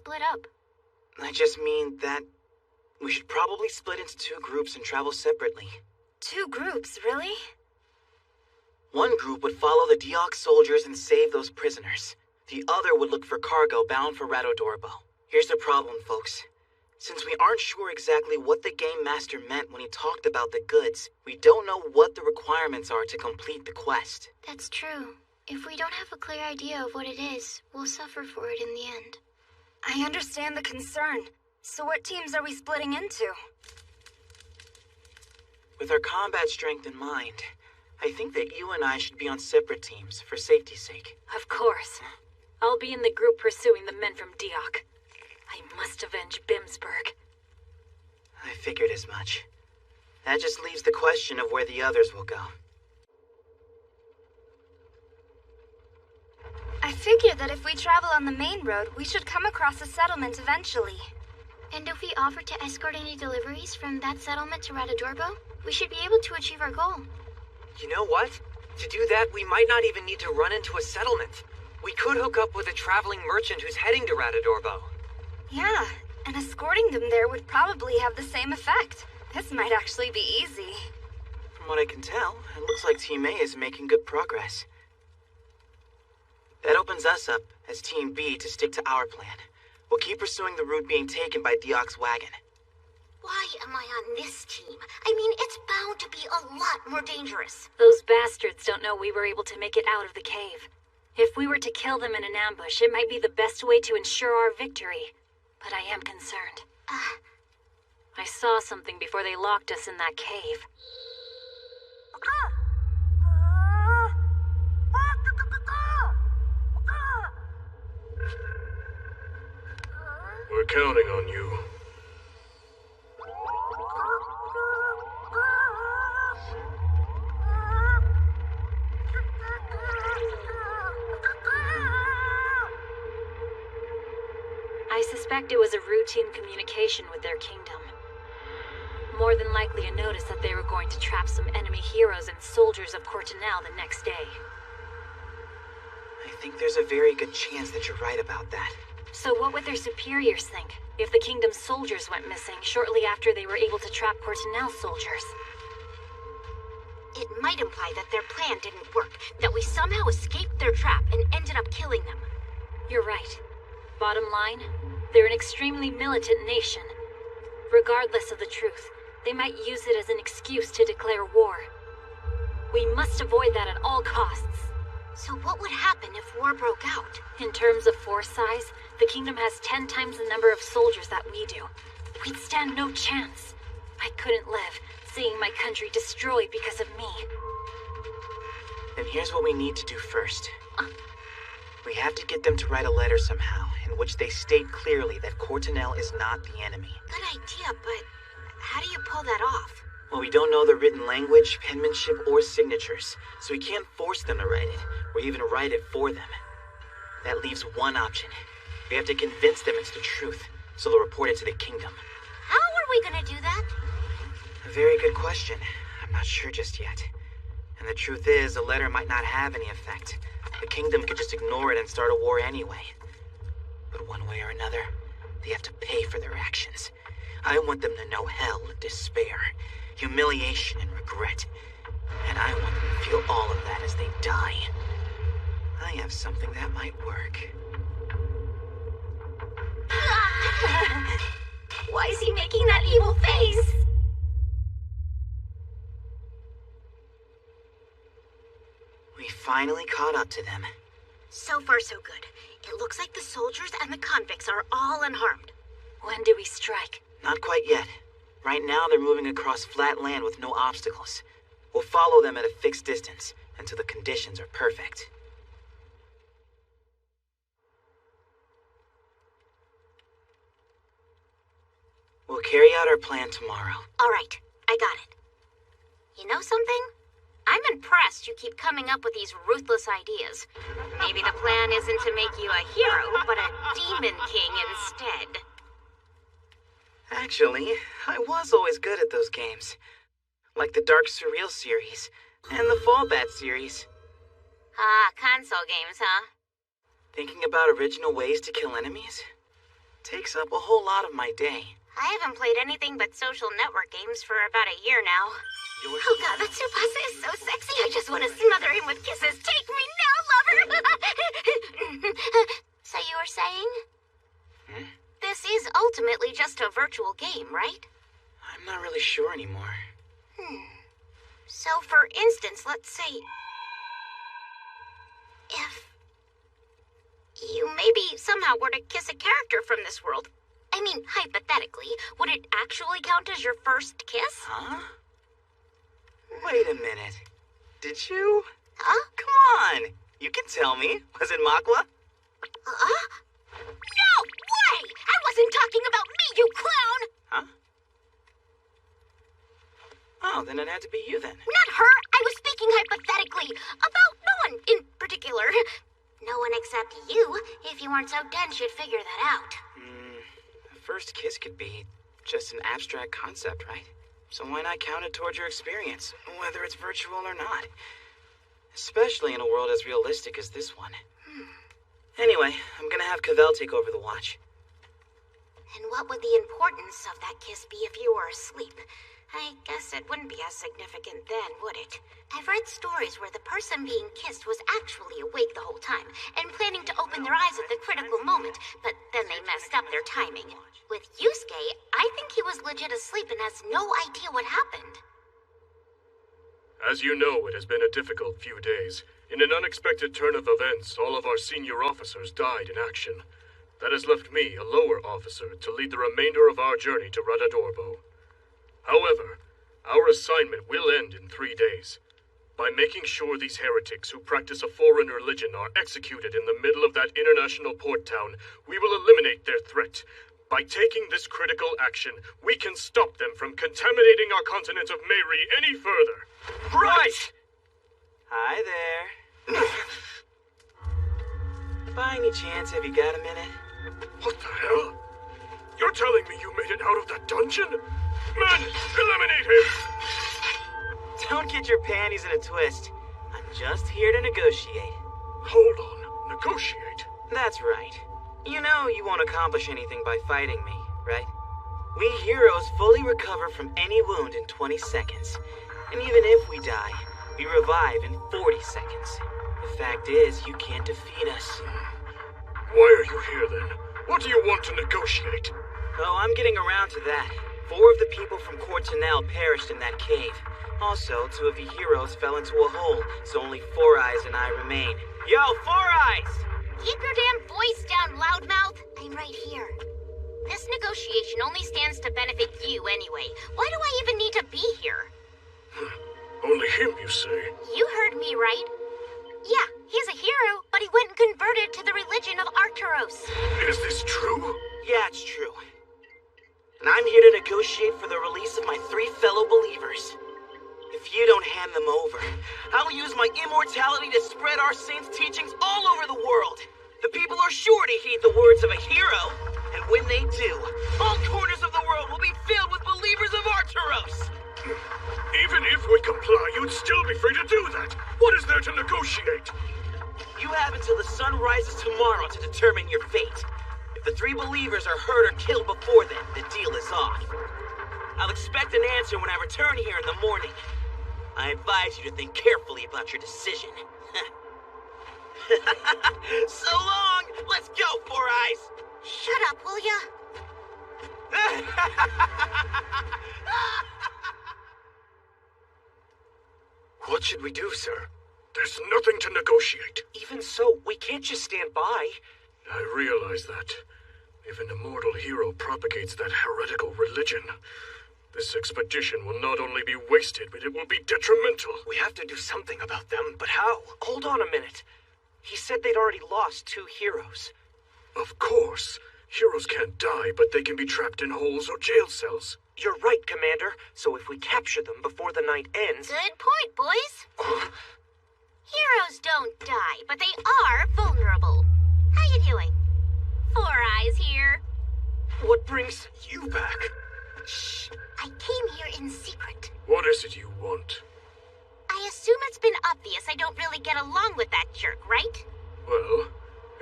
B: split up?
A: I just mean that we should probably split into 2 groups and travel separately.
D: 2 groups, really?
A: One group would follow the Deox soldiers and save those prisoners. The other would look for cargo bound for Radodorbo. Here's the problem, folks. Since we aren't sure exactly what the Game Master meant when he talked about the goods, we don't know what the requirements are to complete the quest.
B: That's true. If we don't have a clear idea of what it is, we'll suffer for it in the end.
D: I understand the concern. So what teams are we splitting into?
A: With our combat strength in mind, I think that you and I should be on separate teams for safety's sake.
L: Of course. I'll be in the group pursuing the men from Deox. I must avenge Bimsburg.
A: I figured as much. That just leaves the question of where the others will go.
D: I figured that if we travel on the main road, we should come across a settlement eventually.
B: And if we offer to escort any deliveries from that settlement to Radodorbo, we should be able to achieve our goal.
G: You know what? To do that, we might not even need to run into a settlement. We could hook up with a traveling merchant who's heading to Radodorbo.
D: Yeah, and escorting them there would probably have the same effect. This might actually be easy.
A: From what I can tell, it looks like Team A is making good progress. That opens us up, as Team B, to stick to our plan. We'll keep pursuing the route being taken by Deok's wagon.
E: Why am I on this team? I mean, it's bound to be a lot more dangerous.
P: Those bastards don't know we were able to make it out of the cave. If we were to kill them in an ambush, it might be the best way to ensure our victory. But I am concerned. I saw something before they locked us in that cave.
H: We're counting on you.
P: I suspect it was a routine communication with their kingdom. More than likely a notice that they were going to trap some enemy heroes and soldiers of Courtenay the next day.
A: I think there's a very good chance that you're right about that.
P: So what would their superiors think if the kingdom's soldiers went missing shortly after they were able to trap Courtenay soldiers?
E: It might imply that their plan didn't work, that we somehow escaped their trap and ended up killing them.
P: You're right. Bottom line, they're an extremely militant nation. Regardless of the truth, they might use it as an excuse to declare war. We must avoid that at all costs.
E: So what would happen if war broke out?
P: In terms of force size, the kingdom has 10 times the number of soldiers that we do. We'd stand no chance. I couldn't live, seeing my country destroyed because of me.
A: Then here's what we need to do first. We have to get them to write a letter somehow, in which they state clearly that Courtenay is not the enemy.
E: Good idea, but how do you pull that off?
A: Well, we don't know the written language, penmanship, or signatures, so we can't force them to write it, or even write it for them. That leaves one option. We have to convince them it's the truth, so they'll report it to the kingdom.
E: How are we gonna do that?
A: A very good question. I'm not sure just yet. And the truth is, a letter might not have any effect. The kingdom could just ignore it and start a war anyway. But one way or another, they have to pay for their actions. I want them to know hell and despair, humiliation and regret. And I want them to feel all of that as they die. I have something that might work.
E: Why is he making that evil face?
A: We finally caught up to them.
E: So far, so good. It looks like the soldiers and the convicts are all unharmed.
P: When do we strike?
A: Not quite yet. Right now, they're moving across flat land with no obstacles. We'll follow them at a fixed distance until the conditions are perfect. We'll carry out our plan tomorrow.
E: All right, I got it. You know something? I'm impressed you keep coming up with these ruthless ideas. Maybe the plan isn't to make you a hero, but a demon king instead.
A: Actually, I was always good at those games. Like the Dark Surreal series, and the Fallbat series.
E: Ah, console games, huh?
A: Thinking about original ways to kill enemies takes up a whole lot of my day.
E: I haven't played anything but social network games for about a year now. Oh god, that Tsubasa is so sexy, I just want to smother him with kisses. Take me now, lover! So you were saying? This is ultimately just a virtual game, right?
A: I'm not really sure anymore.
E: So for instance, let's say... if you maybe somehow were to kiss a character from this world, I mean, hypothetically, would it actually count as your first kiss?
A: Huh? Wait a minute. Did you?
E: Huh?
A: Come on! You can tell me. Was it Makwa?
E: No way! I wasn't talking about me, you clown!
A: Huh? Oh, then it had to be you then.
E: Not her! I was speaking hypothetically. About no one in particular. No one except you. If you weren't so dense, you'd figure that out.
A: The first kiss could be just an abstract concept, right? So why not count it towards your experience, whether it's virtual or not? Especially in a world as realistic as this one. Anyway, I'm gonna have Cavell take over the watch.
E: And what would the importance of that kiss be if you were asleep? I guess it wouldn't be as significant then, would it? I've read stories where the person being kissed was actually awake the whole time and planning to open their eyes at the critical moment, but then they messed up their timing. With Yusuke, I think he was legit asleep and has no idea what happened.
M: As you know, it has been a difficult few days. In an unexpected turn of events, all of our senior officers died in action. That has left me, a lower officer, to lead the remainder of our journey to Radadorbo. However, our assignment will end in 3 days. By making sure these heretics who practice a foreign religion are executed in the middle of that international port town, we will eliminate their threat. By taking this critical action, we can stop them from contaminating our continent of Mary any further.
A: Right! Hi there. By any chance, have you got a minute?
M: What the hell? You're telling me you made it out of that dungeon? Men, eliminate him!
A: Don't get your panties in a twist. I'm just here to negotiate.
M: Hold on, negotiate?
A: That's right. You know you won't accomplish anything by fighting me, right? We heroes fully recover from any wound in 20 seconds. And even if we die, we revive in 40 seconds. The fact is, you can't defeat us.
M: Why are you here then? What do you want to negotiate?
A: Oh, I'm getting around to that. 4 of the people from Courtenel perished in that cave. Also, 2 of the heroes fell into a hole, so only 4 Eyes and I remain. Yo, 4 Eyes!
E: Keep your damn voice down, loudmouth! I'm right here. This negotiation only stands to benefit you anyway. Why do I even need to be here?
M: Only him, you say?
E: You heard me right. Yeah, he's a hero, but he went and converted to the religion of Arcturus.
M: Is this true?
A: Yeah, it's true. And I'm here to negotiate for the release of my 3 fellow believers. If you don't hand them over, I'll use my immortality to spread our saints' teachings all over the world. The people are sure to heed the words of a hero, and when they do, all corners of the world will be filled with believers of Arcturus.
M: Even if we comply, you'd still be free to do that. What is there to negotiate?
A: You have until the sun rises tomorrow to determine your fate. If the 3 believers are hurt or killed before then, the deal is off. I'll expect an answer when I return here in the morning. I advise you to think carefully about your decision. So long! Let's go, 4 Eyes!
E: Shut up, will ya?
N: What should we do, sir?
M: There's nothing to negotiate.
N: Even so, we can't just stand by.
M: I realize that. If an immortal hero propagates that heretical religion, this expedition will not only be wasted, but it will be detrimental.
N: We have to do something about them, but how? Hold on a minute. He said they'd already lost 2 heroes.
M: Of course. Heroes can't die, but they can be trapped in holes or jail cells.
N: You're right, Commander. So if we capture them before the night ends...
E: Good point, boys. Heroes don't die, but they are vulnerable. How you doing? 4 Eyes here.
N: What brings you back?
E: Shh. I came here in secret.
M: What is it you want?
E: I assume it's been obvious I don't really get along with that jerk, right?
M: Well,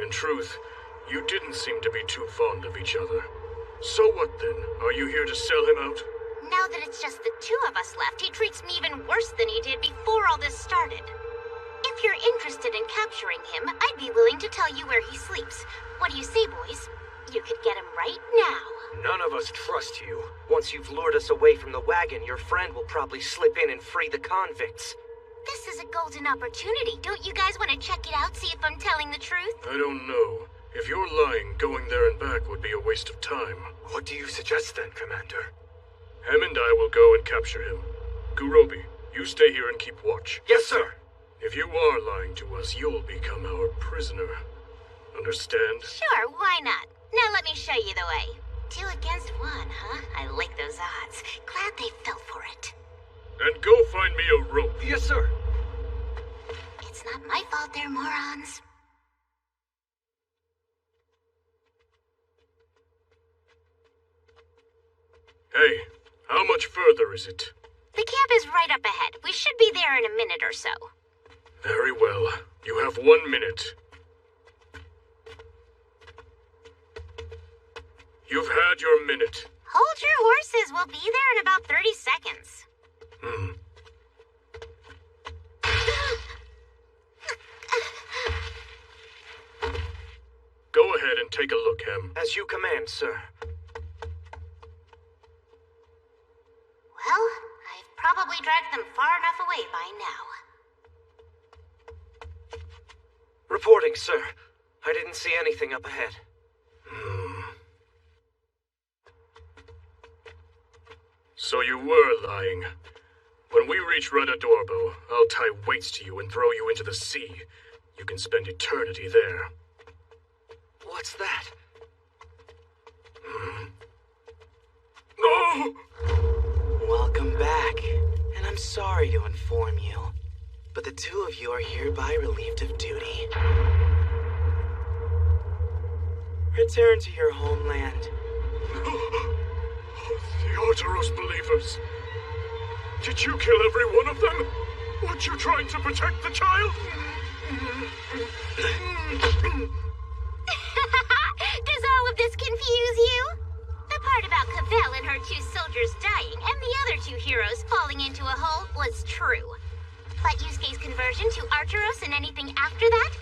M: in truth, you didn't seem to be too fond of each other. So what then? Are you here to sell him out?
E: Now that it's just the 2 of us left, he treats me even worse than he did before all this started. If you're interested in capturing him, I'd be willing to tell you where he sleeps. What do you say, boys? You could get him right now.
N: None of us trust you. Once you've lured us away from the wagon, your friend will probably slip in and free the convicts.
E: This is a golden opportunity. Don't you guys want to check it out, see if I'm telling the truth?
M: I don't know. If you're lying, going there and back would be a waste of time.
N: What do you suggest then, Commander?
M: Hem and I will go and capture him. Gurobi, you stay here and keep watch.
N: Yes, sir.
M: If you are lying to us, you'll become our prisoner. Understand?
E: Sure, why not? Now let me show you the way. 2 against 1, huh? I like those odds. Glad they fell for it.
M: And go find me a rope.
N: Yes, sir.
E: It's not my fault they're morons.
M: Hey, how much further is it?
E: The camp is right up ahead. We should be there in a minute or so.
M: Very well. You have 1 minute. You've had your minute.
E: Hold your horses. We'll be there in about 30 seconds.
M: Go ahead and take a look, Em.
N: As you command, sir.
E: Well, I've probably dragged them far enough away by now.
N: Reporting, sir. I didn't see anything up ahead.
M: So you were lying. When we reach Redadorbo, I'll tie weights to you and throw you into the sea. You can spend eternity there.
N: What's that?
M: No!
A: Welcome back. And I'm sorry to inform you, but the two of you are hereby relieved of duty. Return to your homeland.
M: The Arturos believers. Did you kill every one of them? Weren't you trying to protect the child?
E: Does all of this confuse you? The part about Cavell and her two soldiers dying and the other two heroes falling into a hole was true. But Yusuke's conversion to Arturos and anything after that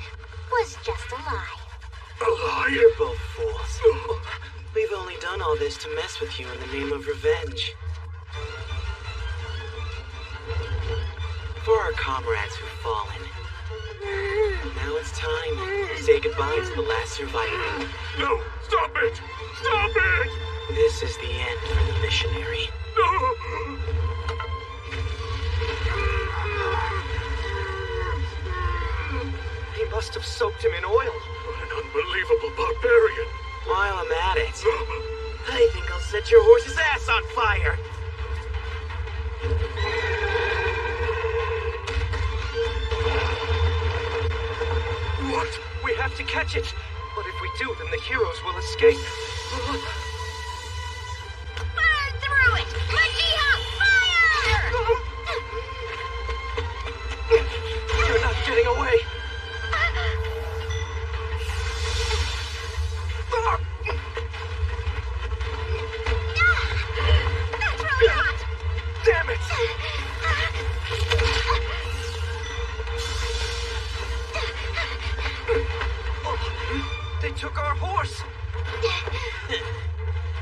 E: was just a lie.
M: A lie?
A: You're both fools. We've only done all this to mess with you in the name of revenge. For our comrades who've fallen. Now it's time to say goodbye to the last survivor.
M: No! Stop it! Stop it!
A: This is the end for the missionary.
M: No!
N: He must have soaked him in oil.
M: What an unbelievable barbarian.
A: While I'm at it, I think I'll set your horse's ass on fire.
M: What?
N: We have to catch it. But if we do, then the heroes will escape.
E: Burn through it! Majiha, fire!
N: You're not getting away.
E: That's really hot!
N: Damn it! They took our horse.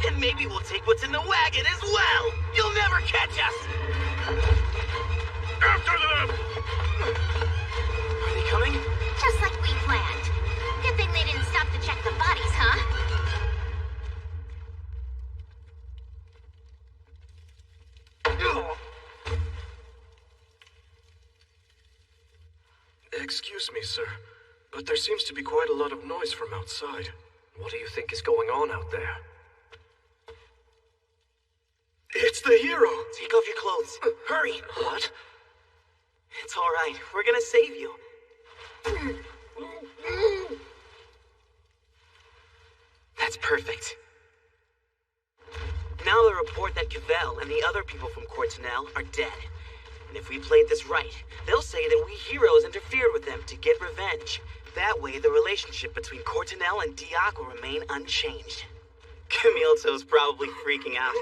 A: And maybe we'll take what's in the wagon as well. You'll never catch us.
M: After them!
A: Are they coming?
E: Just like we planned. Good thing they didn't stop to check the bodies, huh?
M: Excuse me, sir, but there seems to be quite a lot of noise from outside.
N: What do you think is going on out there?
M: It's the hero!
A: Take off your clothes. Hurry.
N: What?
A: It's all right. We're gonna save you. That's perfect. Now they report that Cavell and the other people from Courtenay are dead. And if we played this right, they'll say that we heroes interfered with them to get revenge. That way, the relationship between Courtenay and Dioc will remain unchanged. Camilto's probably freaking out.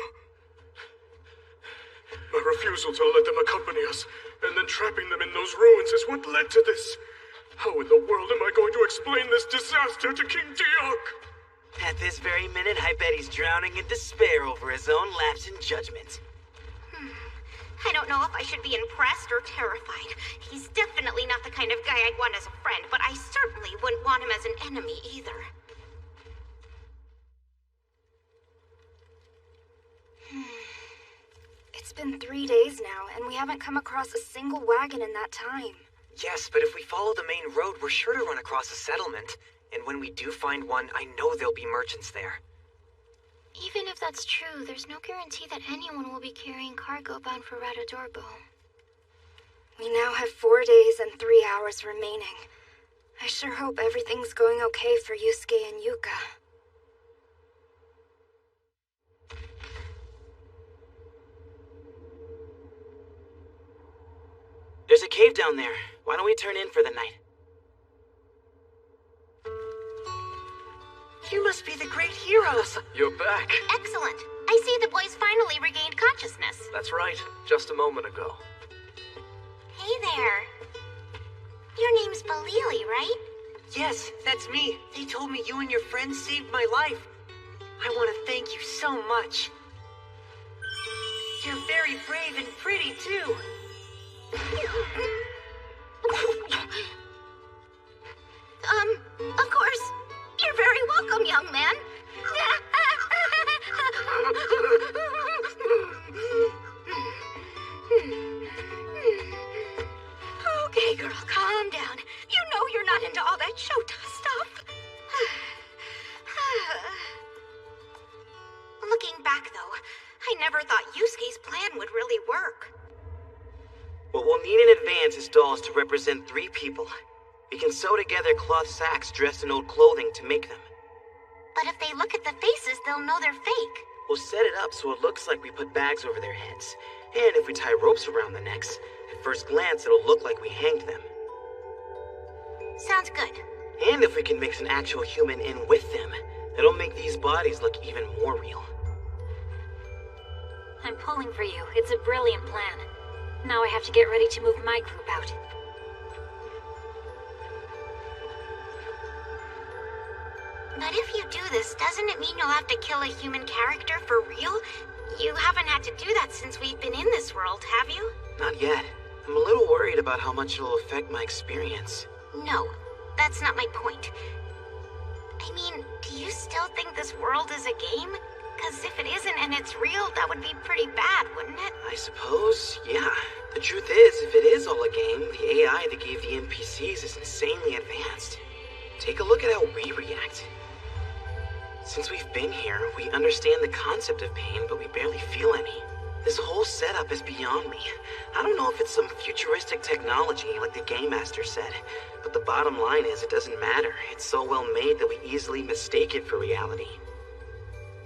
M: My refusal to let them accompany us, and then trapping them in those ruins is what led to this. How in the world am I going to explain this disaster to King Dioc?
A: At this very minute, I bet he's drowning in despair over his own lapse in judgment.
E: I don't know if I should be impressed or terrified. He's definitely not the kind of guy I'd want as a friend, but I certainly wouldn't want him as an enemy either.
D: It's been 3 days now, and we haven't come across a single wagon in that time.
G: Yes, but if we follow the main road, we're sure to run across a settlement. And when we do find one, I know there'll be merchants there.
B: Even if that's true, there's no guarantee that anyone will be carrying cargo bound for Radodorbo.
D: We now have 4 days and 3 hours remaining. I sure hope everything's going okay for Yusuke and Yuka.
A: There's a cave down there. Why don't we turn in for the night?
G: You must be the great heroes.
N: You're back.
E: Excellent. I see the boys finally regained consciousness.
N: That's right, just a moment ago.
E: Hey there. Your name's Balili, right?
G: Yes, that's me. They told me you and your friends saved my life. I want to thank you so much. You're very brave and pretty, too.
E: Of course. You're very welcome, young man. Okay, girl, calm down. You know you're not into all that Shota stuff. Looking back, though, I never thought Yusuke's plan would really work.
A: What we'll need in advance is dolls to represent 3 people. We can sew together cloth sacks dressed in old clothing to make them.
E: But if they look at the faces, they'll know they're fake.
A: We'll set it up so it looks like we put bags over their heads. And if we tie ropes around the necks, at first glance it'll look like we hanged them.
E: Sounds good.
A: And if we can mix an actual human in with them, it'll make these bodies look even more real.
P: I'm pulling for you. It's a brilliant plan. Now I have to get ready to move my group out.
E: But if you do this, doesn't it mean you'll have to kill a human character for real? You haven't had to do that since we've been in this world, have you?
A: Not yet. I'm a little worried about how much it'll affect my experience.
E: No, that's not my point. I mean, do you still think this world is a game? Because if it isn't and it's real, that would be pretty bad, wouldn't it?
A: I suppose, yeah. The truth is, if it is all a game, the AI that gave the NPCs is insanely advanced. Take a look at how we react. Since we've been here, we understand the concept of pain, but we barely feel any. This whole setup is beyond me. I don't know if it's some futuristic technology, like the Game Master said, but the bottom line is it doesn't matter. It's so well made that we easily mistake it for reality.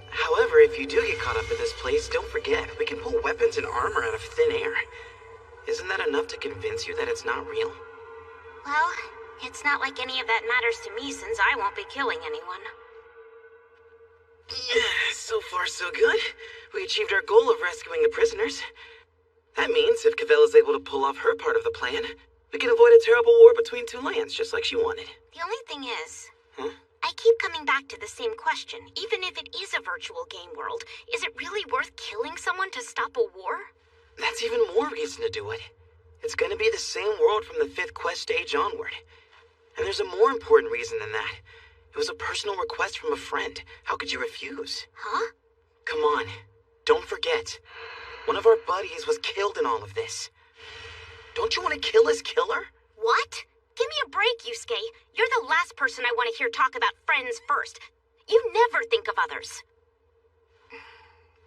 A: However, if you do get caught up in this place, don't forget, we can pull weapons and armor out of thin air. Isn't that enough to convince you that it's not real?
E: Well, it's not like any of that matters to me since I won't be killing anyone.
A: So far, so good. We achieved our goal of rescuing the prisoners. That means if Cavell is able to pull off her part of the plan, we can avoid a terrible war between 2 lands, just like she wanted.
E: The only thing is,
A: Huh?
E: I keep coming back to the same question. Even if it is a virtual game world, is it really worth killing someone to stop a war?
A: That's even more reason to do it. It's gonna be the same world from the 5th quest stage onward. And there's a more important reason than that. It was a personal request from a friend. How could you refuse?
E: Huh?
A: Come on. Don't forget. One of our buddies was killed in all of this. Don't you want to kill his killer?
E: What? Give me a break, Yusuke. You're the last person I want to hear talk about friends first. You never think of others.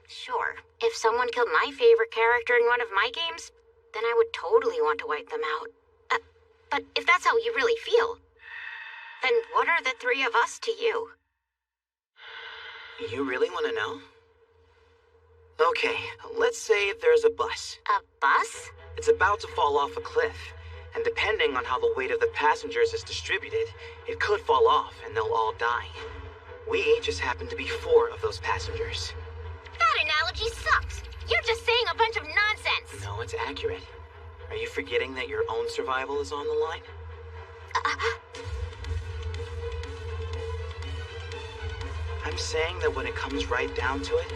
E: Sure, if someone killed my favorite character in one of my games, then I would totally want to wipe them out. But if that's how you really feel, then what are the 3 of us to you?
A: You really want to know? Okay, let's say there's a bus.
E: A bus?
A: It's about to fall off a cliff, and depending on how the weight of the passengers is distributed, it could fall off and they'll all die. We just happen to be 4 of those passengers.
E: That analogy sucks. You're just saying a bunch of nonsense.
A: No, it's accurate. Are you forgetting that your own survival is on the line? I'm saying that when it comes right down to it,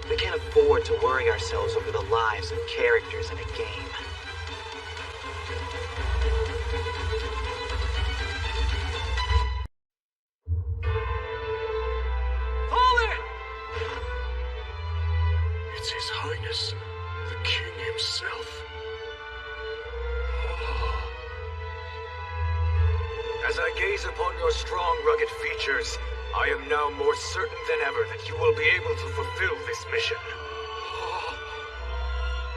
A: we can't afford to worry ourselves over the lives of characters in a game.
M: It's His Highness, the King himself.
O: As I gaze upon your strong, rugged features, I am now more certain than ever that you will be able to fulfill this mission.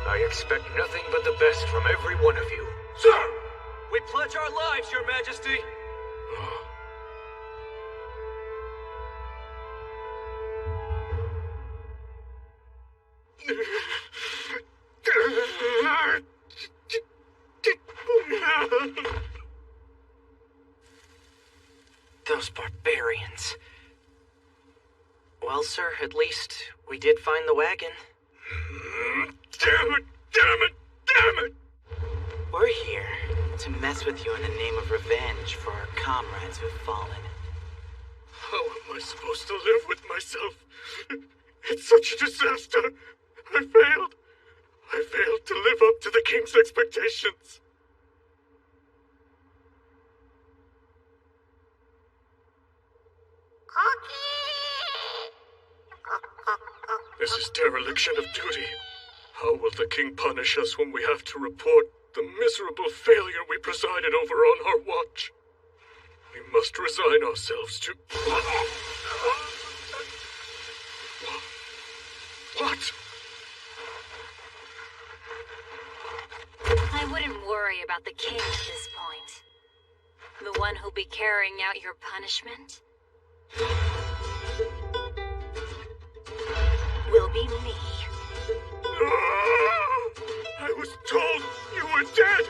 O: I expect nothing but the best from every one of you.
H: Sir! We pledge our lives, Your Majesty!
G: Those barbarians. Well, sir, at least we did find the wagon.
F: Damn it! Damn it! Damn it!
A: We're here to mess with you in the name of revenge for our comrades who've fallen.
M: How am I supposed to live with myself? It's such a disaster. I failed. I failed to live up to the king's expectations. This is dereliction of duty. How will the king punish us when we have to report the miserable failure we presided over on our watch? We must resign ourselves to... What?
P: I wouldn't worry about the king at this point. The one who'll be carrying out your punishment will be me.
M: I was told you were dead!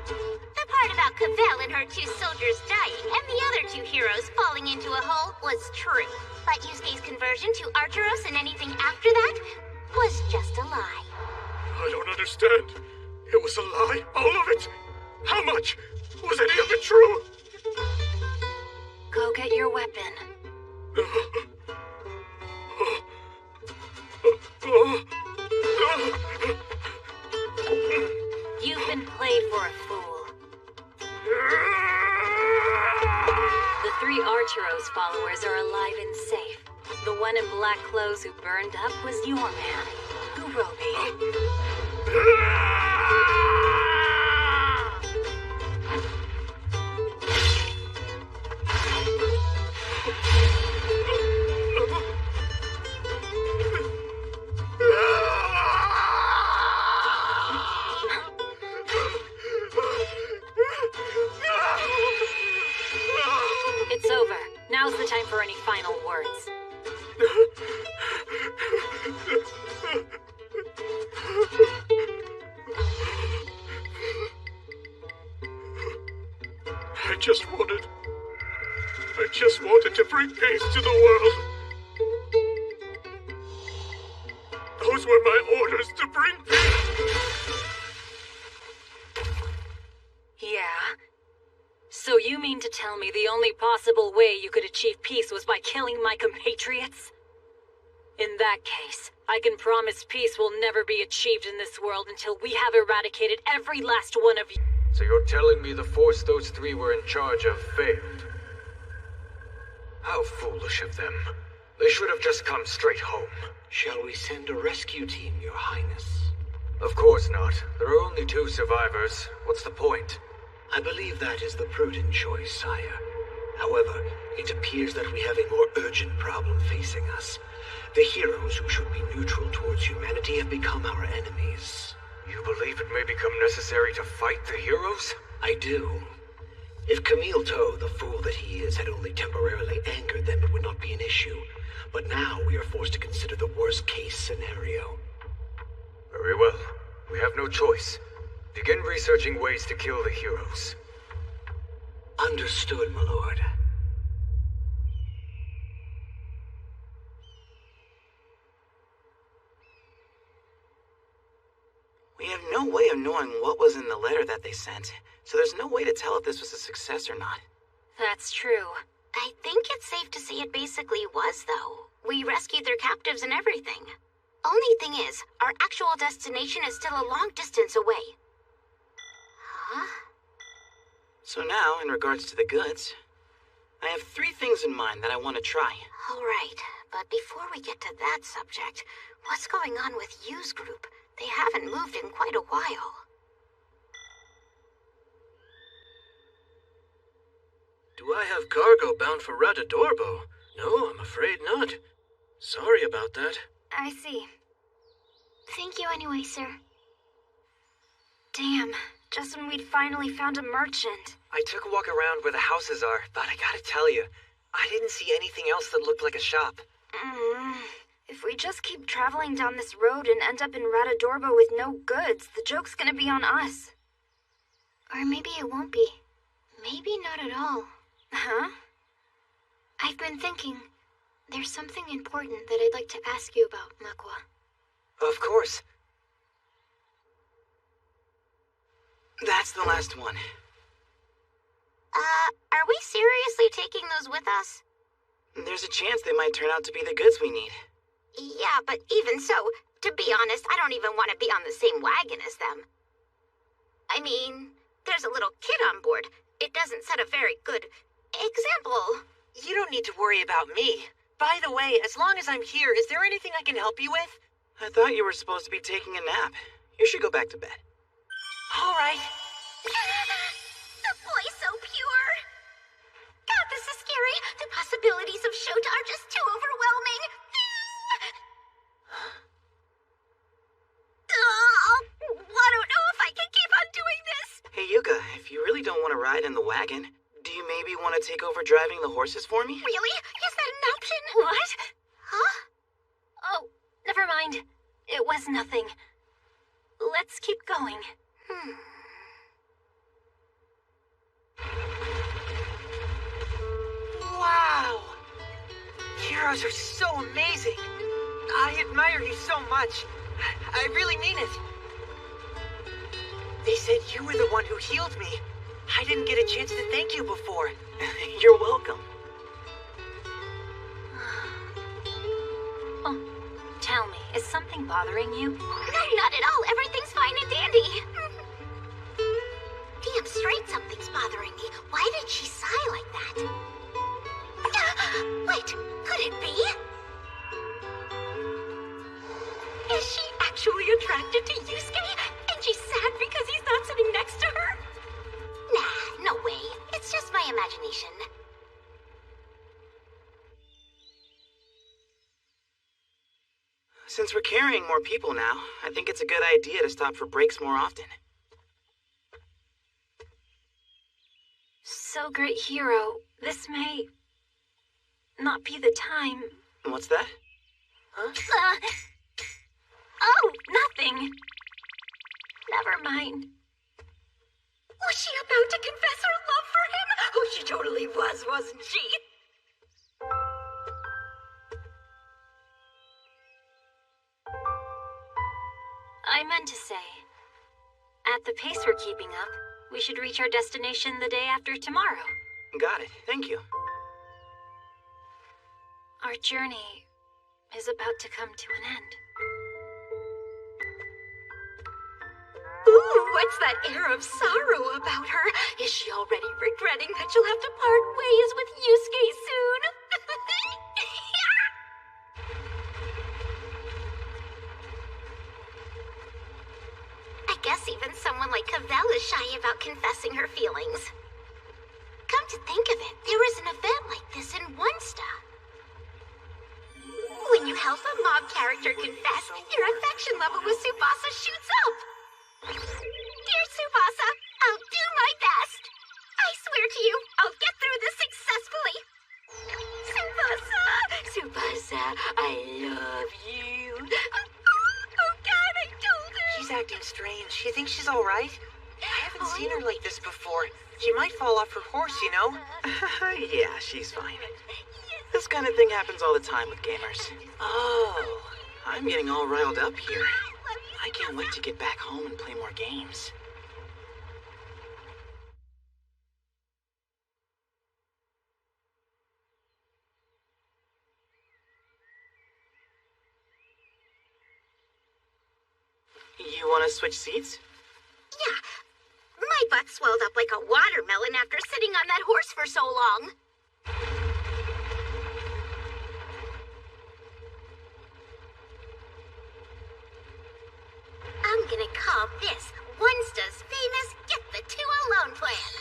E: The part about Cavell and her 2 soldiers dying and the other 2 heroes falling into a hole was true. But Yusuke's conversion to Archeros and anything after that was just a lie.
M: I don't understand. It was a lie, all of it. How much? Was any of it true?
P: Go get your weapon. You've been played for a fool. The 3 Archeros followers are alive and safe. The one in black clothes who burned up was your man, Urobi. It's over. Now's the time for any final words.
M: I just wanted to bring peace to the world. Those were my orders, to bring peace.
P: Yeah? So you mean to tell me the only possible way you could achieve peace was by killing my compatriots? In that case, I can promise peace will never be achieved in this world until we have eradicated every last one of you.
O: So you're telling me the force those 3 were in charge of failed? How foolish of them. They should have just come straight home.
N: Shall we send a rescue team, Your Highness?
O: Of course not. There are only 2 survivors. What's the point?
N: I believe that is the prudent choice, sire. However, it appears that we have a more urgent problem facing us. The heroes who should be neutral towards humanity have become our enemies.
O: You believe it may become necessary to fight the heroes?
N: I do. If Camille Toe, the fool that he is, had only temporarily angered them, it would not be an issue. But now we are forced to consider the worst-case scenario.
O: Very well. We have no choice. Begin researching ways to kill the heroes.
N: Understood, my lord.
A: We have no way of knowing what was in the letter that they sent, so there's no way to tell if this was a success or not.
P: That's true.
E: I think it's safe to say it basically was, though. We rescued their captives and everything. Only thing is, our actual destination is still a long distance away. Huh?
A: So now, in regards to the goods, I have 3 things in mind that I want to try.
E: All right, but before we get to that subject, what's going on with Yu's group? They haven't moved in quite a while.
H: Do I have cargo bound for Ratadorbo? No, I'm afraid not. Sorry about that.
B: I see. Thank you anyway, sir. Damn, just when we'd finally found a merchant.
G: I took a walk around where the houses are, but I gotta tell you, I didn't see anything else that looked like a shop.
B: If we just keep traveling down this road and end up in Ratadorbo with no goods, the joke's gonna be on us. Or maybe it won't be. Maybe not at all. Huh? I've been thinking, There's something important that I'd like to ask you about, Makwa.
G: Of course.
A: That's the last one.
E: Are we seriously taking those with us?
A: There's a chance they might turn out to be the goods we need.
E: Yeah, but even so, to be honest, I don't even want to be on the same wagon as them. I mean, there's a little kid on board. It doesn't set a very good example.
Q: You don't need to worry about me. By the way, as long as I'm here, is there anything I can help you with?
A: I thought you were supposed to be taking a nap. You should go back to bed.
Q: All right.
E: The boy's so pure. God, this is scary. The possibilities of Shota are just too overwhelming. I don't know if I can keep on doing this.
A: Hey, Yuka, if you really don't want to ride in the wagon, do you maybe want to take over driving the horses for me?
E: Really? Is that an option?
P: What?
E: Huh?
P: Oh, never mind. It was nothing. Let's keep going.
Q: Wow! Heroes are so amazing. I admire you so much. I really mean it. They said you were the one who healed me. I didn't get a chance to thank you before.
A: You're welcome.
P: Oh, tell me, is something bothering you?
E: No, not at all. Everything's fine and dandy. Damn straight something's bothering me. Why did she sigh like that? Wait, could it be? Is she actually attracted to Yusuke? And she's sad because he's not sitting next to her? Nah, no way. It's just my imagination.
A: Since we're carrying more people now, I think it's a good idea to stop for breaks more often.
P: So, great hero, this may not be the time.
A: What's that?
P: Huh? Oh, nothing. Never mind.
E: Was she about to confess her love for him? Oh, she totally was, wasn't she?
P: I meant to say, at the pace we're keeping up, we should reach our destination the day after tomorrow.
A: Got it. Thank you.
P: Our journey is about to come to an end.
E: Ooh, what's that air of sorrow about her? Is she already regretting that she'll have to part ways with Yusuke soon? I guess even someone like Cavell is shy about confessing her feelings. Come to think of it, there was an event like this in Onesta. When you help a mob character confess, your affection level with Tsubasa shoots up. Dear Tsubasa, I'll do my best. I swear to you, I'll get through this successfully. Tsubasa, I love you. Oh God, I told her.
Q: She's acting strange. You think she's all right? I haven't seen her like this before. She might fall off her horse, you know?
A: Yeah, she's fine. This kind of thing happens all the time with gamers.
Q: Oh.
A: I'm getting all riled up here. I can't wait to get back home and play more games. You want to switch seats?
E: Yeah. My butt swelled up like a watermelon after sitting on that horse for so long. I'm gonna call this Onesta's famous Get the Two Alone plan.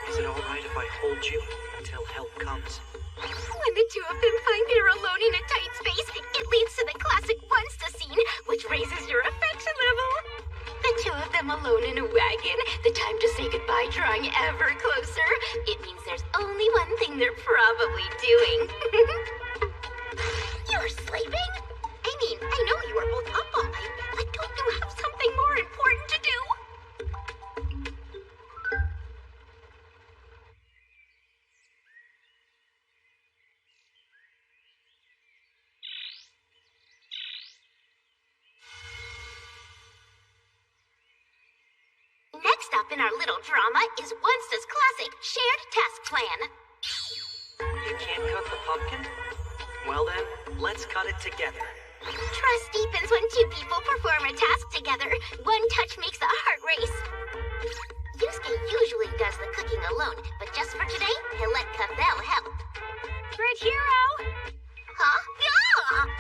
G: Is it alright if I hold you until help comes?
E: When the two of them find they're alone in a tight space, it leads to the classic Onesta scene, which raises your affection level. The two of them alone in a wagon, the time to say goodbye drawing ever closer. It means there's only one thing they're probably doing. You're sleeping? I mean, I know you were both up all night, but don't you have something more important to do? up in our little drama is Onsta's classic shared task plan.
G: You can't cut the pumpkin? Well then, let's cut it together.
E: Trust deepens when two people perform a task together. One touch makes the heart race. Yusuke usually does the cooking alone, but just for today, he'll let Cavell help.
I: Great hero!
E: Huh? Yeah!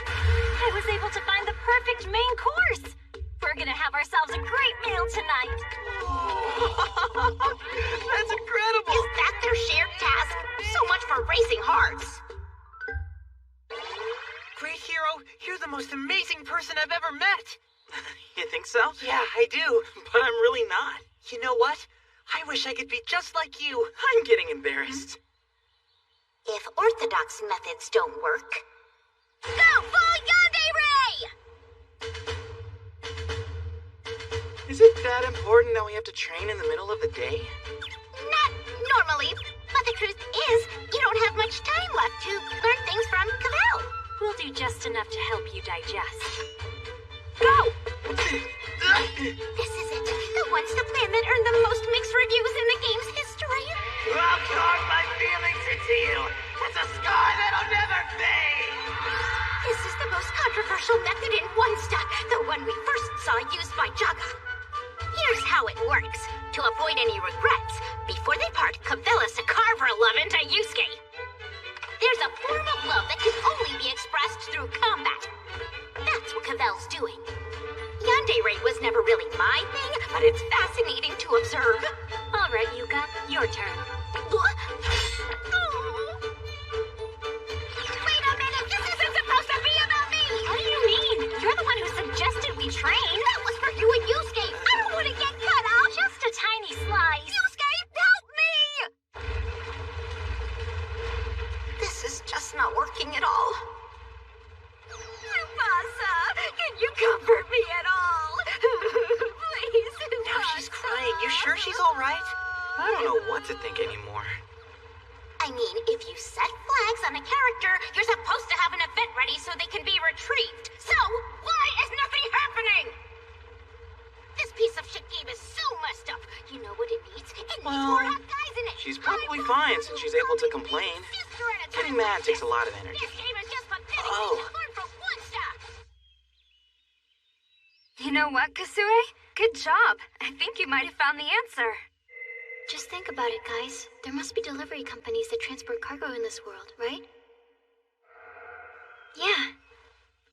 I: I was able to find the perfect main course! We're gonna have ourselves a great meal tonight!
A: That's incredible!
E: Is that their shared task? So much for racing hearts!
Q: Great hero, you're the most amazing person I've ever met!
A: You think so?
Q: Yeah, I do.
A: But I'm really not.
Q: You know what? I wish I could be just like you.
A: I'm getting embarrassed.
E: If orthodox methods don't work, go full Yandere!
A: Is it that important that we have to train in the middle of the day?
E: Not normally, but the truth is, you don't have much time left to learn things from Cavell.
I: We'll do just enough to help you digest.
E: Go! This is it. The one-step plan that earned the most mixed reviews in the game's history.
K: I'll carve my feelings into you. It's a scar that'll never fade.
E: This is the most controversial method in One Step, the one we first saw used by Jaga. Here's how it works. To avoid any regrets, before they part, Cavell has to carve her love into Yusuke. There's a form of love that can only be expressed through combat. That's what Cavell's doing. Yandere was never really my thing, but it's fascinating to observe.
I: All right, Yuka, your turn.
E: Wait a minute, this isn't supposed to be about me!
I: What do you mean? You're the one who suggested we train.
E: That was for you and Yusuke. I don't want to get cut off.
I: Just a tiny slice.
E: Yusuke, help me! This is just not working at all. Tsubasa, can you comfort me at all? Please, Tsubasa.
A: Now she's crying. You sure she's all right? I don't know what to think anymore.
E: I mean, if you set flags on a character, you're supposed to have an event ready so they can be retrieved. So, why is nothing happening? This piece of shit game is so messed up. You know what it needs? It needs more hot guys in it.
A: She's probably fine since she's able to complain. Getting mad takes a lot of energy.
E: This game is just pathetic.
A: Oh.
E: Learn from One Step.
D: You know what, Kasue? Good job. I think you might have found the answer.
B: Just think about it, guys. There must be delivery companies that transport cargo in this world, right? Yeah.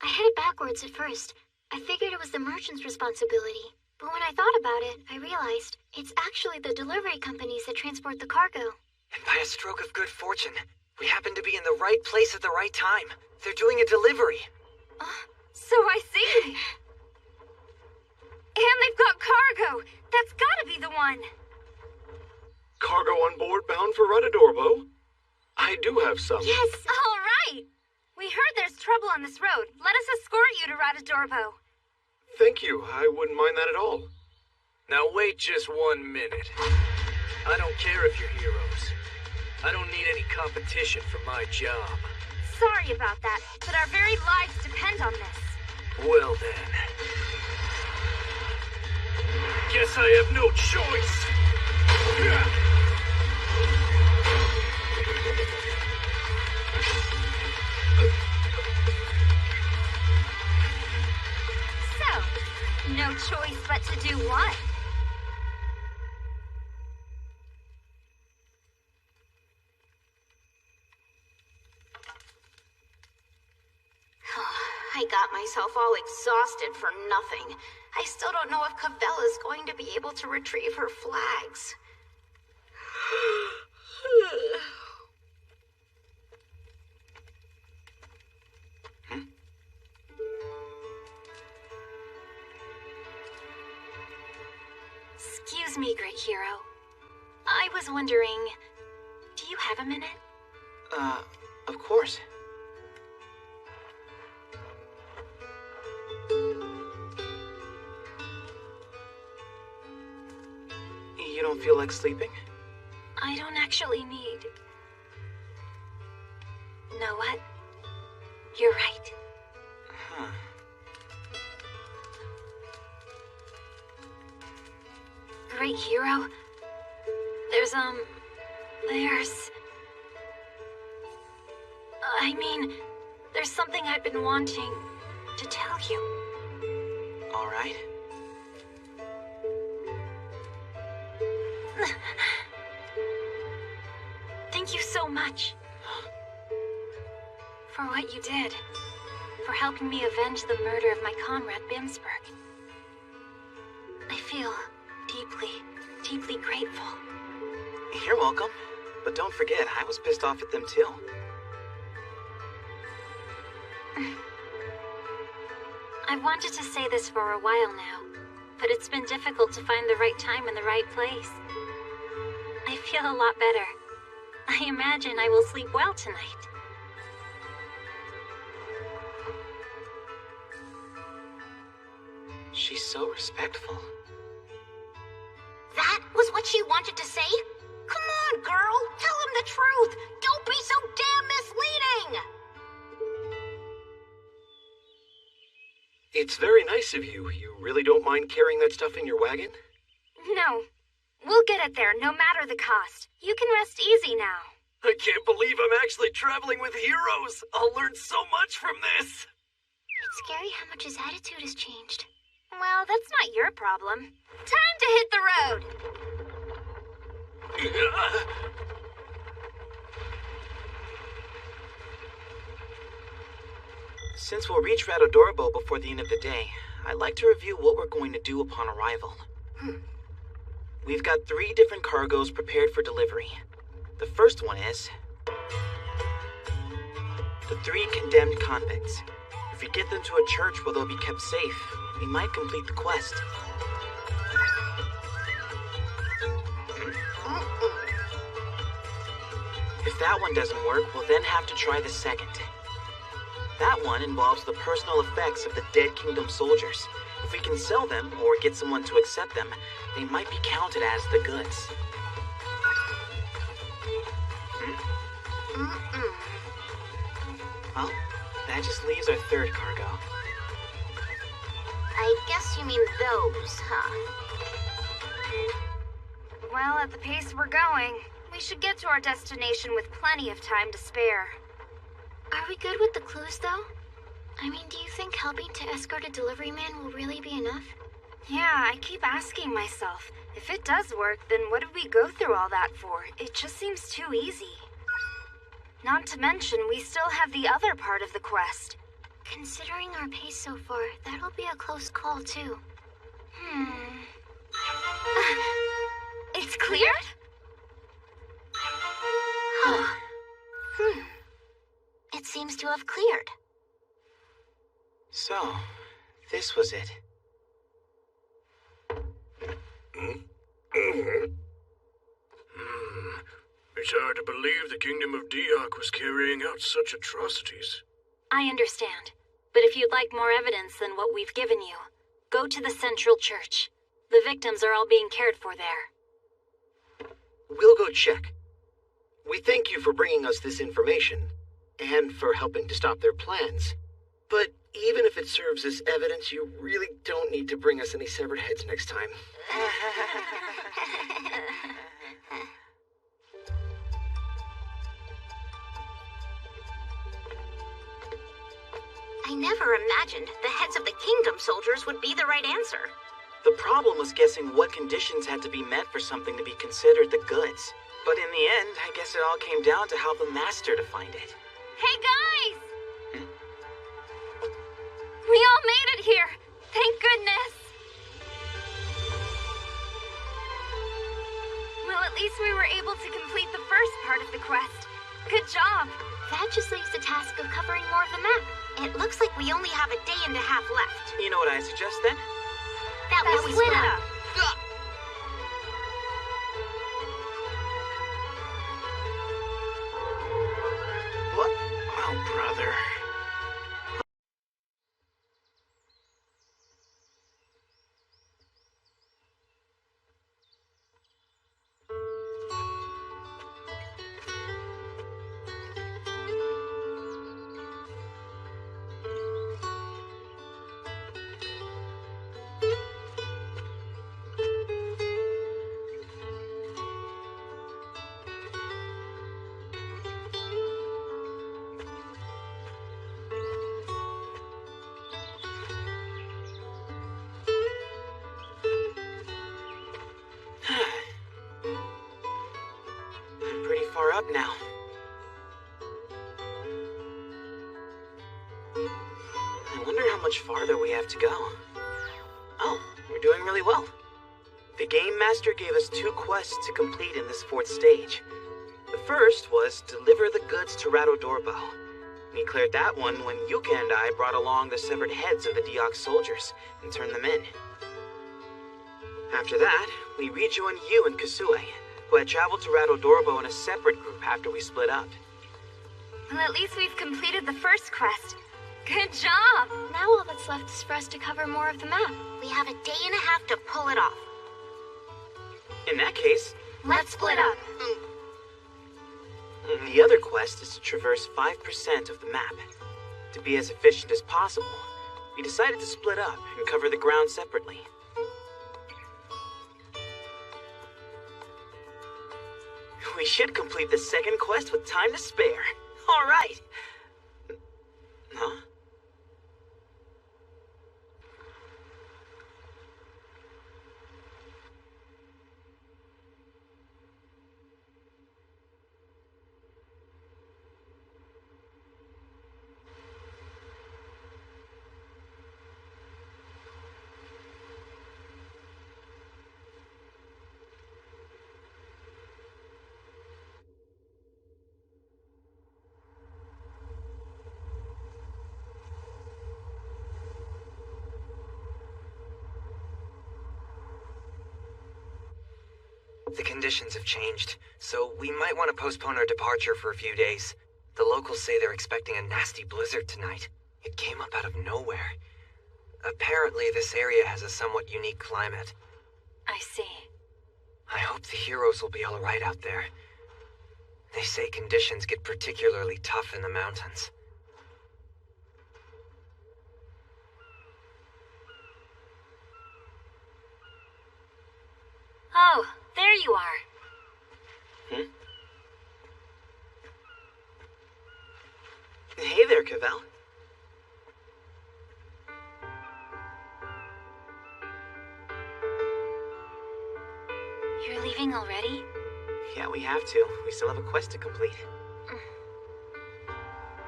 B: I had it backwards at first. I figured it was the merchant's responsibility. But when I thought about it, I realized it's actually the delivery companies that transport the cargo.
G: And by a stroke of good fortune, we happen to be in the right place at the right time. They're doing a delivery.
D: So I see. And they've got cargo. That's gotta be the one.
F: Cargo on board bound for Radadorbo? I do have some.
D: Yes, all right. We heard there's trouble on this road. Let us escort you to Radadorbo.
F: Thank you. I wouldn't mind that at all.
O: Now wait just 1 minute. I don't care if you're heroes. I don't need any competition for my job.
D: Sorry about that, but our very lives depend on this.
O: Well then. Guess I have no choice.
D: So, no choice but to do what?
E: I got myself all exhausted for nothing. I still don't know if Cavell is going to be able to retrieve her flags.
I: Excuse me, great hero. I was wondering, do you have a minute?
A: Of course. You don't feel like sleeping?
I: I don't actually need... Know what? You're right.
P: great hero. There's there's something I've been wanting to tell you.
A: All right.
P: Thank you so much. For what you did. For helping me avenge the murder of my comrade Bimsberg. I feel deeply, deeply grateful.
A: You're welcome. But don't forget, I was pissed off at them too.
P: I've wanted to say this for a while now, but it's been difficult to find the right time and the right place. I feel a lot better. I imagine I will sleep well tonight.
A: She's so respectful.
E: That was what she wanted to say? Come on, girl. Tell him the truth. Don't be so damn misleading.
N: It's very nice of you. You really don't mind carrying that stuff in your wagon?
D: No. We'll get it there, no matter the cost. You can rest easy now.
F: I can't believe I'm actually traveling with heroes. I'll learn so much from this.
B: It's scary how much his attitude has changed.
D: Well, that's not your problem. Time to hit the road!
A: Since we'll reach Radodorbo before the end of the day, I'd like to review what we're going to do upon arrival. We've got 3 different cargoes prepared for delivery. The first one is the 3 condemned convicts. If we get them to a church where they'll be kept safe, we might complete the quest. If that one doesn't work, we'll then have to try the second. That one involves the personal effects of the Dead Kingdom soldiers. If we can sell them, or get someone to accept them, they might be counted as the goods. Well, that just leaves our 3rd cargo.
E: I guess you mean those, huh?
D: Well, at the pace we're going, we should get to our destination with plenty of time to spare.
B: Are we good with the clues, though? I mean, do you think helping to escort a delivery man will really be enough?
D: Yeah, I keep asking myself, if it does work, then what did we go through all that for? It just seems too easy. Not to mention, we still have the other part of the quest.
B: Considering our pace so far, that'll be a close call, too.
D: It's cleared?
E: It seems to have cleared.
A: So, this was it.
M: It's hard to believe the Kingdom of Diok was carrying out such atrocities.
P: I understand. But if you'd like more evidence than what we've given you, go to the Central Church. The victims are all being cared for there.
N: We'll go check. We thank you for bringing us this information, and for helping to stop their plans. But even if it serves as evidence, you really don't need to bring us any severed heads next time.
E: I never imagined the heads of the Kingdom soldiers would be the right answer.
A: The problem was guessing what conditions had to be met for something to be considered the goods. But in the end, I guess it all came down to how the master defined it.
D: Hey guys! We all made it here! Thank goodness! Well, at least we were able to complete the first part of the quest. Good job!
B: That just leaves the task of covering more of the map.
E: It looks like we only have a day and a half left.
A: You know what I suggest then?
E: That we split up.
A: What? Oh, brother. far up now. I wonder how much farther we have to go. Oh, we're doing really well. The Game Master gave us 2 quests to complete in this 4th stage. The first was deliver the goods to Radodorbo. We cleared that one when Yuka and I brought along the severed heads of the Deox soldiers and turned them in. After that, we rejoined you and Kasue, who had traveled to Radodorbo in a separate group after we split up.
D: Well, at least we've completed the first quest. Good job!
B: Now all that's left is for us to cover more of the map.
E: We have a day and a half to pull it off.
A: In that case,
D: let's split up.
A: The other quest is to traverse 5% of the map. To be as efficient as possible, we decided to split up and cover the ground separately. We should complete the second quest with time to spare. All right. Huh?
G: The conditions have changed, so we might want to postpone our departure for a few days. The locals say they're expecting a nasty blizzard tonight. It came up out of nowhere. Apparently, this area has a somewhat unique climate.
P: I see.
G: I hope the heroes will be all right out there. They say conditions get particularly tough in the mountains.
P: Oh, there you are.
A: Hey there, Cavell.
P: You're leaving already?
A: Yeah, we have to. We still have a quest to complete.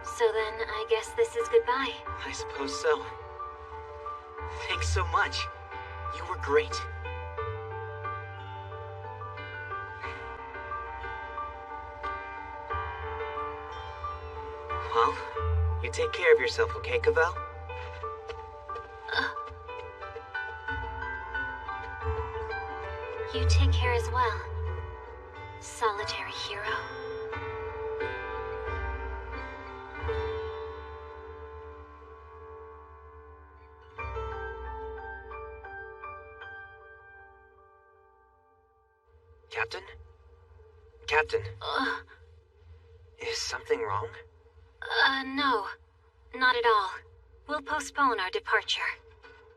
P: So then, I guess this is goodbye.
A: I suppose so. Thanks so much. You were great. Well, you take care of yourself, okay, Cavell?
P: You take care as well, solitary hero.
G: Captain? Captain? Is something wrong?
P: No. Not at all. We'll postpone our departure.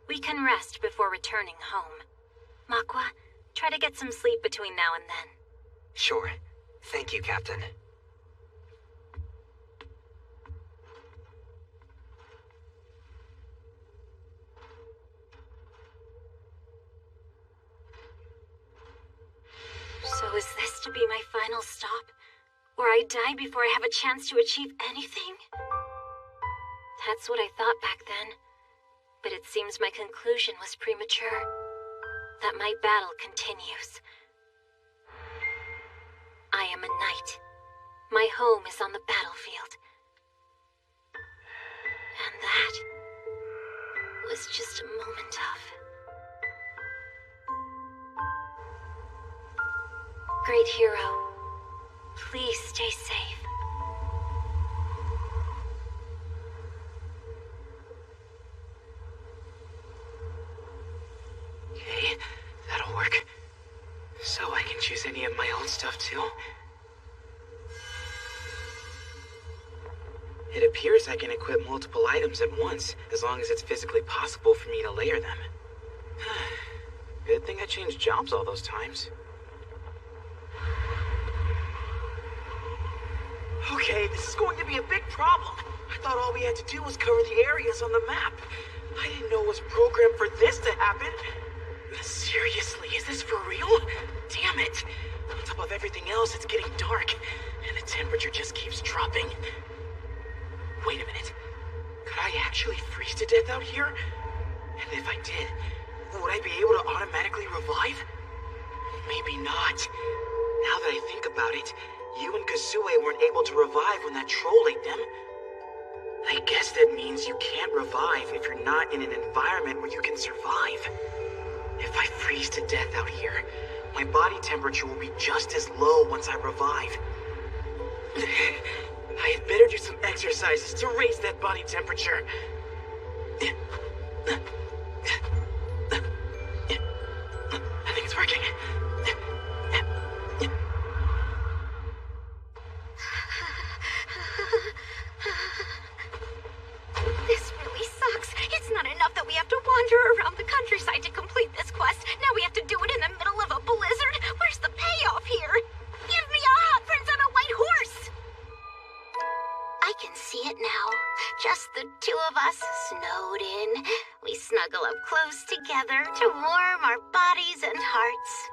P: We can rest before returning home. Makwa, try to get some sleep between now and then.
G: Sure. Thank you, Captain.
P: So is this to be my final stop? Where I die before I have a chance to achieve anything? That's what I thought back then. But it seems my conclusion was premature. That my battle continues. I am a knight. My home is on the battlefield. And that was just a moment of... Great hero, please stay safe.
A: Okay, that'll work. So I can choose any of my old stuff too. It appears I can equip multiple items at once, as long as it's physically possible for me to layer them. Good thing I changed jobs all those times. Okay, this is going to be a big problem. I thought all we had to do was cover the areas on the map. I didn't know it was programmed for this to happen. Seriously, is this for real? Damn it. On top of everything else, it's getting dark. temperature just keeps dropping. Wait a minute. Could I actually freeze to death out here? And if I did, would I be able to automatically revive? Maybe not. Now that I think about it, you and Kasue weren't able to revive when that troll ate them. I guess that means you can't revive if you're not in an environment where you can survive. If I freeze to death out here, my body temperature will be just as low once I revive. I had better do some exercises to raise that body temperature. I think it's working.
D: This really sucks. It's not enough that we have to wander around the countryside to complete this quest. Now we have to do it in the middle of a blizzard. Where's the payoff here? Give me a hot prince on a white horse!
E: I can see it now. Just the two of us, snowed in. We snuggle up close together to warm our bodies and hearts.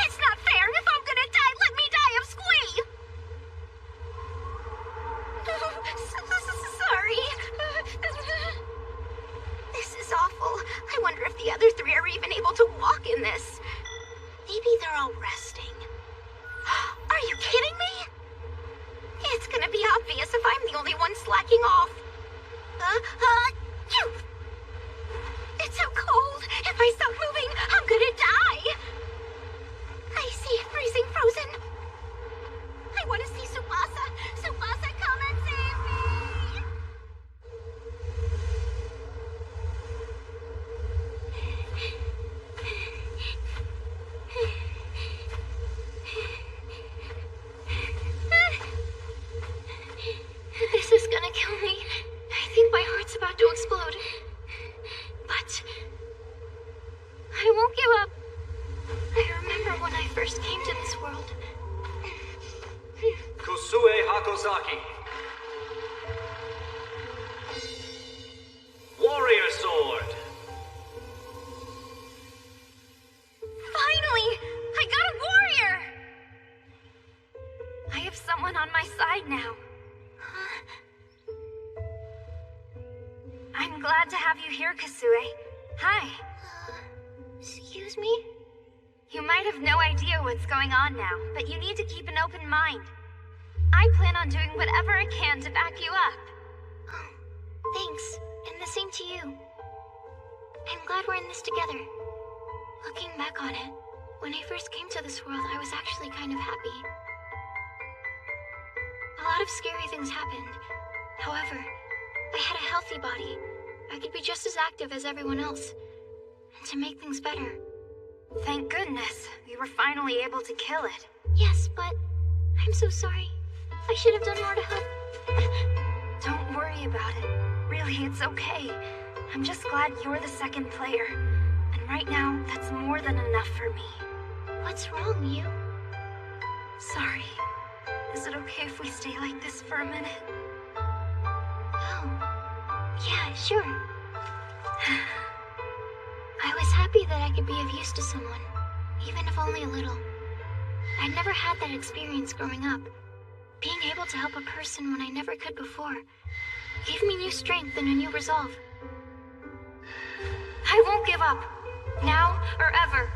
D: It's not fair! If I'm gonna die, let me die of squee! Sorry. This is awful. I wonder if the other three are even able to walk in this.
E: Maybe they're all resting.
D: Are you kidding me? It's gonna be obvious if I'm the only one slacking off. It's so cold. If I stop moving, I'm gonna die. I see freezing frozen. I want to see Tsubasa. Tsubasa, come and save me!
B: This is gonna kill me. I think my heart's about to explode. But I won't give up. I remember when I first came to this world.
O: Kusue Hakozaki. Warrior Sword.
D: Finally! I got a warrior! I have someone on my side now. I'm glad to have you here, Kasue. Hi.
B: Excuse me?
D: You might have no idea what's going on now, but you need to keep an open mind. I plan on doing whatever I can to back you up.
B: Oh, thanks. And the same to you. I'm glad we're in this together. Looking back on it, when I first came to this world, I was actually kind of happy. A lot of scary things happened. However, I had a healthy body. I could be just as active as everyone else. And to make things better.
D: Thank goodness, we were finally able to kill it.
B: Yes, but I'm so sorry. I should have done more to help.
D: Don't worry about it. Really, it's okay. I'm just glad you're the second player. And right now, that's more than enough for me.
B: What's wrong, you?
D: Sorry. Is it okay if we stay like this for a minute?
B: Oh, yeah, sure. I was happy that I could be of use to someone, even if only a little. I'd never had that experience growing up. Being able to help a person when I never could before gave me new strength and a new resolve.
D: I won't give up. Now or ever.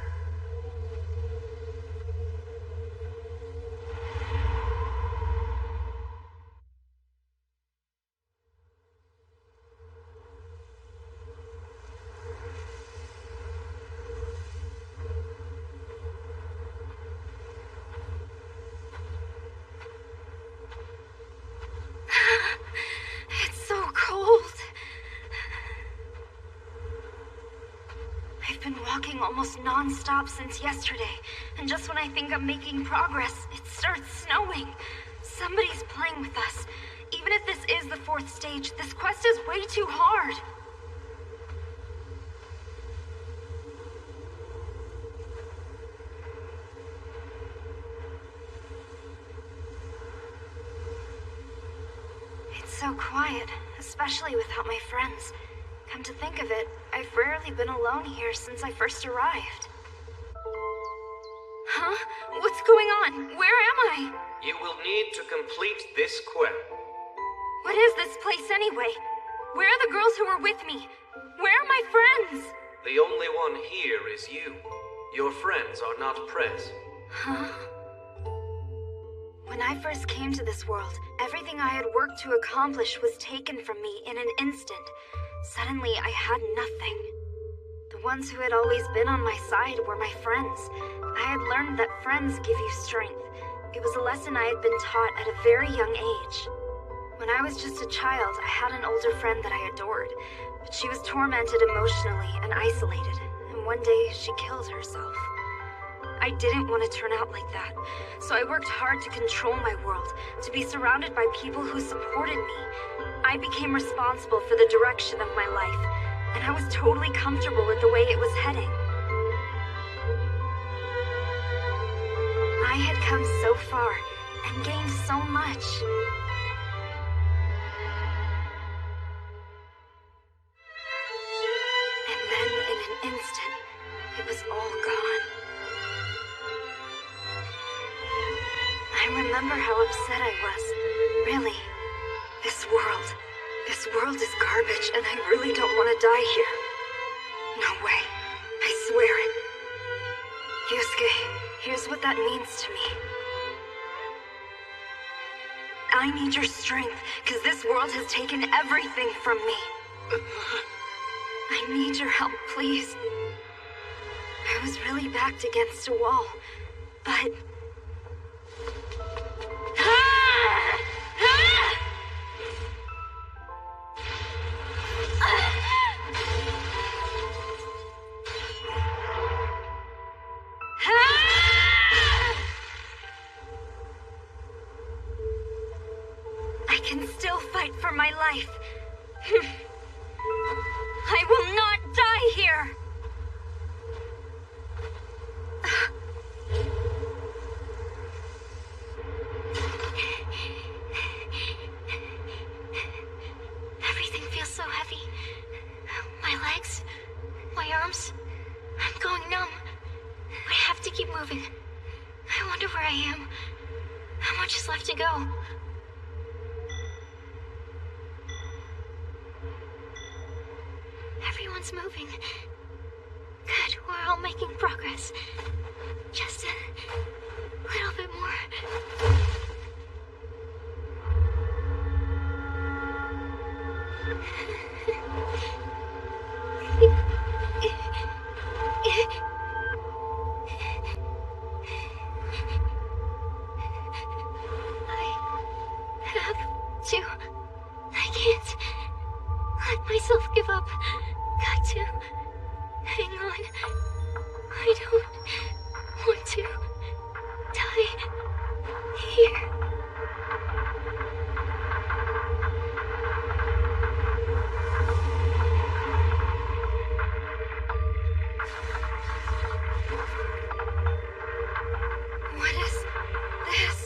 D: It's so cold. I've been walking almost non-stop since yesterday, and just when I think I'm making progress, it starts snowing. Somebody's playing with us. Even if this is the 4th stage, this quest is way too hard. It's so quiet, especially without my friends. Come to think of it, I've rarely been alone here since I first arrived. Huh? Huh? What's going on? Where am I?
O: You will need to complete this quest.
D: What is this place anyway? Where are the girls who were with me? Where are my friends?
O: The only one here is you. Your friends are not present.
D: Huh? When I first came to this world, everything I had worked to accomplish was taken from me in an instant. Suddenly, I had nothing. The ones who had always been on my side were my friends. I had learned that friends give you strength. It was a lesson I had been taught at a very young age. When I was just a child, I had an older friend that I adored, but she was tormented emotionally and isolated, and one day she killed herself. I didn't want to turn out like that, so I worked hard to control my world, to be surrounded by people who supported me. I became responsible for the direction of my life, and I was totally comfortable with the way it was heading. I had come so far and gained so much. And then, in an instant, it was all gone. I remember how upset I was. Really. This world is garbage, and I really don't want to die here. No way. I swear it. Yusuke, here's what that means to me. I need your strength, because this world has taken everything from me. I need your help, please. I was really backed against a wall, but... I can still fight for my life. I will not die here. Everything feels so heavy. My legs, my arms, I'm going numb. But I have to keep moving. I wonder where I am. How much is left to go? Everyone's moving. Good, we're all making progress. Just a little bit more. I can't let myself give up. Got to hang on. I don't want to die here. What is this?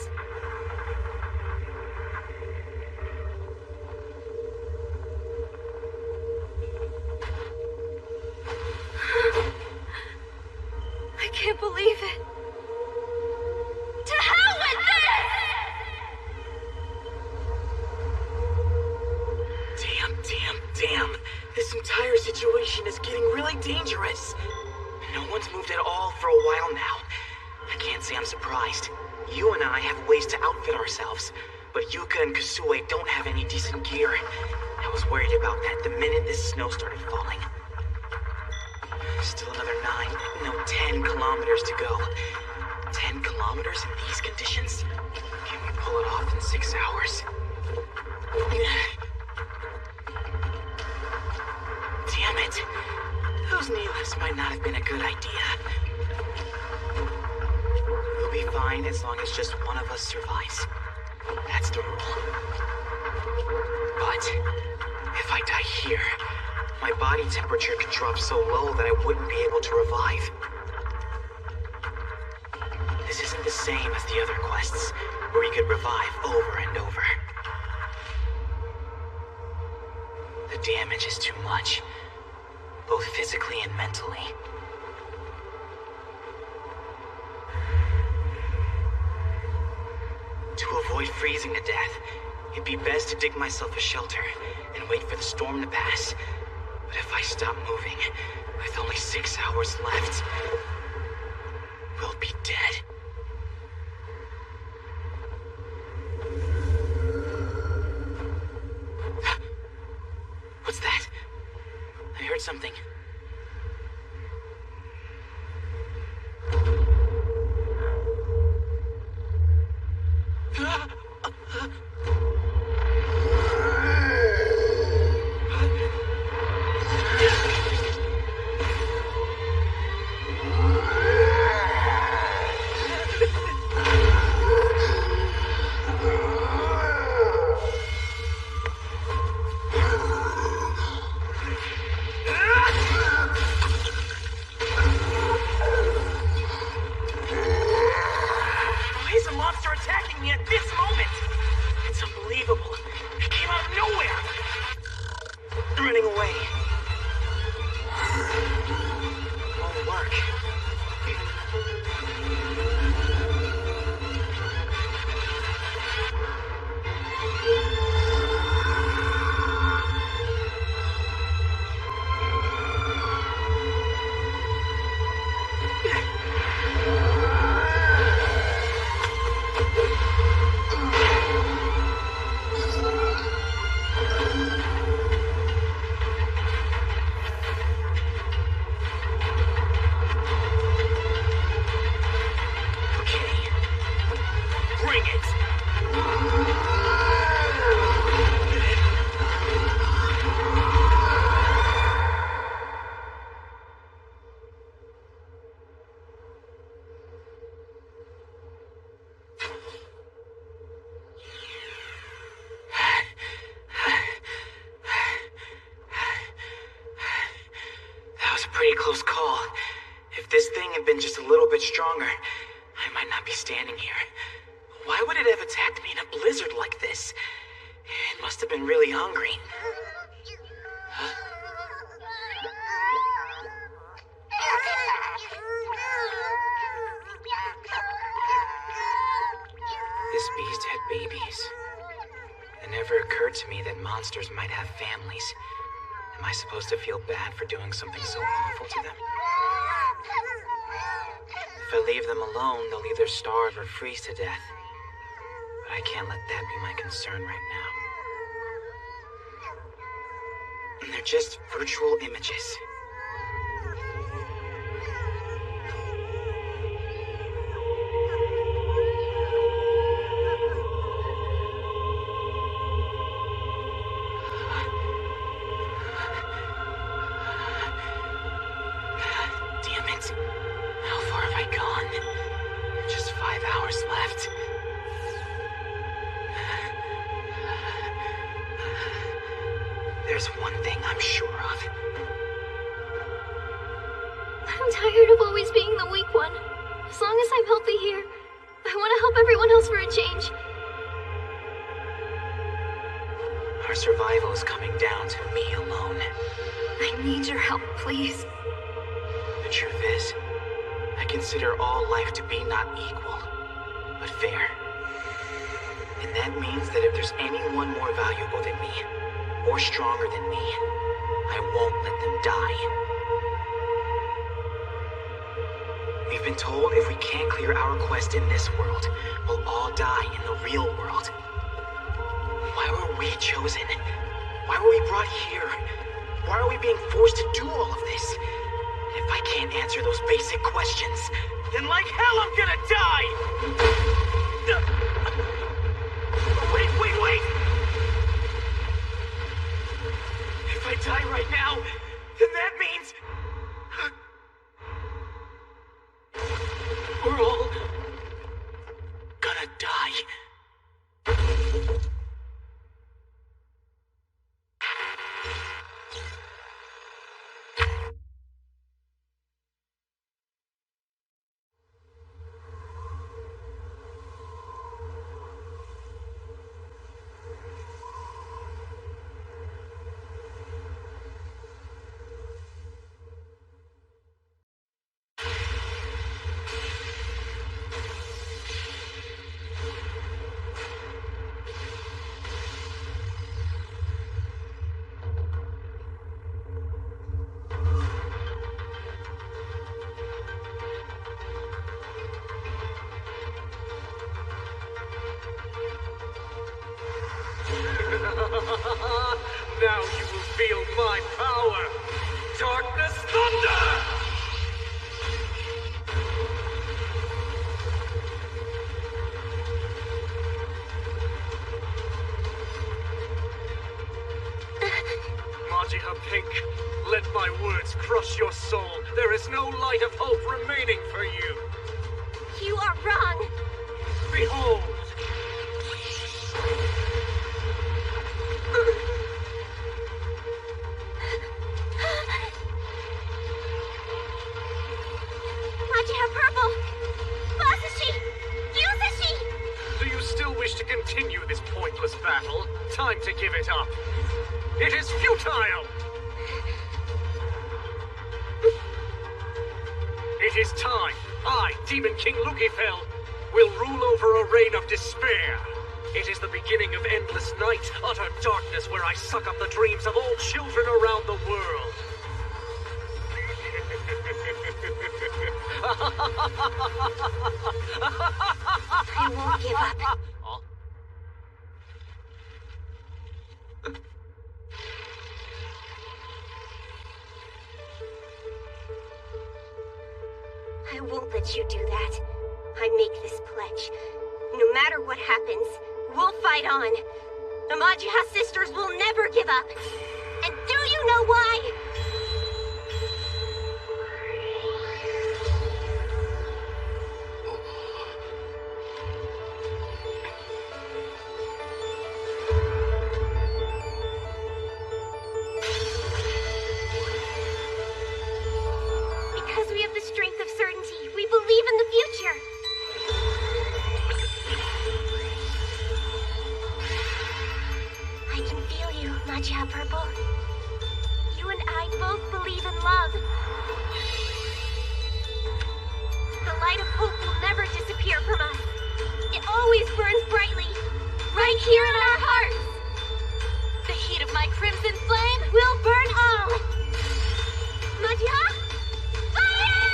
D: I can't believe it. To hell with this!
A: Damn. This entire situation is getting really dangerous. No one's moved at all for a while now. I can't say I'm surprised. You and I have ways to outfit ourselves, but Yuka and Kasue don't have any decent gear. I was worried about that the minute this snow started falling. Still another 10 kilometers to go. 10 kilometers in these conditions? Can we pull it off in 6 hours? Damn it. Those knee lifts might not have been a good idea. We'll be fine as long as just one of us survives. That's the rule. But if I die here, my body temperature could drop so low that I wouldn't be able to revive. This isn't the same as the other quests, where you could revive over and over. The damage is too much, both physically and mentally. To avoid freezing to death, it'd be best to dig myself a shelter and wait for the storm to pass. But if I stop moving, with only 6 hours left, we'll be dead. What's that? I heard something. Attacking me at this moment! It's unbelievable. It came out of nowhere! Running away. Won't work. Pretty close call. If this thing had been just a little bit stronger, I might not be standing here. Why would it have attacked me in a blizzard like this? It must have been really hungry. Huh? This beast had babies. It never occurred to me that monsters might have families. Am I supposed to feel bad for doing something so awful to them? If I leave them alone, they'll either starve or freeze to death. But I can't let that be my concern right now. And they're just virtual images. There's one thing I'm sure of.
B: I'm tired of always being the weak one. As long as I'm healthy here, I want to help everyone else for a change.
A: Our survival is coming down to me alone.
D: I need your help, please.
A: The truth is, I consider all life to be not equal, but fair. And that means that if there's anyone more valuable than me, or stronger than me, I won't let them die. We've been told if we can't clear our quest in this world, we'll all die in the real world. Why were we chosen? Why were we brought here? Why are we being forced to do all of this? If I can't answer those basic questions, then like hell I'm gonna die! Wait! If I die right now, then that means... we're all... gonna die.
O: Now you will feel my power! Darkness Thunder! Majiha Pink, let my words crush your soul. There is no light of hope remaining for you.
I: You are wrong.
O: Behold!
I: Majiha Purple! Masashi! Yuzashi!
O: Do you still wish to continue this pointless battle? Time to give it up. It is futile! It is time. I, Demon King Lukifel, will rule over a reign of despair. It is the beginning of endless night, utter darkness where I suck up the dreams of all children around the world.
I: I won't give up. I won't let you do that. I make this pledge. No matter what happens, we'll fight on. The Majiha sisters will never give up. And do you know why? Because we have the strength of certainty. We believe in the future. I can feel you, Majiha Purple. You and I both believe in love. The light of hope will never disappear from us. It always burns brightly, right here in our hearts. The heat of my crimson flame will burn all. Majiha, fire!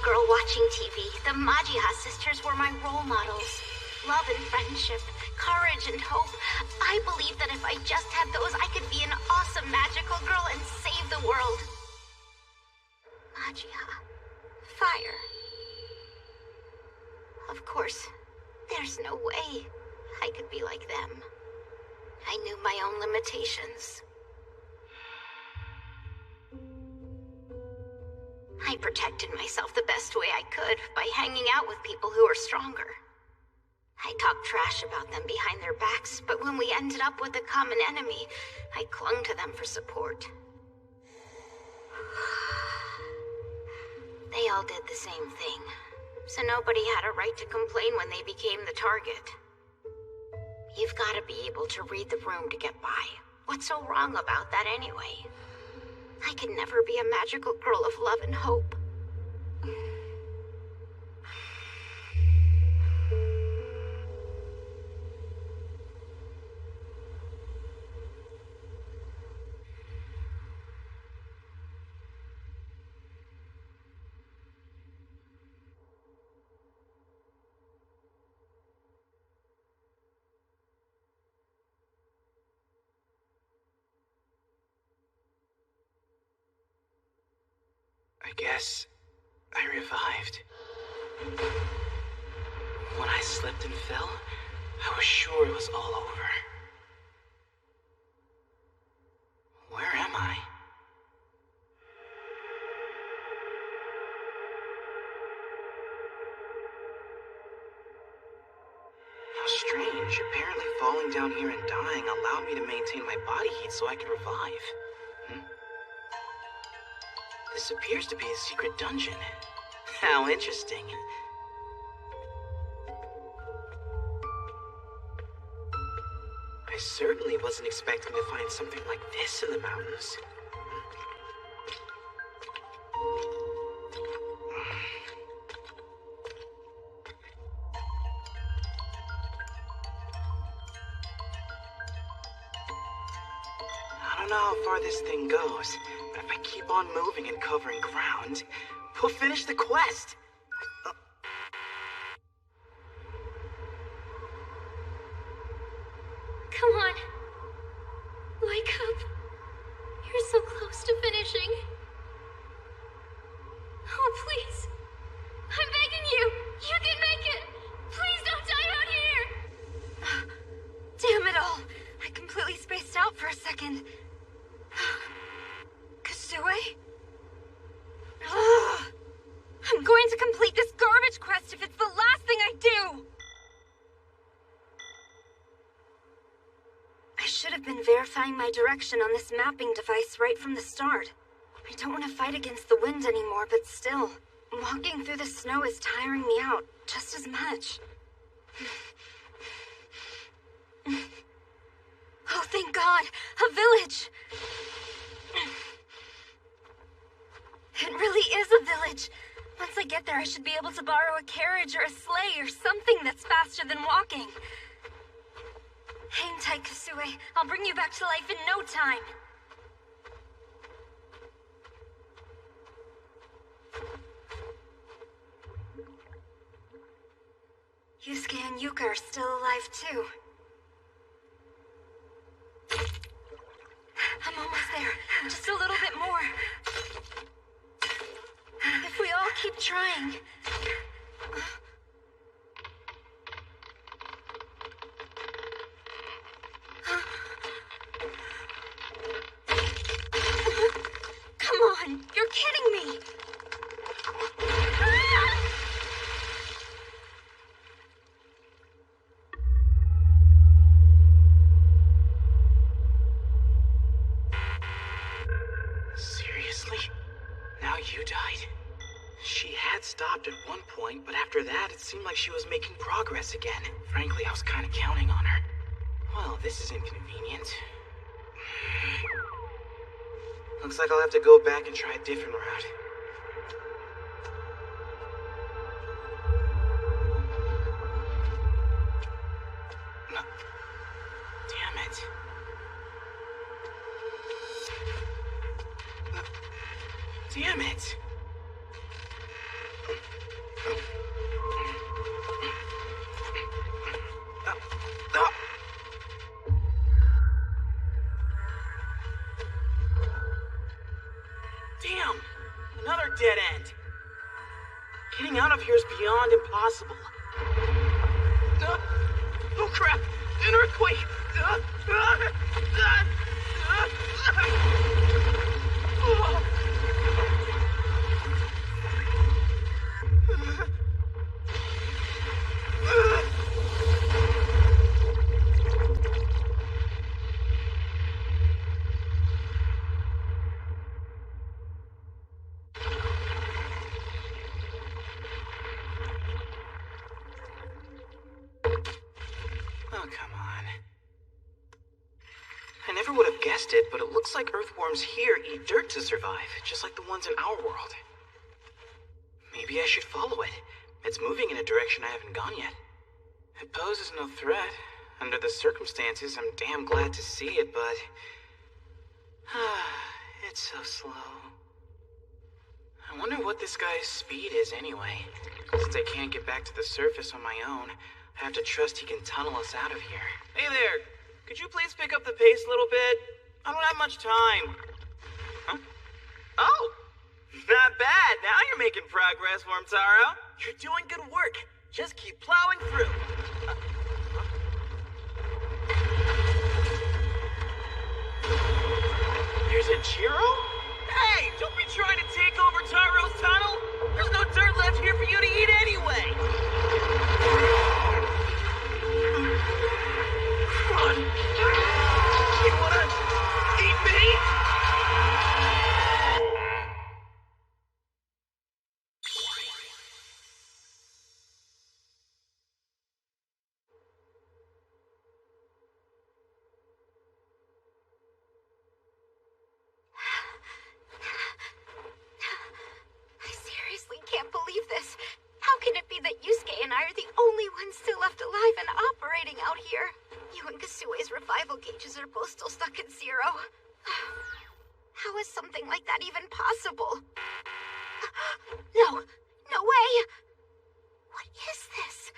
E: Girl watching TV, the Majiha sisters were my role models. Love and friendship, courage and hope. I believed that if I just had those, I could be an awesome magical girl and save the world. Majiha. Fire. Of course, there's no way I could be like them. I knew my own limitations. I protected myself the best way I could by hanging out with people who were stronger. I talked trash about them behind their backs, but when we ended up with a common enemy, I clung to them for support. They all did the same thing, so nobody had a right to complain when they became the target. You've got to be able to read the room to get by. What's so wrong about that anyway? I could never be a magical girl of love and hope.
A: I guess I revived. When I slipped and fell, I was sure it was all over. Where am I? How strange. Apparently falling down here and dying allowed me to maintain my body heat so I could revive. This appears to be a secret dungeon. How interesting. I certainly wasn't expecting to find something like this in the mountains. I don't know how far this thing goes, but if I keep on moving and covering ground, We'll finish the quest.
B: Come on. Wake up. You're so close to finishing. Oh, please. I'm begging you. You can make it. Please don't die out here.
D: Damn it all. I completely spaced out for a second. Kasue? Ugh. I'm going to complete this garbage quest if it's the last thing I do! I should have been verifying my direction on this mapping device right from the start. I don't want to fight against the wind anymore, but still, walking through the snow is tiring me out just as much. Oh, thank God! A village! It really is a village. Once I get there, I should be able to borrow a carriage or a sleigh or something that's faster than walking. Hang tight, Kasue. I'll bring you back to life in no time. Yusuke and Yuka are still alive, too. I'm almost there. Just a little bit more. If we all keep trying... Come on! You're kidding me!
A: Seriously? Now you died? She had stopped at one point, but after that, it seemed like she was making progress again. Frankly, I was kind of counting on her. Well, this is inconvenient. Looks like I'll have to go back and try a different route. No. Damn it. No. Damn it. Damn! Another dead end! Getting out of here is beyond impossible. Oh crap! An earthquake! Oh, come on. I never would have guessed it, but it looks like earthworms here eat dirt to survive, just like the ones in our world. Maybe I should follow it. It's moving in a direction I haven't gone yet. It poses no threat. Under the circumstances, I'm damn glad to see it, but... it's so slow. I wonder what this guy's speed is anyway. Since I can't get back to the surface on my own, I have to trust he can tunnel us out of here. Hey there! Could you please pick up the pace a little bit? I don't have much time. Huh? Oh! Not bad! Now you're making progress, Wormtaro. You're doing good work. Just keep plowing through. There's a Jiro? Hey! Don't be trying to take over Taro's tunnel! There's no dirt left here for you to eat anyway! Run! You wanna eat me?
D: I seriously can't believe this. How can it be that Yusuke and I are the only ones still left alive and operating out here? You and Kasue's revival gauges are both still stuck at 0. How is something like that even possible?
E: No, no way! What is this?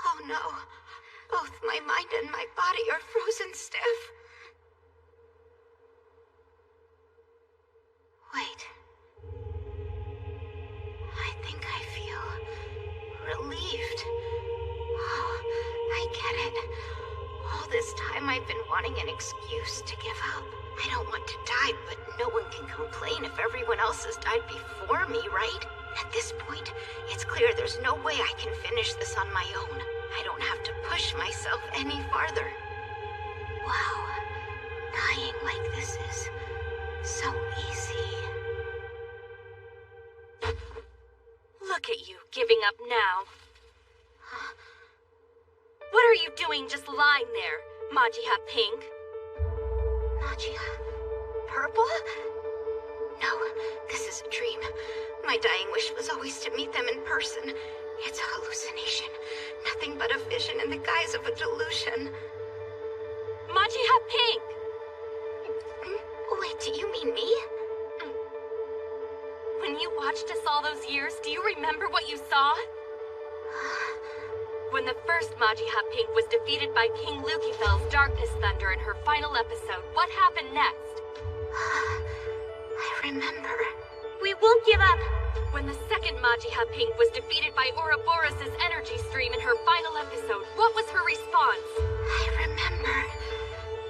E: Oh no. Both my mind and my body are frozen stiff. Wait. I think I feel relieved. Oh, I get it. All this time I've been wanting an excuse to give up. I don't want to die, but no one can complain if everyone else has died before me, right? At this point, it's clear there's no way I can finish this on my own. I don't have to push myself any farther. Wow. Dying like this is so easy.
I: Look at you, giving up now. What are you doing just lying there, Majiha Pink?
E: Majiha? Purple? No, this is a dream. My dying wish was always to meet them in person. It's a hallucination. Nothing but a vision in the guise of a delusion.
I: Majiha Pink!
E: Wait, do you mean me?
I: When you watched us all those years, do you remember what you saw? When the first Majiha Pink was defeated by King Lucifel's Darkness Thunder in her final episode, what happened next?
E: I remember.
I: We won't give up! When the second Majiha Pink was defeated by Ouroboros' energy stream in her final episode, what was her response?
E: I remember.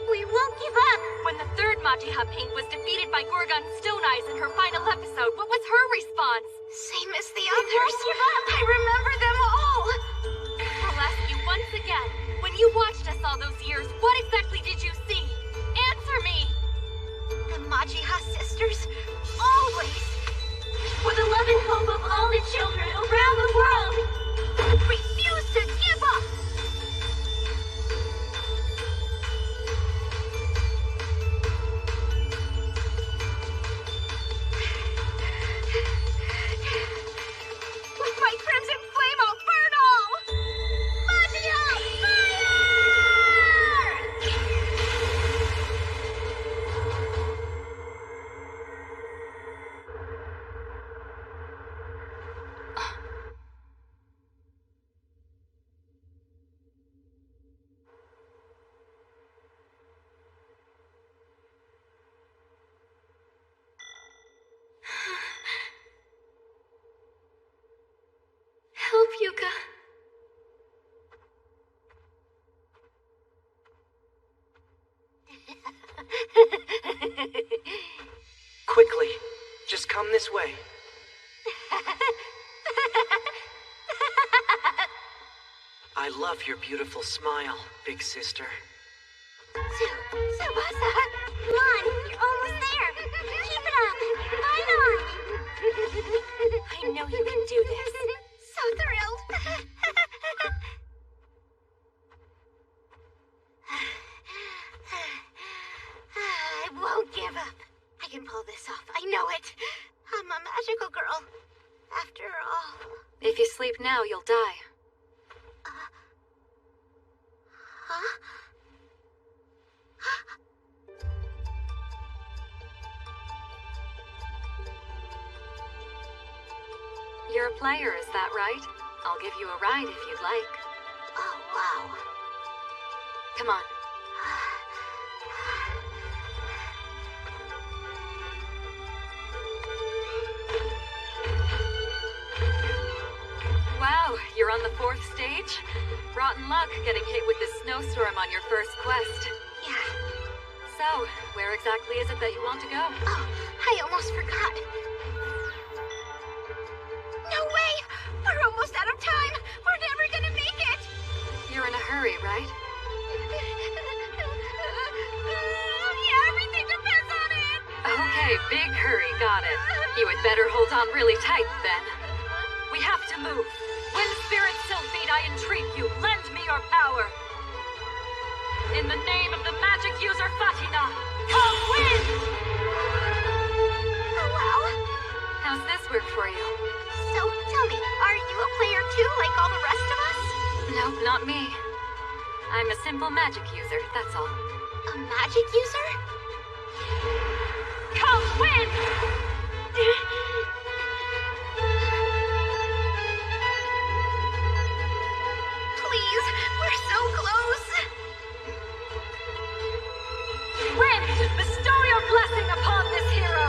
I: We won't give up! When the third Majiha Pink was defeated by Gorgon Stone Eyes in her final episode, what was her response?
E: Same as the others. We won't give up! I remember them all!
I: I'll ask you once again. When you watched us all those years, what exactly did you see? Answer me!
E: The Majiha sisters, always,
I: for the love and hope of all the children around the world,
E: refuse to give up! With my crimson flame, I'll burn all! Majiha, fire!
B: Help, Yuka.
G: Quickly, just come this way. I love your beautiful smile, big sister.
E: Tsubasa, come on, you're almost there. Keep it up. Fight on.
I: I know you can do this.
E: So thrilled. I won't give up. I can pull this off. I know it. I'm a magical girl. After all.
L: If you sleep now, you'll die.
E: Huh?
L: You're a player, is that right? I'll give you a ride if you'd like.
E: Oh, wow.
L: Come on. Wow, you're on the 4th stage? Rotten luck getting hit with this snowstorm on your first quest.
E: Yeah.
L: So, where exactly is it that you want to go?
E: Oh, I almost forgot. No way! We're almost out of time! We're never gonna make it!
L: You're in a hurry, right?
E: Yeah, everything depends on it!
L: Okay, big hurry, got it. You had better hold on really tight, then. We have to move. Wind Spirit Sylphide, I entreat you, lend me your power. In the name of the magic user Fatina, come win!
E: Oh, wow.
L: How's this work for you?
E: So, tell me, are you a player too, like all the rest of us?
L: No, not me. I'm a simple magic user, that's all.
E: A magic user?
I: Come win!
D: Please, we're so close.
I: Wind, bestow your blessing upon this hero!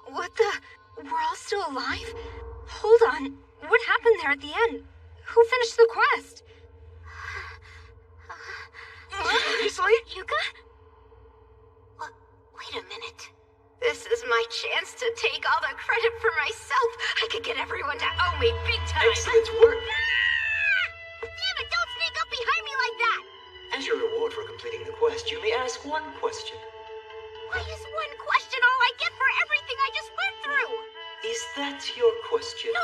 D: What the? We're all still alive? Hold on. What happened there at the end? Who finished the quest?
A: Seriously?
E: Yuka? Wait a minute. This is my chance to take all the credit for myself. I could get everyone to owe me big time.
N: Excellent work.
E: Damn it, don't sneak up behind me like that!
N: As your reward for completing the quest, you may ask one question.
E: Why is one question all I get for everything I just went through?
N: Is that your question?
E: No.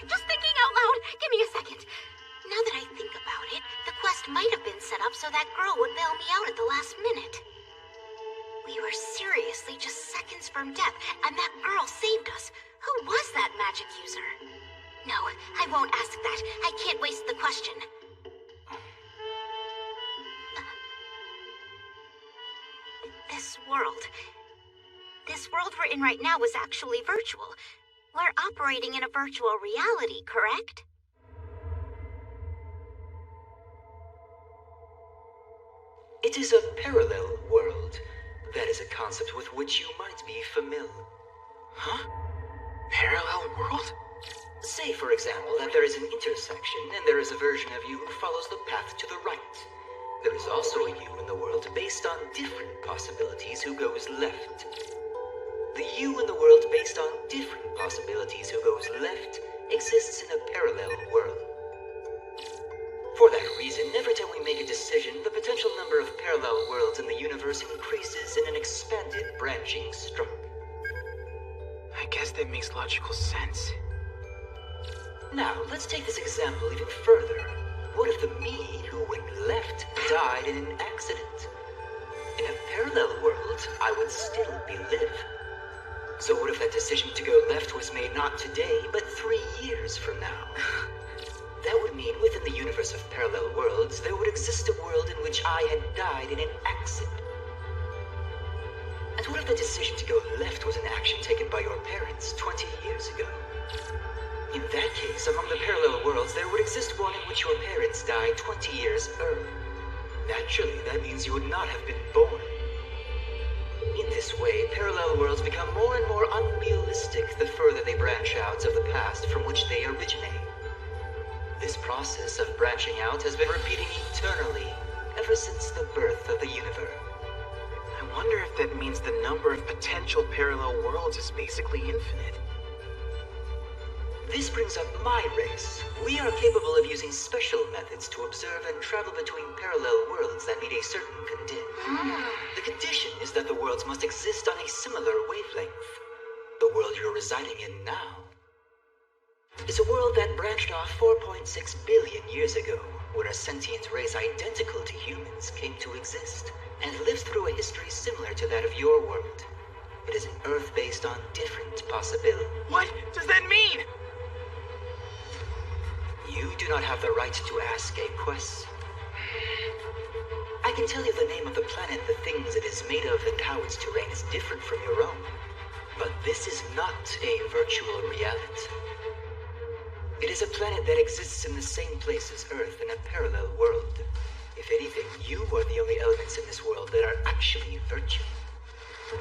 E: Just thinking out loud. Give me a second. Now that I think about it, the quest might have been set up so that girl would bail me out at the last minute. We were seriously just seconds from death, and that girl saved us. Who was that magic user? No, I won't ask that. I can't waste the question. This world we're in right now is actually virtual. We're operating in a virtual reality, correct?
G: It is a parallel world. That is a concept with which you might be familiar.
A: Huh? Parallel world?
G: Say, for example, that there is an intersection and there is a version of you who follows the path to the right. There is also a you in the world based on different possibilities who goes left. The you in the world based on different possibilities who goes left exists in a parallel world. For that reason, every time we make a decision, the potential number of parallel worlds in the universe increases in an expanded branching structure.
A: I guess that makes logical sense.
G: Now, let's take this example even further. What if the me who went left died in an accident? In a parallel world, I would still be live. So what if that decision to go left was made not today, but 3 years from now? That would mean within the universe of parallel worlds, there would exist a world in which I had died in an accident. And what if the decision to go left was an action taken by your parents 20 years ago? In that case, among the parallel worlds, there would exist one in which your parents died 20 years early. Naturally, that means you would not have been born. In this way, parallel worlds become more and more unrealistic the further they branch out of the past from which they originate. This process of branching out has been repeating eternally ever since the birth of the universe.
A: I wonder if that means the number of potential parallel worlds is basically infinite.
G: This brings up my race. We are capable of using special methods to observe and travel between parallel worlds that meet a certain condition. The condition is that the worlds must exist on a similar wavelength. The world you're residing in now is a world that branched off 4.6 billion years ago, where a sentient race identical to humans came to exist, and lived through a history similar to that of your world. It is an Earth based on different possibilities.
A: What does that mean?
G: You do not have the right to ask a question. I can tell you the name of the planet, the things it is made of, and how its terrain is different from your own. But this is not a virtual reality. It is a planet that exists in the same place as Earth in a parallel world. If anything, you are the only elements in this world that are actually virtual.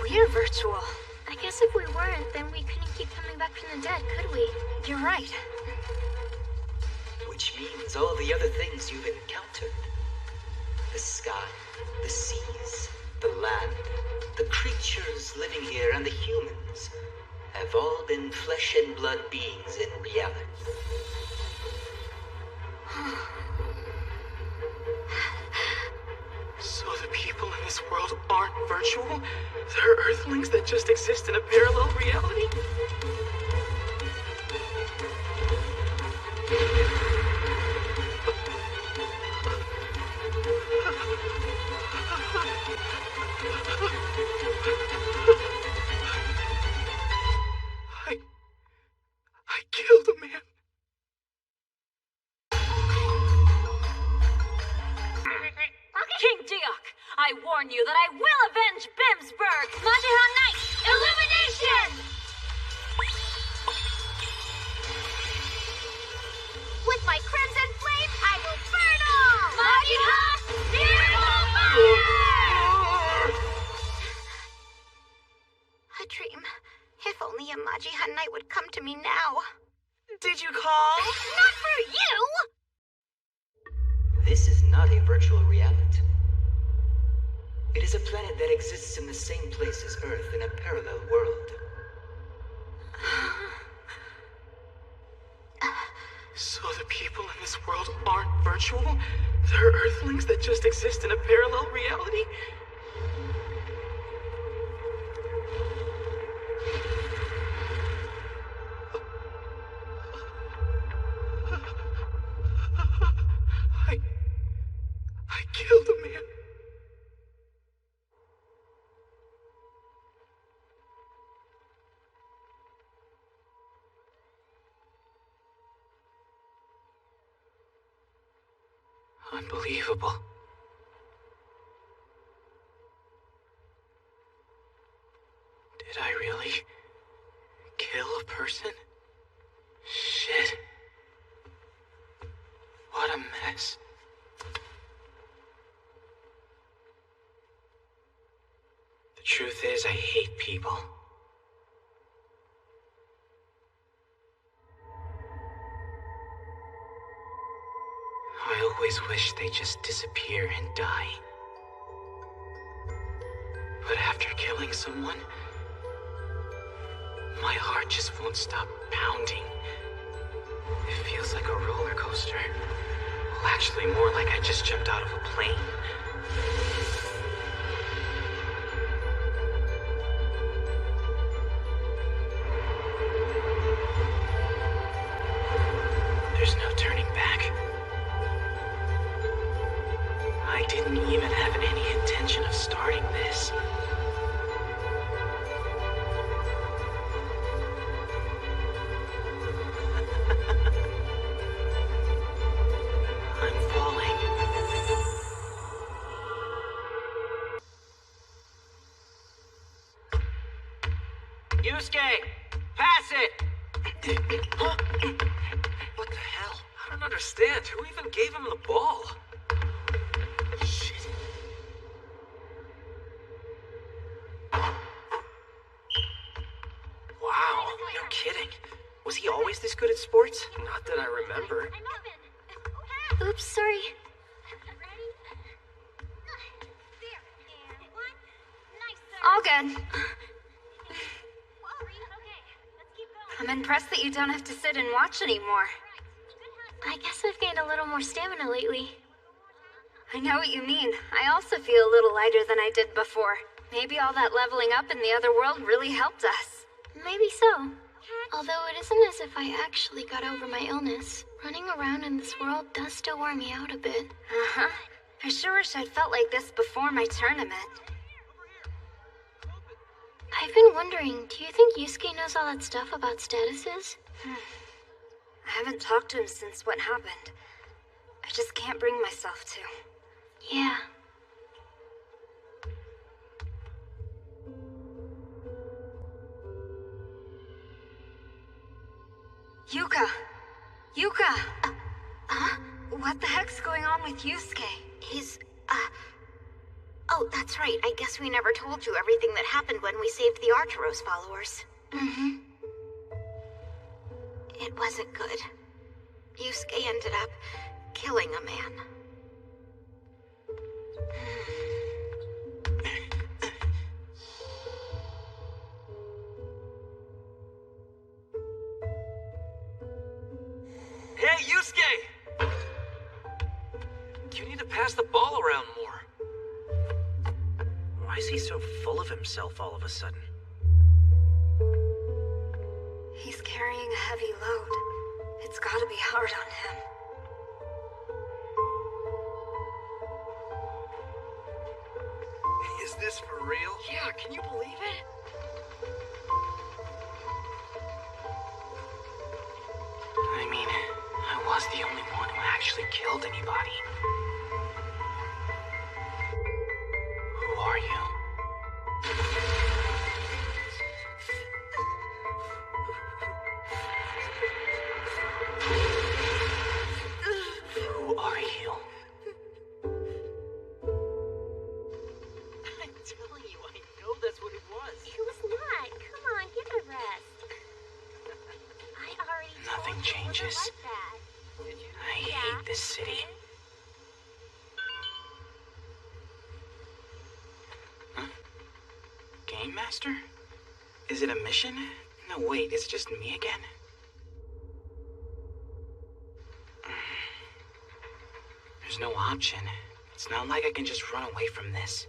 D: We're virtual.
B: I guess if we weren't, then we couldn't keep coming back from the dead, could we?
D: You're right.
G: Which means all the other things you've encountered. The sky, the seas, the land, the creatures living here, and the humans have all been flesh and blood beings in reality.
A: So the people in this world aren't virtual? They're Earthlings that just exist in a parallel reality? killed a man.
L: King Diok, I warn you that I will avenge Bimsburg!
I: Majihan Knight, illumination! With my crimson flame, I will burn all! Majihan, miracle fire!
E: A dream. If only a Majihan Knight would come to me now.
Q: Did you call?
I: Not for you!
G: This is not a virtual reality. It is a planet that exists in the same place as Earth in a parallel world.
A: So the people in this world aren't virtual? They're Earthlings that just exist in a parallel reality? I killed a man. Unbelievable. Did I really kill a person? Shit. What a mess. The truth is, I hate people. I always wish they'd just disappear and die. But after killing someone, my heart just won't stop pounding. It feels like a roller coaster. Well, actually more like I just jumped out of a plane. There's no turning back. I didn't even have any intention of starting this. I'm falling.
Q: Yusuke! Pass it! Huh? What the hell?
O: I don't understand. Who even gave him the ball?
A: Shit.
N: Wow, no kidding. Was he always this good at sports?
O: Not that I remember.
B: Oops, sorry.
D: All good. I'm impressed that you don't have to sit and watch anymore.
B: I guess I've gained a little more stamina lately.
D: I know what you mean. I also feel a little lighter than I did before. Maybe all that leveling up in the other world really helped us.
B: Maybe so. Although it isn't as if I actually got over my illness. Running around in this world does still wear me out a bit.
D: Uh-huh. I sure wish I'd felt like this before my tournament.
B: I've been wondering, do you think Yusuke knows all that stuff about statuses?
D: I haven't talked to him since what happened. I just can't bring myself to.
B: Yeah.
D: Yuka! Yuka! What the heck's going on with Yusuke?
E: Oh, that's right. I guess we never told you everything that happened when we saved the Arturos followers.
B: Mm-hmm.
E: It wasn't good. Yusuke ended up killing a man.
O: Hey, Yusuke! You need to pass the ball around more.
N: Why is he so full of himself all of a sudden?
D: He's carrying a heavy load. It's gotta be hard on him.
O: Is this for real?
Q: Yeah, can you believe it?
A: changes. I hate this city. Huh? Game Master? Is it a mission? No, wait, is it just me again? There's no option. It's not like I can just run away from this.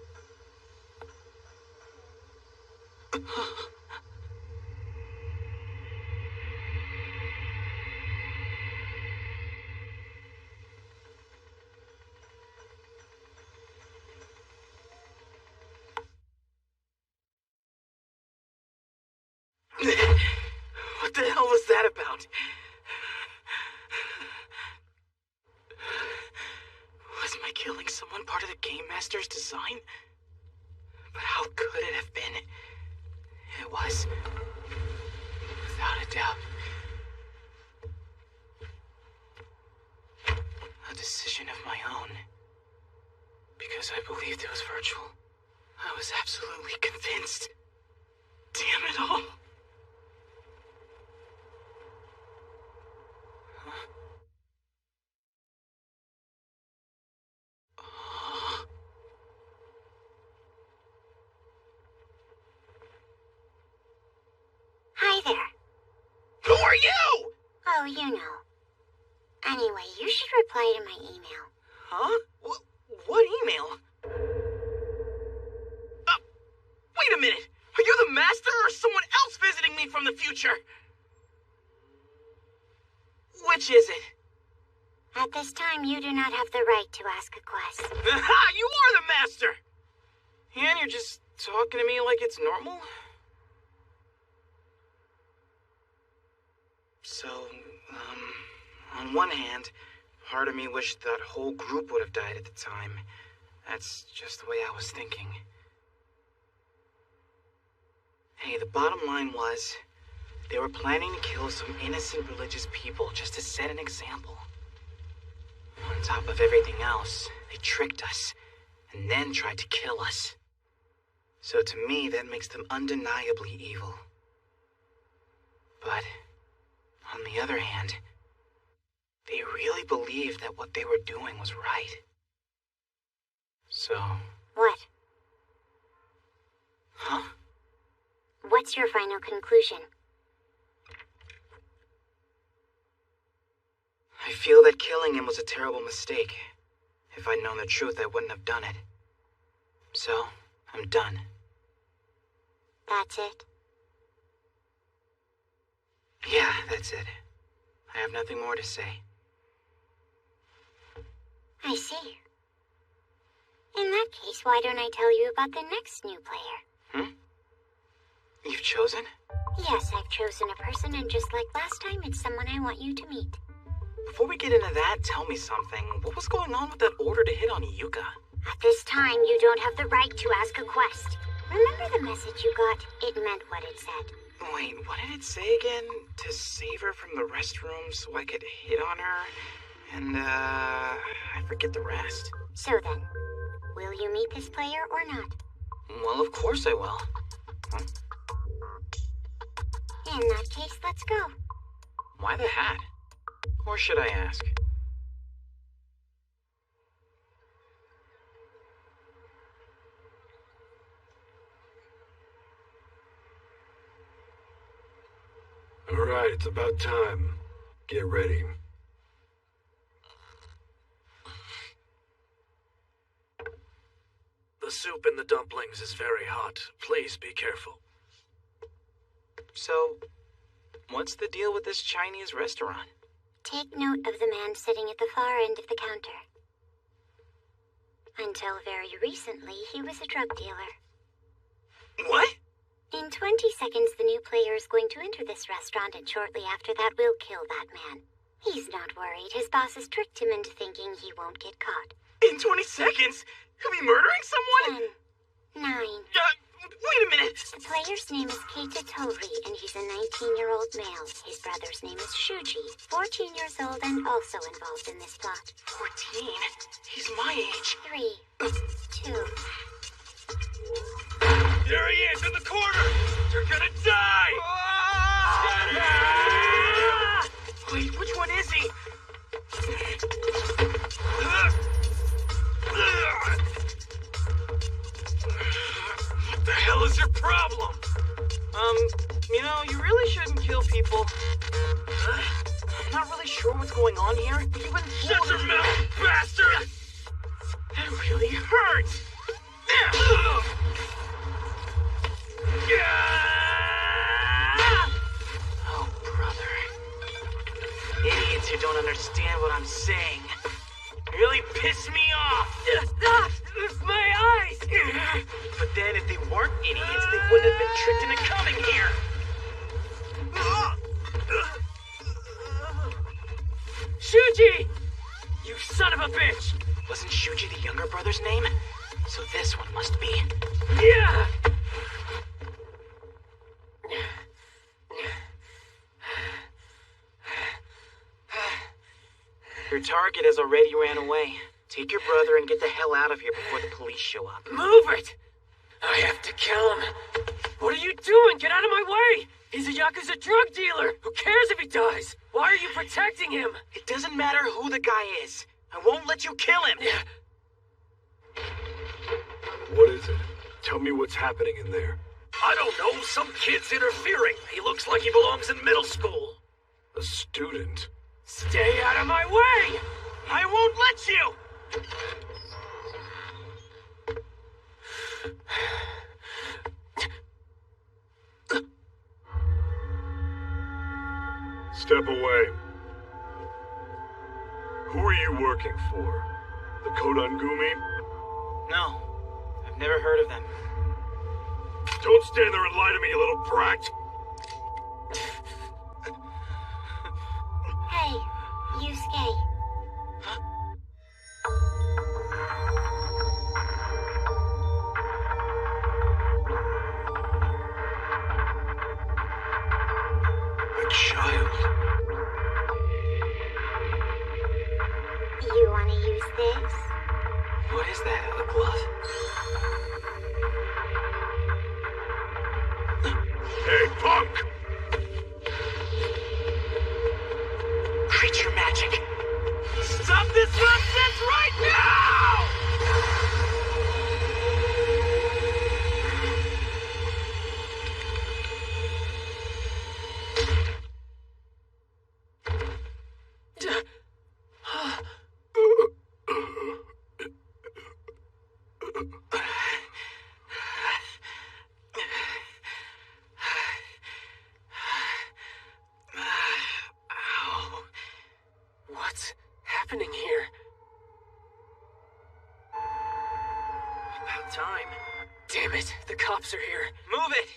A: What the hell was that about? Was my killing someone part of the Game Master's design? But how could it have been? It was, without a doubt, a decision of my own. Because I believed it was virtual. I was absolutely convinced. Damn it all.
E: Hi there.
A: Who are you?
E: Oh, you know. Anyway, you should reply to my email.
A: Huh? What email? Wait a minute! Are you the master or someone else visiting me from the future? Which is it?
E: At this time, you do not have the right to ask a quest.
A: Aha! You are the master! And you're just talking to me like it's normal? So, on one hand, part of me wished that whole group would have died at the time. That's just the way I was thinking. Hey, the bottom line was, they were planning to kill some innocent religious people just to set an example. On top of everything else, they tricked us, and then tried to kill us. So to me, that makes them undeniably evil. But, on the other hand, they really believed that what they were doing was right. So...
E: What?
A: Huh?
E: What's your final conclusion?
A: I feel that killing him was a terrible mistake. If I'd known the truth, I wouldn't have done it. So, I'm done.
E: That's it?
A: Yeah, that's it. I have nothing more to say.
E: I see. In that case, why don't I tell you about the next new player?
A: You've chosen?
E: Yes, I've chosen a person, and just like last time, it's someone I want you to meet.
A: Before we get into that, tell me something. What was going on with that order to hit on Yuka?
E: At this time, you don't have the right to ask a quest. Remember the message you got? It meant what it said.
A: Wait, what did it say again? To save her from the restroom so I could hit on her? And, I forget the rest.
E: So then, will you meet this player or not?
A: Well, of course I will.
E: In that case, let's go.
A: Why the hat? Or should I ask?
F: All right, it's about time. Get ready.
N: The soup in the dumplings is very hot. Please be careful.
A: So, what's the deal with this Chinese restaurant?
E: Take note of the man sitting at the far end of the counter. Until very recently, he was a drug dealer.
A: What?
E: In 20 seconds, the new player is going to enter this restaurant, and shortly after that, we'll kill that man. He's not worried. His boss has tricked him into thinking he won't get caught.
A: In 20 seconds? He'll be murdering someone?
E: 10, 9.
A: Wait a minute!
E: The player's name is Keita Tori, and he's a 19-year-old male. His brother's name is Shuji, 14 years old and also involved in this plot.
A: 14? He's my age.
E: 3, 2...
F: There he is, in the corner! You're gonna die!
A: Wait, people. I'm not really sure what's going on here, but you've been...
K: Shut your mouth, bastard!
A: That really hurts! Oh, brother. Idiots who don't understand what I'm saying. Really piss me off! My eyes! But then if they weren't idiots, they wouldn't have been tricked into coming here. Shuji! You son of a bitch! Wasn't Shuji the younger brother's name? So this one must be. Yeah! Your target has already ran away. Take your brother and get the hell out of here before the police show up. Move it! I have to kill him. What are you doing? Get out of my way! He's a Yakuza drug dealer. Who cares if he dies? Why are you protecting him? It doesn't matter who the guy is. I won't let you kill him.
F: What is it? Tell me what's happening in there.
K: I don't know. Some kid's interfering. He looks like he belongs in middle school.
F: A student?
A: Stay out of my way! I won't let you!
F: Step away. Who are you working for? The Kodangumi?
A: No, I've never heard of them.
F: Don't stand there and lie to me, you little brat!
E: Hey, Yusuke.
F: A child.
E: You want to use this?
A: What is that? A glove?
F: Hey, punk!
A: Creature magic. Stop this nonsense right now! What's happening here? About time. Damn it, the cops are here. Move it!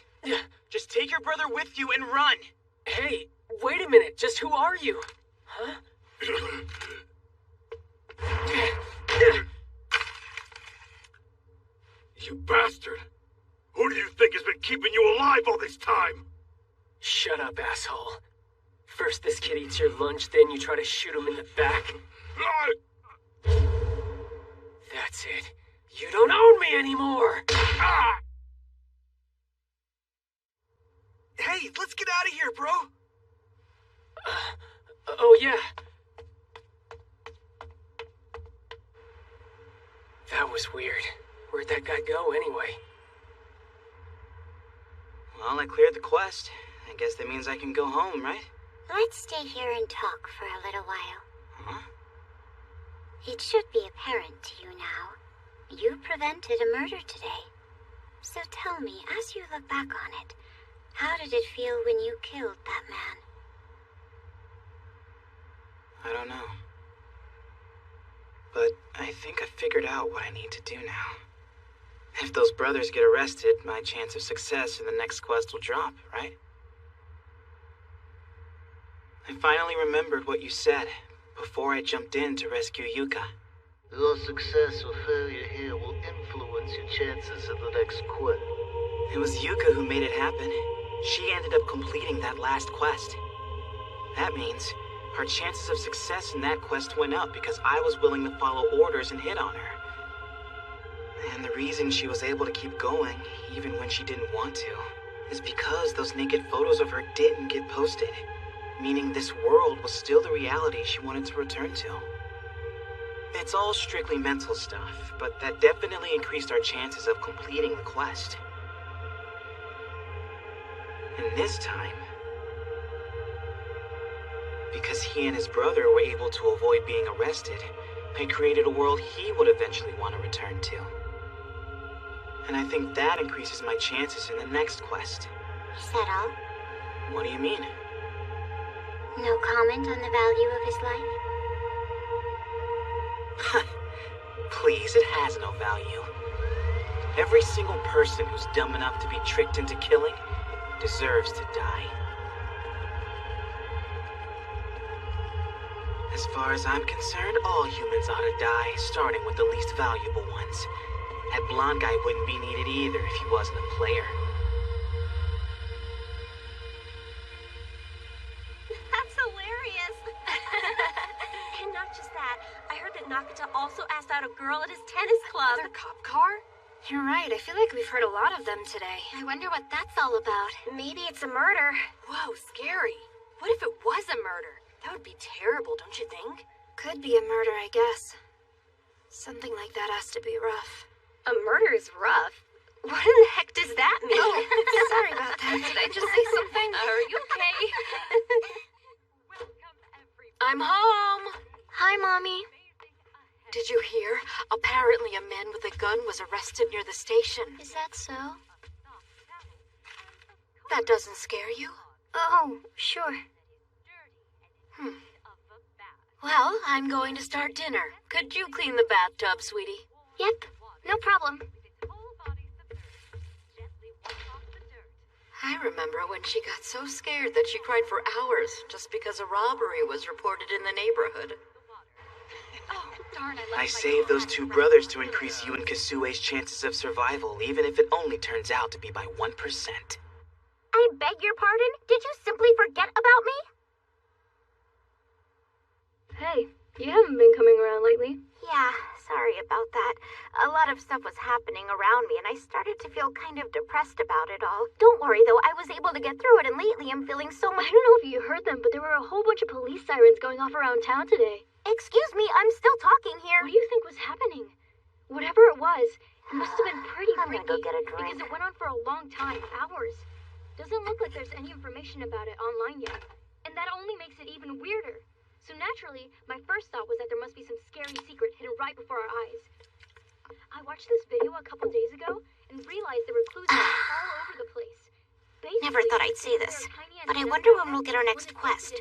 A: Just take your brother with you and run! Hey, wait a minute, just who are you? Huh?
F: You bastard! Who do you think has been keeping you alive all this time?
A: Shut up, asshole. First this kid eats your lunch, then you try to shoot him in the back. That's it. You don't own me anymore! Hey, let's get out of here, bro! Oh yeah. That was weird. Where'd that guy go, anyway? Well, I cleared the quest. I guess that means I can go home, right?
E: Let's stay here and talk for a little while.
A: Huh?
E: It should be apparent to you now. You prevented a murder today. So tell me, as you look back on it, how did it feel when you killed that man?
A: I don't know. But I think I figured out what I need to do now. If those brothers get arrested, my chance of success in the next quest will drop, right? I finally remembered what you said before I jumped in to rescue Yuka.
J: Your success or failure here will influence your chances of the next quest.
A: It was Yuka who made it happen. She ended up completing that last quest. That means her chances of success in that quest went up because I was willing to follow orders and hit on her. And the reason she was able to keep going, even when she didn't want to, is because those naked photos of her didn't get posted. Meaning this world was still the reality she wanted to return to. It's all strictly mental stuff, but that definitely increased our chances of completing the quest. And this time, because he and his brother were able to avoid being arrested, I created a world he would eventually want to return to. And I think that increases my chances in the next quest.
E: Is that all?
A: What do you mean?
E: No comment on the value of his life?
A: Please, it has no value. Every single person who's dumb enough to be tricked into killing deserves to die. As far as I'm concerned, all humans ought to die, starting with the least valuable ones. That blonde guy wouldn't be needed either if he wasn't a player.
I: That's hilarious! And not just that, I heard that Nakata also asked out a girl at his tennis club.
B: Another cop car? You're right, I feel like we've heard a lot of them today.
P: I wonder what that's all about.
I: Maybe it's a murder.
L: Whoa, scary. What if it was a murder? That would be terrible, don't you think?
B: Could be a murder, I guess. Something like that has to be rough.
I: A murder is rough? What in the heck does that mean?
B: Oh, sorry about that. Did I just say something?
L: Are you okay? I'm home.
B: Hi, Mommy.
L: Did you hear? Apparently a man with a gun was arrested near the station.
B: Is that so?
L: That doesn't scare you?
B: Oh, sure.
L: Well, I'm going to start dinner. Could you clean the bathtub, sweetie?
B: Yep, no problem.
L: I remember when she got so scared that she cried for hours just because a robbery was reported in the neighborhood.
B: Oh, darn,
A: I saved those two brothers to increase you and Kasue's chances of survival, even if it only turns out to be by 1%.
I: I beg your pardon? Did you simply forget about me?
B: Hey, you haven't been coming around lately.
E: Yeah, sorry about that. A lot of stuff was happening around me, and I started to feel kind of depressed about it all. Don't worry, though, I was able to get through it, and lately I'm feeling so much—
B: I don't know if you heard them, but there were a whole bunch of police sirens going off around town today.
E: Excuse me, I'm still talking here.
B: What do you think was happening? Whatever it was, it must have been pretty
E: I'm
B: freaky.
E: gonna go get a drink.
B: Because it went on for a long time, hours. Doesn't look like there's any information about it online yet. And that only makes it even weirder. So naturally, my first thought was that there must be some scary secret hidden right before our eyes. I watched this video a couple days ago and realized there were clues all over the place. Basically,
E: Never thought I'd say this, but I wonder when we'll get our next quest.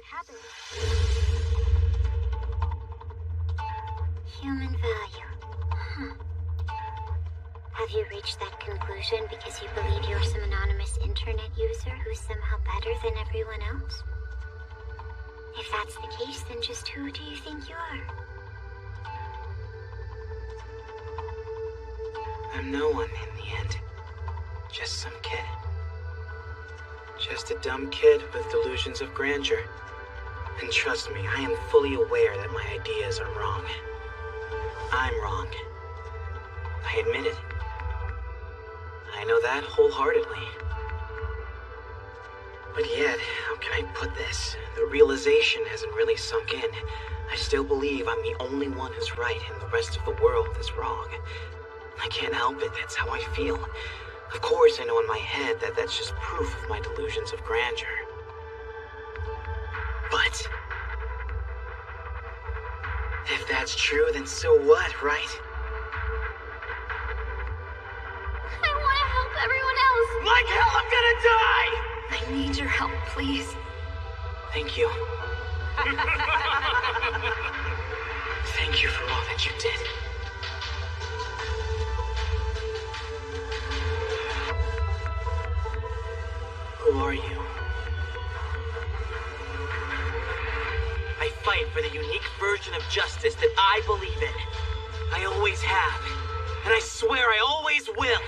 E: Human value. Have you reached that conclusion because you believe you're some anonymous internet user who's somehow better than everyone else? If that's the case, then just who do you think you are?
A: I'm no one in the end. Just some kid. Just a dumb kid with delusions of grandeur. And trust me, I am fully aware that my ideas are wrong. I'm wrong. I admit it. I know that wholeheartedly. But yet, how can I put this? The realization hasn't really sunk in. I still believe I'm the only one who's right and the rest of the world is wrong. I can't help it, that's how I feel. Of course I know in my head that that's just proof of my delusions of grandeur. But if that's true, then so what, right?
B: I want to help everyone else.
A: Like hell, I'm gonna die!
B: I need your help, please.
A: Thank you. Thank you for all that you did. Who are you? I fight for the unique version of justice that I believe in. I always have. And I swear I always will.